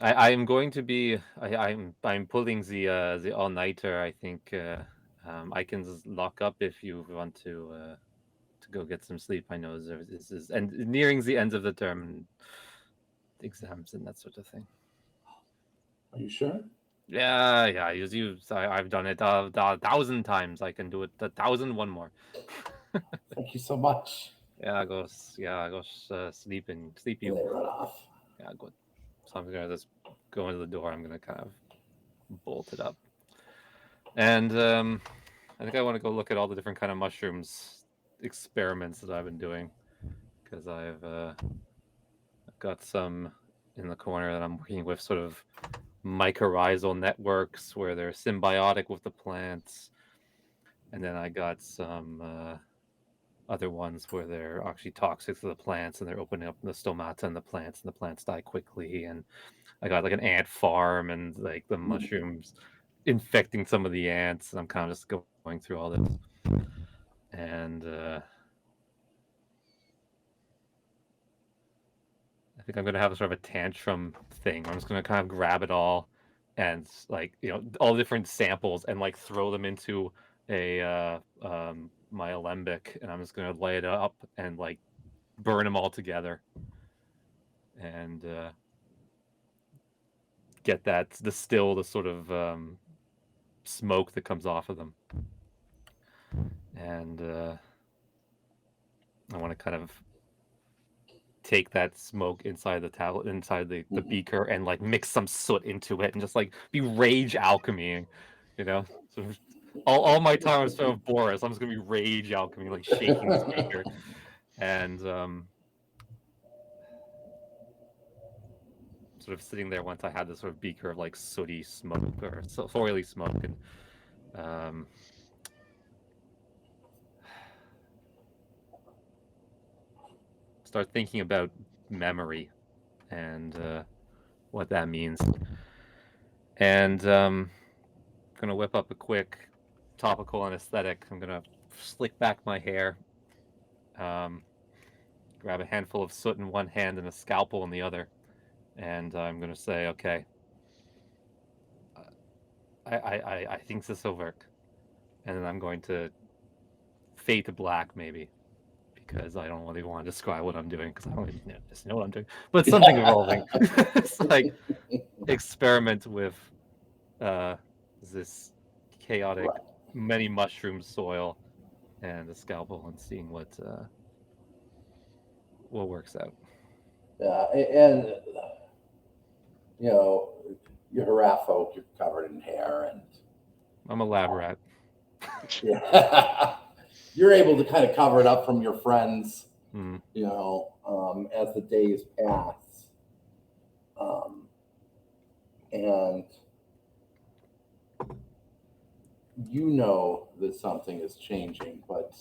am going to be. I'm pulling the all-nighter. I think I can just lock up if you want to go get some sleep. I know this is and nearing the end of the term, and exams and that sort of thing. Are you sure? Yeah. I've done it 1,000 times. I can do it 1,001 more. Thank you so much. I go sleep and sleep you. They run off. Yeah, good. So I'm gonna just go into the door. I'm gonna kind of bolt it up, and I think I want to go look at all the different kind of mushrooms experiments that I've been doing, because I've got some in the corner that I'm working with, sort of mycorrhizal networks where they're symbiotic with the plants, and then I got some other ones where they're actually toxic to the plants and they're opening up the stomata in the plants and the plants die quickly. And I got like an ant farm and like the mushrooms infecting some of the ants, and I'm kind of just going through all this. And I think I'm gonna have a sort of a tantrum thing. I'm just gonna kind of grab it all and like all different samples and like throw them into a my alembic, and I'm just gonna lay it up and like burn them all together and get that distill the sort of smoke that comes off of them. And I want to kind of take that smoke inside the tablet, inside the beaker, and like mix some soot into it, and just like be rage alchemy, So all my time is spent with Boris. I'm just gonna be rage alchemy, like shaking this beaker, and sort of sitting there once I had this sort of beaker of like sooty smoke or oily smoke, and start thinking about memory and what that means. And gonna whip up a quick topical anesthetic. I'm gonna slick back my hair, grab a handful of soot in one hand and a scalpel in the other, and I'm gonna say, okay, I think this will work. And then I'm going to fade to black maybe, because I don't really want to describe what I'm doing because I don't even know what I'm doing. But something involving it's like experiment with this chaotic many mushroom soil and a scalpel and seeing what works out. Yeah, and you're Harapho, you're covered in hair, and I'm a lab rat. Yeah. You're able to kind of cover it up from your friends, Mm. As the days pass. And that something is changing, but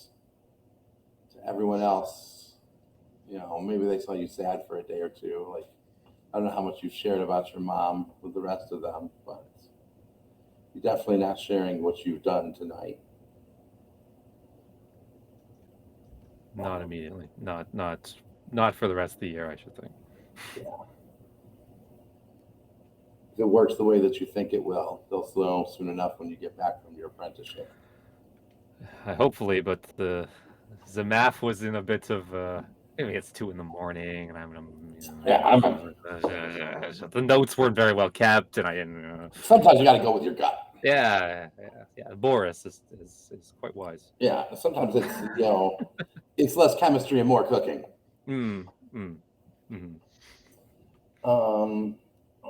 to everyone else, maybe they saw you sad for a day or two. Like, I don't know how much you've shared about your mom with the rest of them, but you're definitely not sharing what you've done tonight. Not immediately. Not for the rest of the year, I should think. Yeah. If it works the way that you think it will, they'll know soon enough when you get back from your apprenticeship. Hopefully, but the math was in a bit of maybe it's 2 a.m. and the notes weren't very well kept, and I didn't. Sometimes you got to go with your gut. Yeah. Boris is quite wise. Yeah, sometimes it's it's less chemistry and more cooking.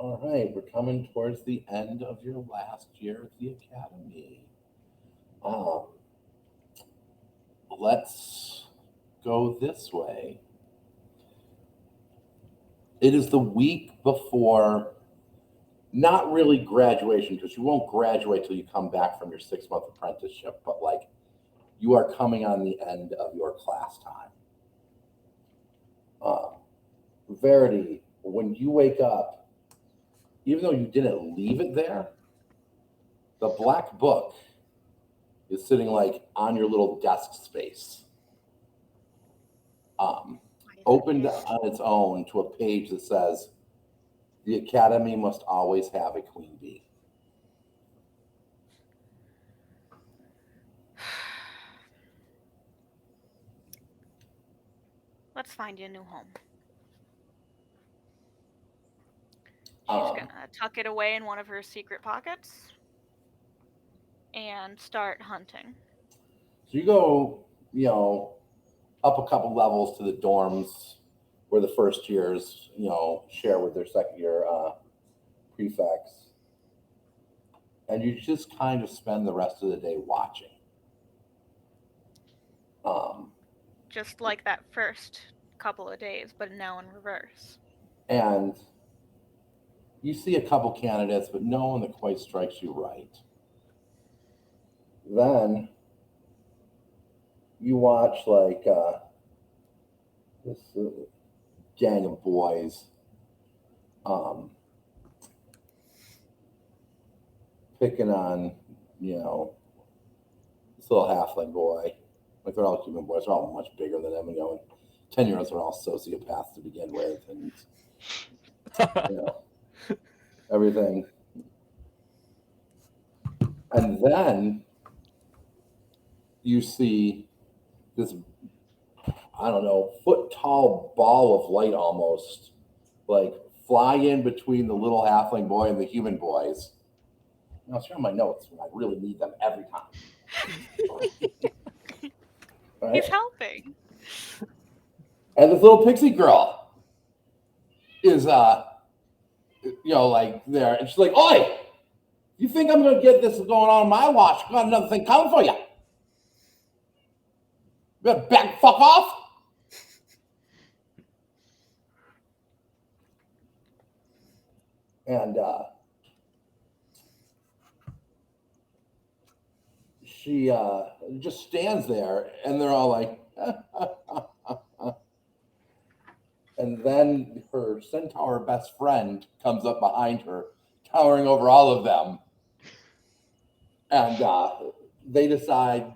All right, we're coming towards the end of your last year at the academy. Let's go this way. It is the week before, not really graduation, because you won't graduate till you come back from your 6-month apprenticeship, but like you are coming on the end of your class time. Verity, when you wake up, even though you didn't leave it there, the black book is sitting like on your little desk space, opened on its own to a page that says, "The academy must always have a queen bee." Let's find you a new home. She's gonna tuck it away in one of her secret pockets and start hunting. So you go, up a couple levels to the dorms where the first years, share with their second year prefects. And you just kind of spend the rest of the day watching. Just like that first couple of days, but now in reverse. And You see a couple candidates, but no one that quite strikes you right. Then you watch like this gang of boys picking on, this little halfling boy. Like they're all human boys. They're all much bigger than him. And 10-year-olds are all sociopaths to begin with, and everything. And then you see this, I don't know, foot-tall ball of light almost, like fly in between the little halfling boy and the human boys. I'll share my notes when I really need them every time. Right? He's helping. And this little pixie girl is, like there, and she's like, "Oi! You think I'm gonna get this going on my watch? I got another thing coming for you. You better back fuck off." And she just stands there, and they're all like, and then her centaur best friend comes up behind her, towering over all of them. And they decide,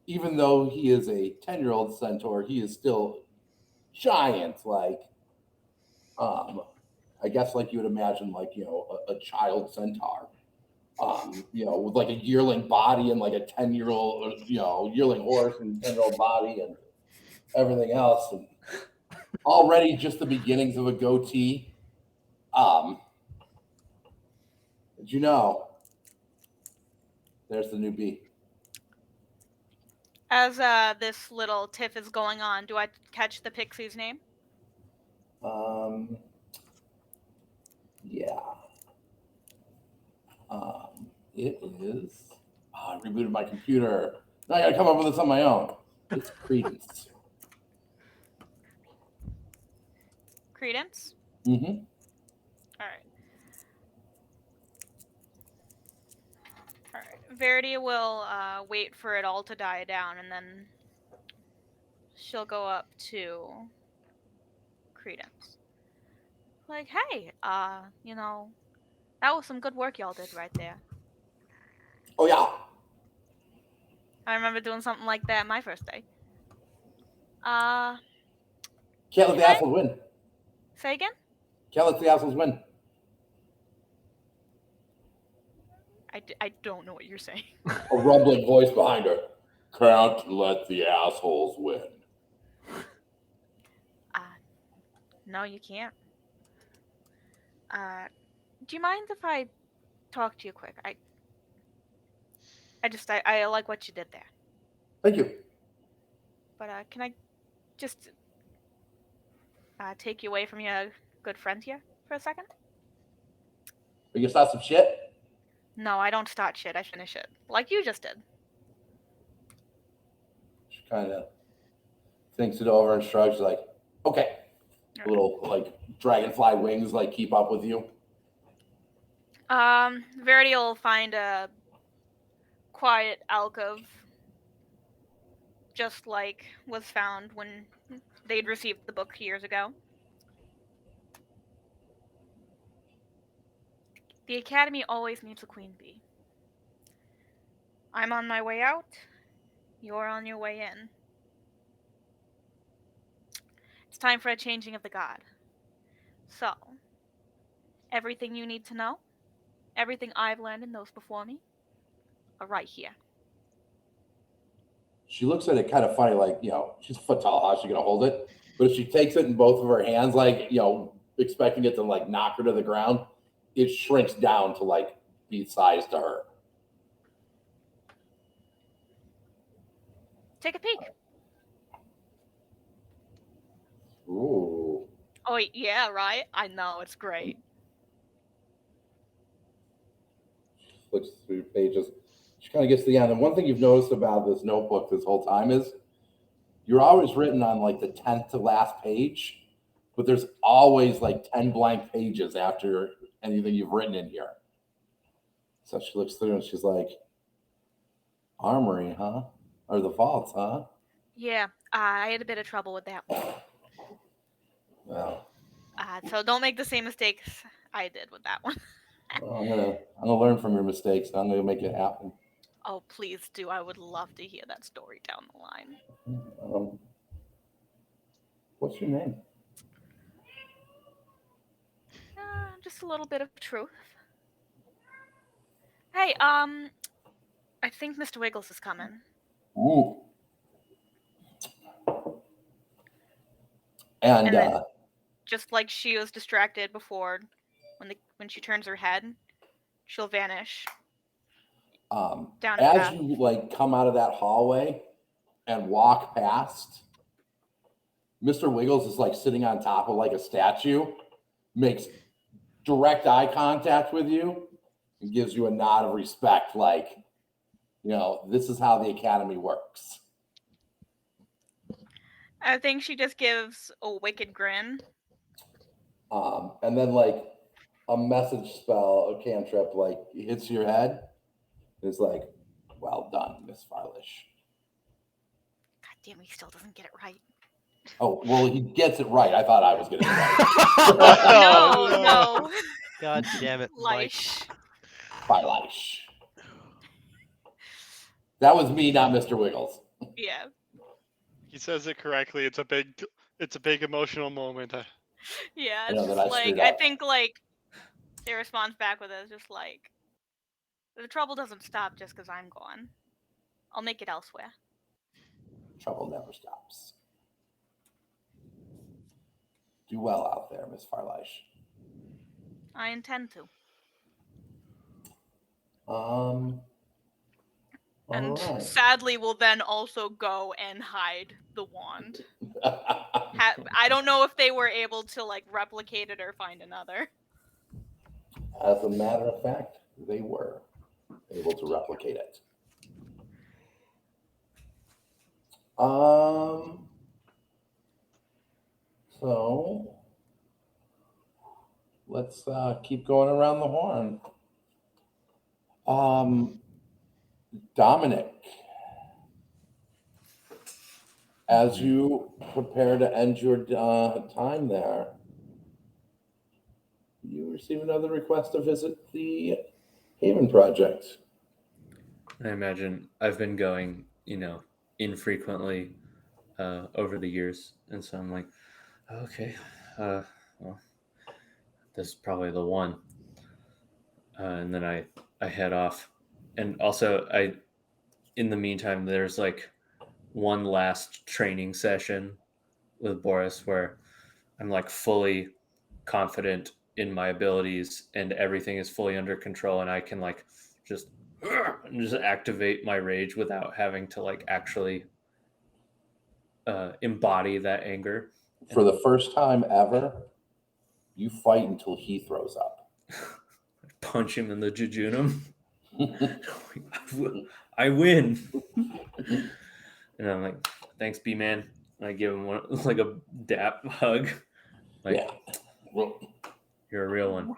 even though he is a 10-year-old centaur, he is still giant, like, I guess like you would imagine, like, a child centaur, with like a yearling body and like a 10-year-old, yearling horse and 10-year-old body and everything else. And already just the beginnings of a goatee. Did you know? There's the new bee. As this little tiff is going on, do I catch the pixie's name? Yeah. It is. I rebooted my computer. Now I gotta come up with this on my own. It's Credence. Credence? Mm-hmm. All right. Verity will wait for it all to die down, and then she'll go up to Credence. Like, hey, that was some good work y'all did right there. Oh, yeah. I remember doing something like that my first day. Can't let the assholes win. Say again? Can't let the assholes win. I don't know what you're saying. A rumbling voice behind her. Can't let the assholes win. No, you can't. Do you mind if I talk to you quick? I like what you did there. Thank you. But can I just take you away from your good friend here for a second? Are you gonna start some shit? No, I don't start shit. I finish it. Like you just did. She kind of thinks it over and shrugs, like, okay. A little, like, dragonfly wings, like, keep up with you. Verity will find a quiet alcove, just like was found when they'd received the book years ago. The Academy always needs a queen bee. I'm on my way out. You're on your way in. It's time for a changing of the guard. So, everything you need to know, everything I've learned and those before me, are right here. She looks at it kind of funny, like, she's a foot tall. How's she gonna hold it? But if she takes it in both of her hands, like, expecting it to, like, knock her to the ground, it shrinks down to, like, be size to her. Take a peek. Ooh. Oh, yeah, right? I know, it's great. Flips through pages. She kind of gets to the end. And one thing you've noticed about this notebook this whole time is you're always written on, like, the 10th to last page, but there's always, like, 10 blank pages after anything you've written in here. So she looks through and she's like, armory, huh? Or the vaults, huh? Yeah, I had a bit of trouble with that one. Well, So don't make the same mistakes I did with that one. I'm gonna learn from your mistakes, and I'm gonna make it happen. Oh, please do. I would love to hear that story down the line. What's your name? Just a little bit of truth. Hey, I think Mr. Wiggles is coming. Ooh. And then, just like she was distracted before, when she turns her head, she'll vanish. Down as you like come out of that hallway and walk past, Mr. Wiggles is like sitting on top of like a statue, makes direct eye contact with you, and gives you a nod of respect, like, you know, this is how the academy works. I think she just gives a wicked grin. And then like a message spell, a cantrip, like hits your head. It's like, well done, Miss Farlish. God damn, he still doesn't get it right. Oh, well, he gets it right. I thought I was getting it right. No. God damn it, Mike. Farlish. That was me, not Mr. Wiggles. Yeah. He says it correctly. It's a big emotional moment. Yeah, it's just like, I think like their response back with it is just like, the trouble doesn't stop just because I'm gone. I'll make it elsewhere. Trouble never stops. Do well out there, Miss Farlish. I intend to. And sadly, will then also go and hide the wand. I don't know if they were able to like replicate it or find another. As a matter of fact, they were able to replicate it. So let's keep going around the horn. Dominic, as you prepare to end your time there, you receive another request to visit the Haven Project. I imagine I've been going, infrequently over the years, and so I'm like, okay, well, this is probably the one. And then I head off, and also in the meantime, there's like one last training session with Boris where I'm like fully confident in my abilities and everything is fully under control, and I can like just activate my rage without having to like actually embody that anger. For the first time ever, you fight until he throws up. Punch him in the jejunum. I win. And I'm like, thanks, B-Man. And I give him like a dap hug. Like, yeah. You're a real one.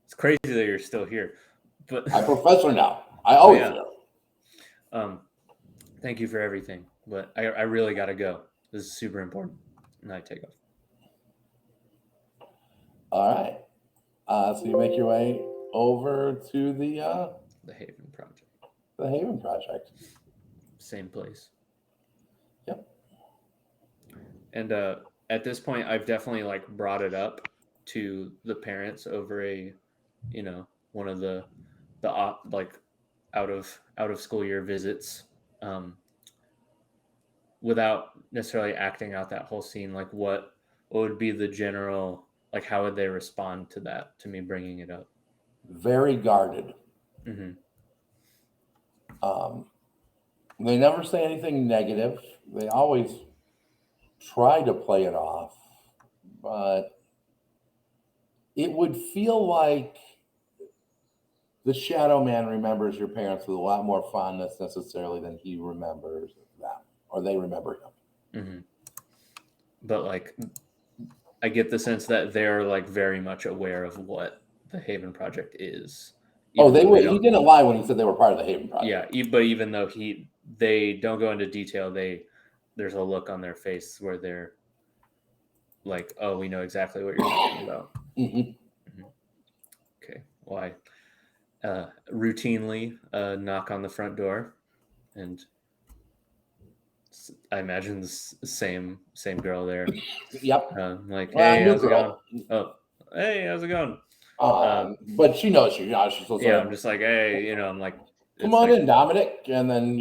It's crazy that you're still here. But I'm a professor now. I always am. Thank you for everything. But I really got to go. This is super important. And I take off. All right. So you make your way over to the Haven Project. The Haven Project. Same place. Yep. And at this point, I've definitely like brought it up to the parents over one of the like out of school year visits, without necessarily acting out that whole scene. Like what would be the general, like how would they respond to that, to me bringing it up? Very guarded. Mm-hmm. They never say anything negative. They always try to play it off, but it would feel like the Shadow Man remembers your parents with a lot more fondness necessarily than he remembers them, or they remember him. Mm-hmm. But like, I get the sense that they're like very much aware of what the Haven Project is. Oh, even they though were. He don't- didn't lie when he said they were part of the Haven Project. Yeah, but even though they don't go into detail, there's a look on their face where they're like, "Oh, we know exactly what you're talking about." Mhm. Okay. Well, I routinely knock on the front door, and I imagine the same girl there. Yep. Like, Well, hey, new how's it going? girl. Oh, hey, how's it going? But she knows you. She's also Yeah, I'm just like, hey, I'm like, come it's on like, in, Dominic, and then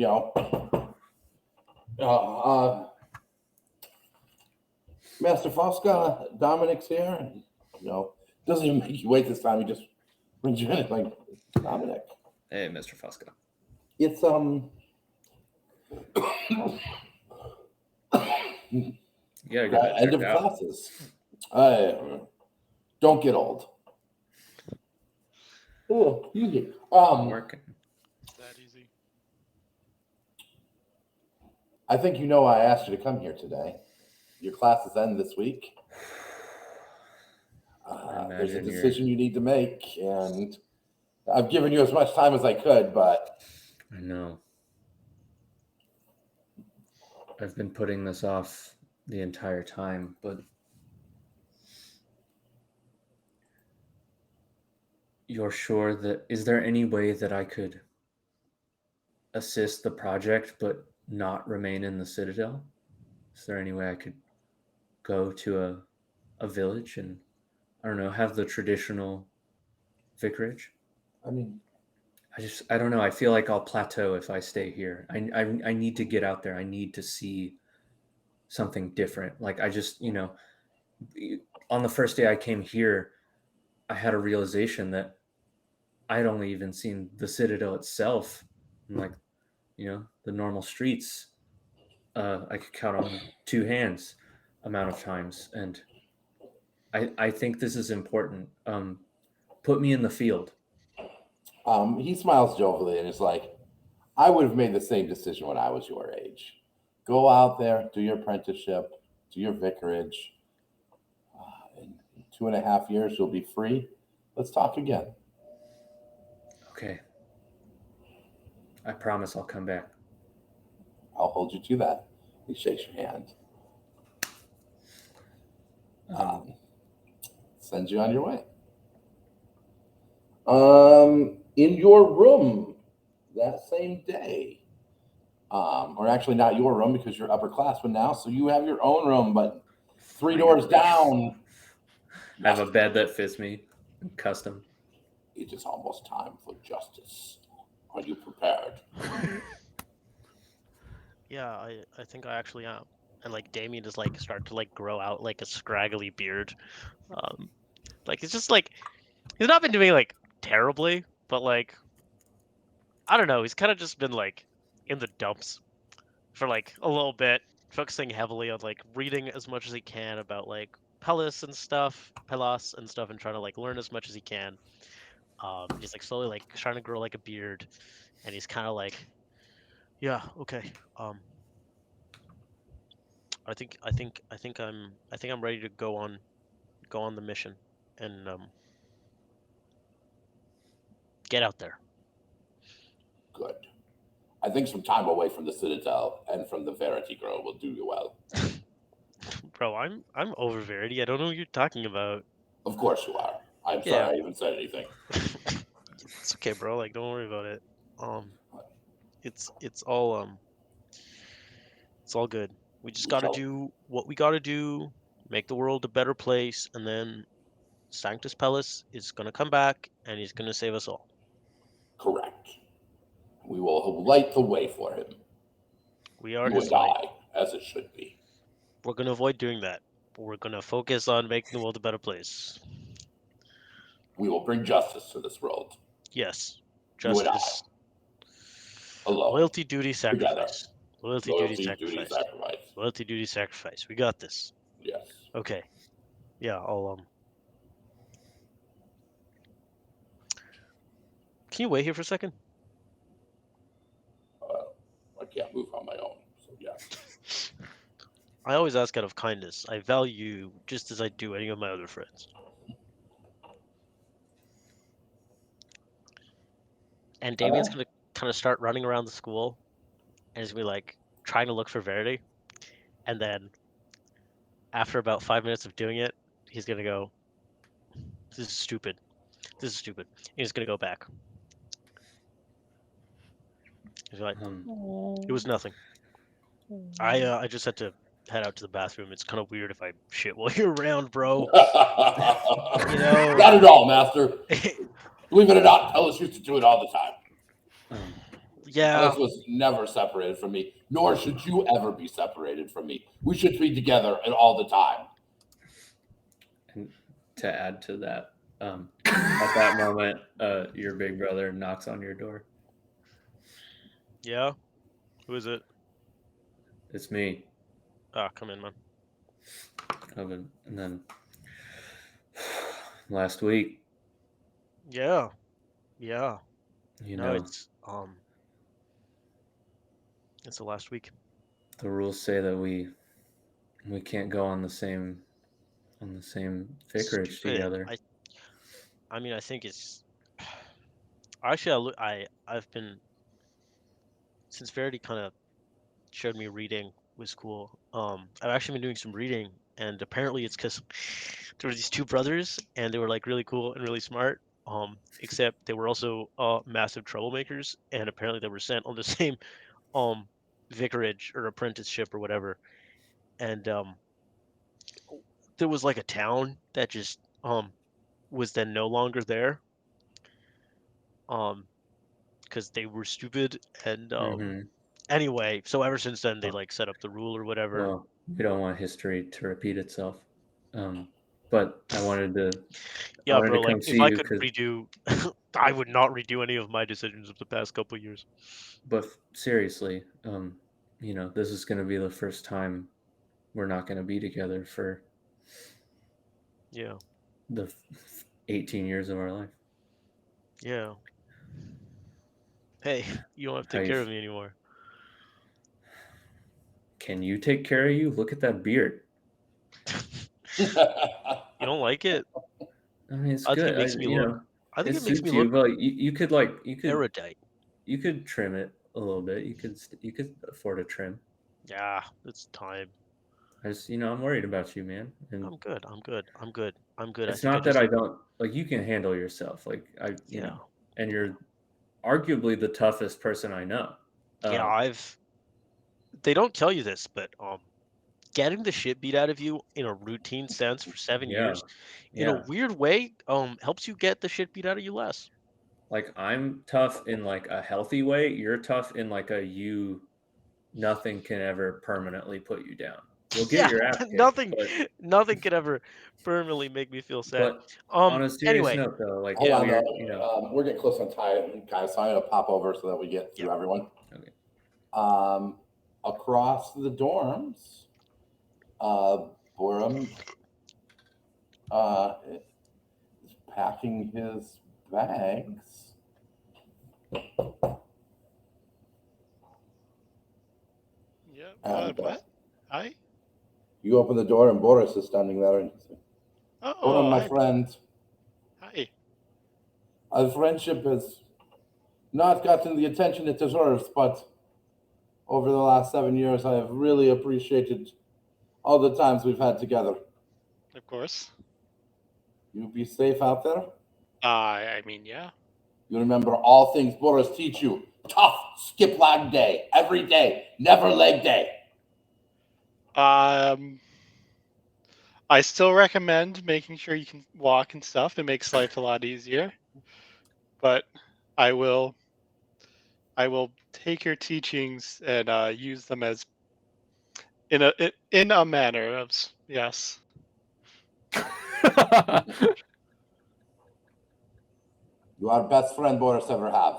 Master Fosca, Dominic's here, and doesn't even make you wait this time. He just brings you in like Dominic. Hey, Mr. Fosca. It's Yeah, go ahead, end of check it out. classes. Don't get old. Oh, easy. I'm working. It's that easy. I think I asked you to come here today. Your classes end this week. There's a imagine decision you need to make, and I've given you as much time as I could, but I know. I've been putting this off the entire time, but you're sure that is there any way that I could assist the project but not remain in the Citadel? Is there any way I could go to a village and I don't know, have the traditional vicarage? I mean, I don't know. I feel like I'll plateau if I stay here. I need to get out there. I need to see something different. Like I just, on the first day I came here, I had a realization that I'd only even seen the Citadel itself, and like, the normal streets. I could count on two hands amount of times, and I think this is important. Put me in the field. he smiles jovially and is like, I would have made the same decision when I was your age. Go out there, do your apprenticeship, do your vicarage. In 2.5 years, you'll be free. Let's talk again. Okay. I promise I'll come back. I'll hold you to that. He shakes your hand. Sends you on your way. In your room that same day, or actually not your room because you're upperclassmen now, so you have your own room, but 3 doors down. I have a bed that fits me, custom. It is almost time for justice. Are you prepared? Yeah, I think I actually am. And like Damien is like start to like grow out like a scraggly beard. Like it's just like he's not been doing like terribly, but like I don't know, he's kind of just been like in the dumps for like a little bit, focusing heavily on like reading as much as he can about like Pelos and stuff, and trying to like learn as much as he can. He's like slowly like trying to grow like a beard, and he's kind of like, yeah, okay. I think I'm ready to go on the mission and get out there. Good. I think some time away from the Citadel and from the Verity Grove will do you well. Bro, I'm over Verity. I don't know what you're talking about. Of course you are. I'm sorry I even said anything. It's okay, bro. Like, don't worry about it. It's all good. We just gotta do what we gotta do, make the world a better place, and then Sanctus Pelos is gonna come back and he's gonna save us all. Correct. We will light the way for him. We are He will his light. die, as it should be. We're gonna avoid doing that. We're gonna focus on making the world a better place. We will bring justice to this world. Yes. You and I. Justice. Alone. Loyalty, duty, Together. sacrifice. Loyalty, duty, sacrifice. Loyalty, duty, sacrifice. We got this. Yes. Okay. Yeah, I'll Can you wait here for a second? I can't move on my own, so yeah. I always ask out of kindness. I value you just as I do any of my other friends. And Damien's gonna kind of start running around the school, and he's gonna be like trying to look for Verity, and then after about 5 minutes of doing it, he's gonna go, "This is stupid. This is stupid." And he's gonna go back. He's like, "It was nothing. I just had to head out to the bathroom. It's kind of weird if I shit while you're around, bro." You know. Not at all, Master. Believe it or not, Ellis used to do it all the time. Yeah. Ellis was never separated from me, nor should you ever be separated from me. We should be together and all the time. And to add to that, at that moment, your big brother knocks on your door. Yeah. Who is it? It's me. Ah, come in, man. And then last week, Yeah. you No, know, it's the last week. the rules say that we can't go on the same vicarage Stupid. together. I mean, I think it's actually I've been, since Verity kind of showed me reading was cool. I've actually been doing some reading, and apparently it's because there were these two brothers, and they were like really cool and really smart. Except they were also massive troublemakers, and apparently they were sent on the same vicarage or apprenticeship or whatever. And there was like a town that just was then no longer there. Because they were stupid, and anyway, so ever since then they like set up the rule or whatever. Well, we don't want history to repeat itself. But I wanted to. Yeah, bro. Like if I could 'cause- redo, I would not redo any of my decisions of the past couple of years. But seriously, you know, this is going to be the first time we're not going to be together for Yeah. the 18 years of our life. Yeah. Hey, you don't have to take care of me anymore. Can you take care of you? Look at that beard. You don't like it? I mean, it's I good. think it makes me look. I think it makes me you, look but you could erudite. You could trim it a little bit. You could afford a trim. Yeah, it's time. I'm worried about you, man. And I'm good. it's not that I don't like. You can handle yourself. Like you know, and you're arguably the toughest person I know. Yeah, they don't tell you this, but getting the shit beat out of you in a routine sense for 7 years, in a weird way, helps you get the shit beat out of you less. Like I'm tough in like a healthy way. You're tough in like nothing can ever permanently put you down. You'll get your ass kicked. Nothing could ever permanently make me feel sad. But on a serious note, though, like hold on, we're getting close on time, guys. So I'm gonna pop over so that we get through everyone. Okay. Across the dorms, Borum is packing his bags. Yeah. What? Hi. You open the door and Boris is standing there. And Oh, my friend. Hi. Our friendship has not gotten the attention it deserves, but over the last 7 years, I have really appreciated all the times we've had together. Of course. You be safe out there? I mean, yeah. You remember all things Boris teach you. Tough, skip leg day, every day, never leg day. I still recommend making sure you can walk and stuff. It makes life a lot easier. But I will take your teachings and use them as in a manner of yes. You are best friend Boris ever have.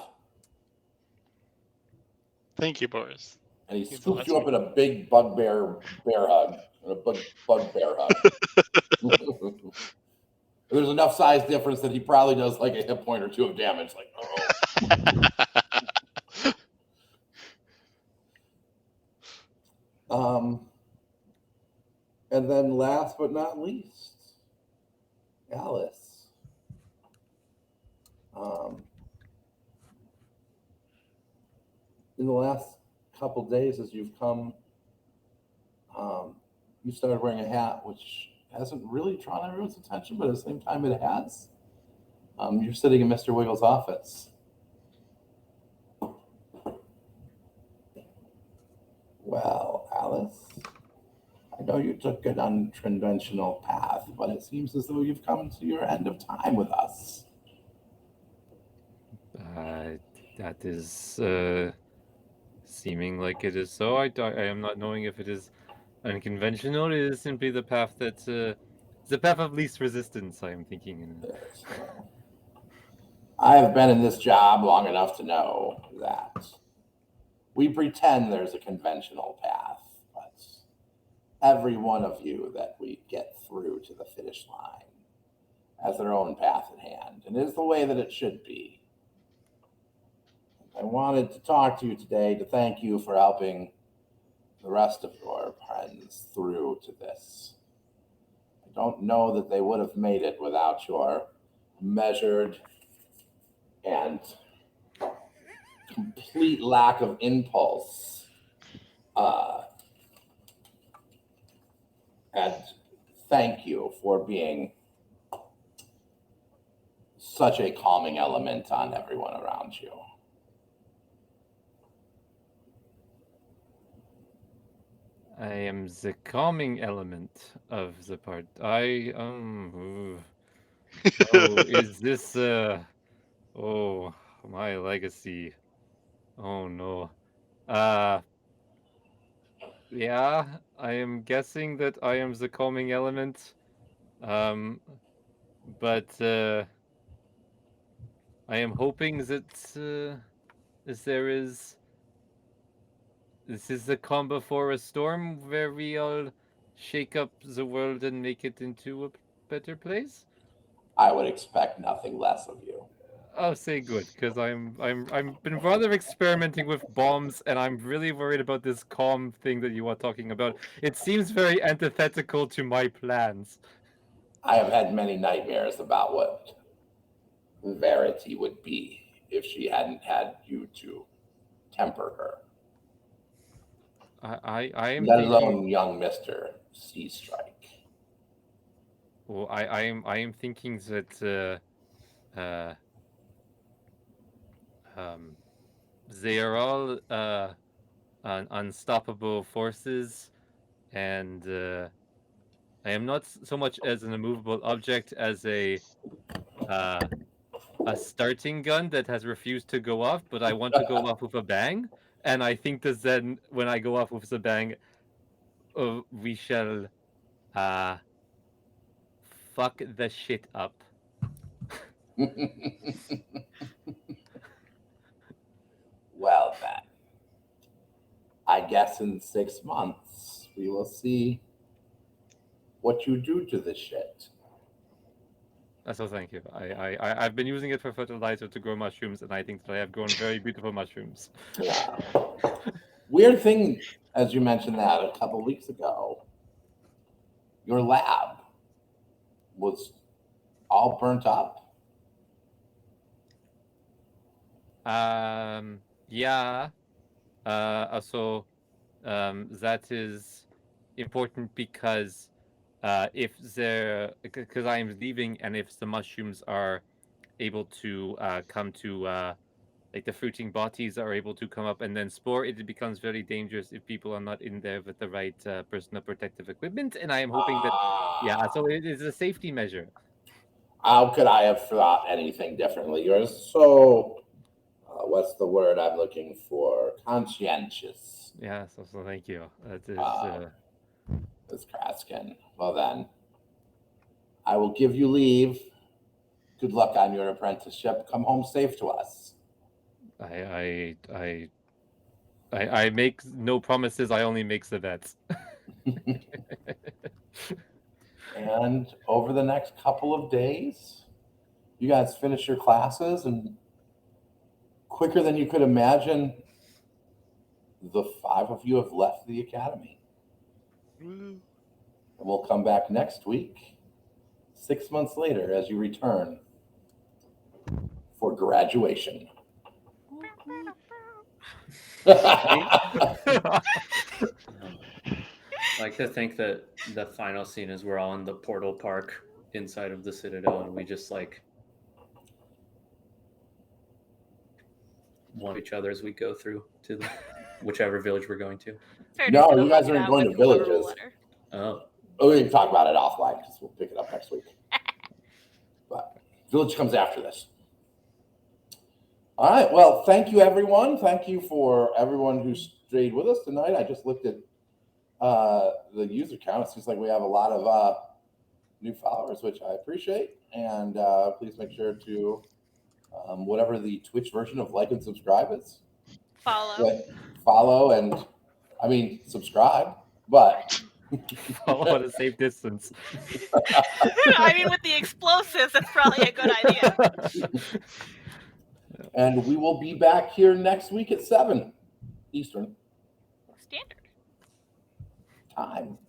Thank you, Boris. And he scoops you up in a big bear hug. A bugbear hug. There's enough size difference that he probably does like a hit point or two of damage. Like, And then last but not least, Alice. In the last couple days, as you've come, you started wearing a hat, which hasn't really drawn everyone's attention, but at the same time, it has. You're sitting in Mr. Wiggles' office. Well, Alice, I know you took an unconventional path, but it seems as though you've come to your end of time with us. That is seeming like it is so. I am not knowing if it is unconventional. It is simply the path that the path of least resistance. I am thinking. I have been in this job long enough to know that we pretend there's a conventional path, but every one of you that we get through to the finish line has their own path at hand, and is the way that it should be. I wanted to talk to you today to thank you for helping the rest of your friends through to this. I don't know that they would have made it without your measured and complete lack of impulse. And thank you for being such a calming element on everyone around you. I am the calming element of the part. Oh, is this oh, my legacy. Oh no. Yeah, I am guessing that I am the calming element. But I am hoping that this is the calm before a storm where we all shake up the world and make it into a better place. I would expect nothing less of you. Oh, say good, because I'm been rather experimenting with bombs, and I'm really worried about this calm thing that you are talking about. It seems very antithetical to my plans. I have had many nightmares about what Verity would be if she hadn't had you to temper her. I am Let thinking, alone young Mr. Sea Strike. well, I am thinking that they are all unstoppable forces, and I am not so much as an immovable object as a starting gun that has refused to go off, but I want to go off with a bang. And I think that then, when I go off with the bang, we shall fuck the shit up. Well, then, I guess in 6 months we will see what you do to this shit. So thank you. I've been using it for fertilizer to grow mushrooms, and I think that I have grown very beautiful mushrooms. Yeah. Weird thing, as you mentioned that a couple weeks ago, your lab was all burnt up. Yeah. So that is important because because I am leaving, and if the mushrooms are able to come to like the fruiting bodies are able to come up and then spore, it becomes very dangerous if people are not in there with the right personal protective equipment. And I am hoping that so it is a safety measure. How could I have thought anything differently? You're so what's the word I'm looking for? Conscientious. Yeah, so thank you. That is Ms. Kraskin. Well then, I will give you leave. Good luck on your apprenticeship. Come home safe to us. I make no promises. I only make the bets. And over the next couple of days, you guys finish your classes, and quicker than you could imagine, the 5 of you have left the academy. And we'll come back next week, 6 months later, as you return for graduation. I like to think that the final scene is we're all in the portal park inside of the Citadel, and we just like want each other as we go through to the, whichever village we're going to. Fair No, to you guys look it aren't up going with to whoever will villages. let her. Oh, We can talk about it offline because we'll pick it up next week. But village comes after this. All right. Well, thank you, everyone. Thank you for everyone who stayed with us tonight. I just looked at the user count. It seems like we have a lot of new followers, which I appreciate. And please make sure to, whatever the Twitch version of like and subscribe is, Follow. and, I mean, subscribe, but Follow at a safe distance. I mean, with the explosives, that's probably a good idea. and we will be back here next week at 7 Eastern Standard. time.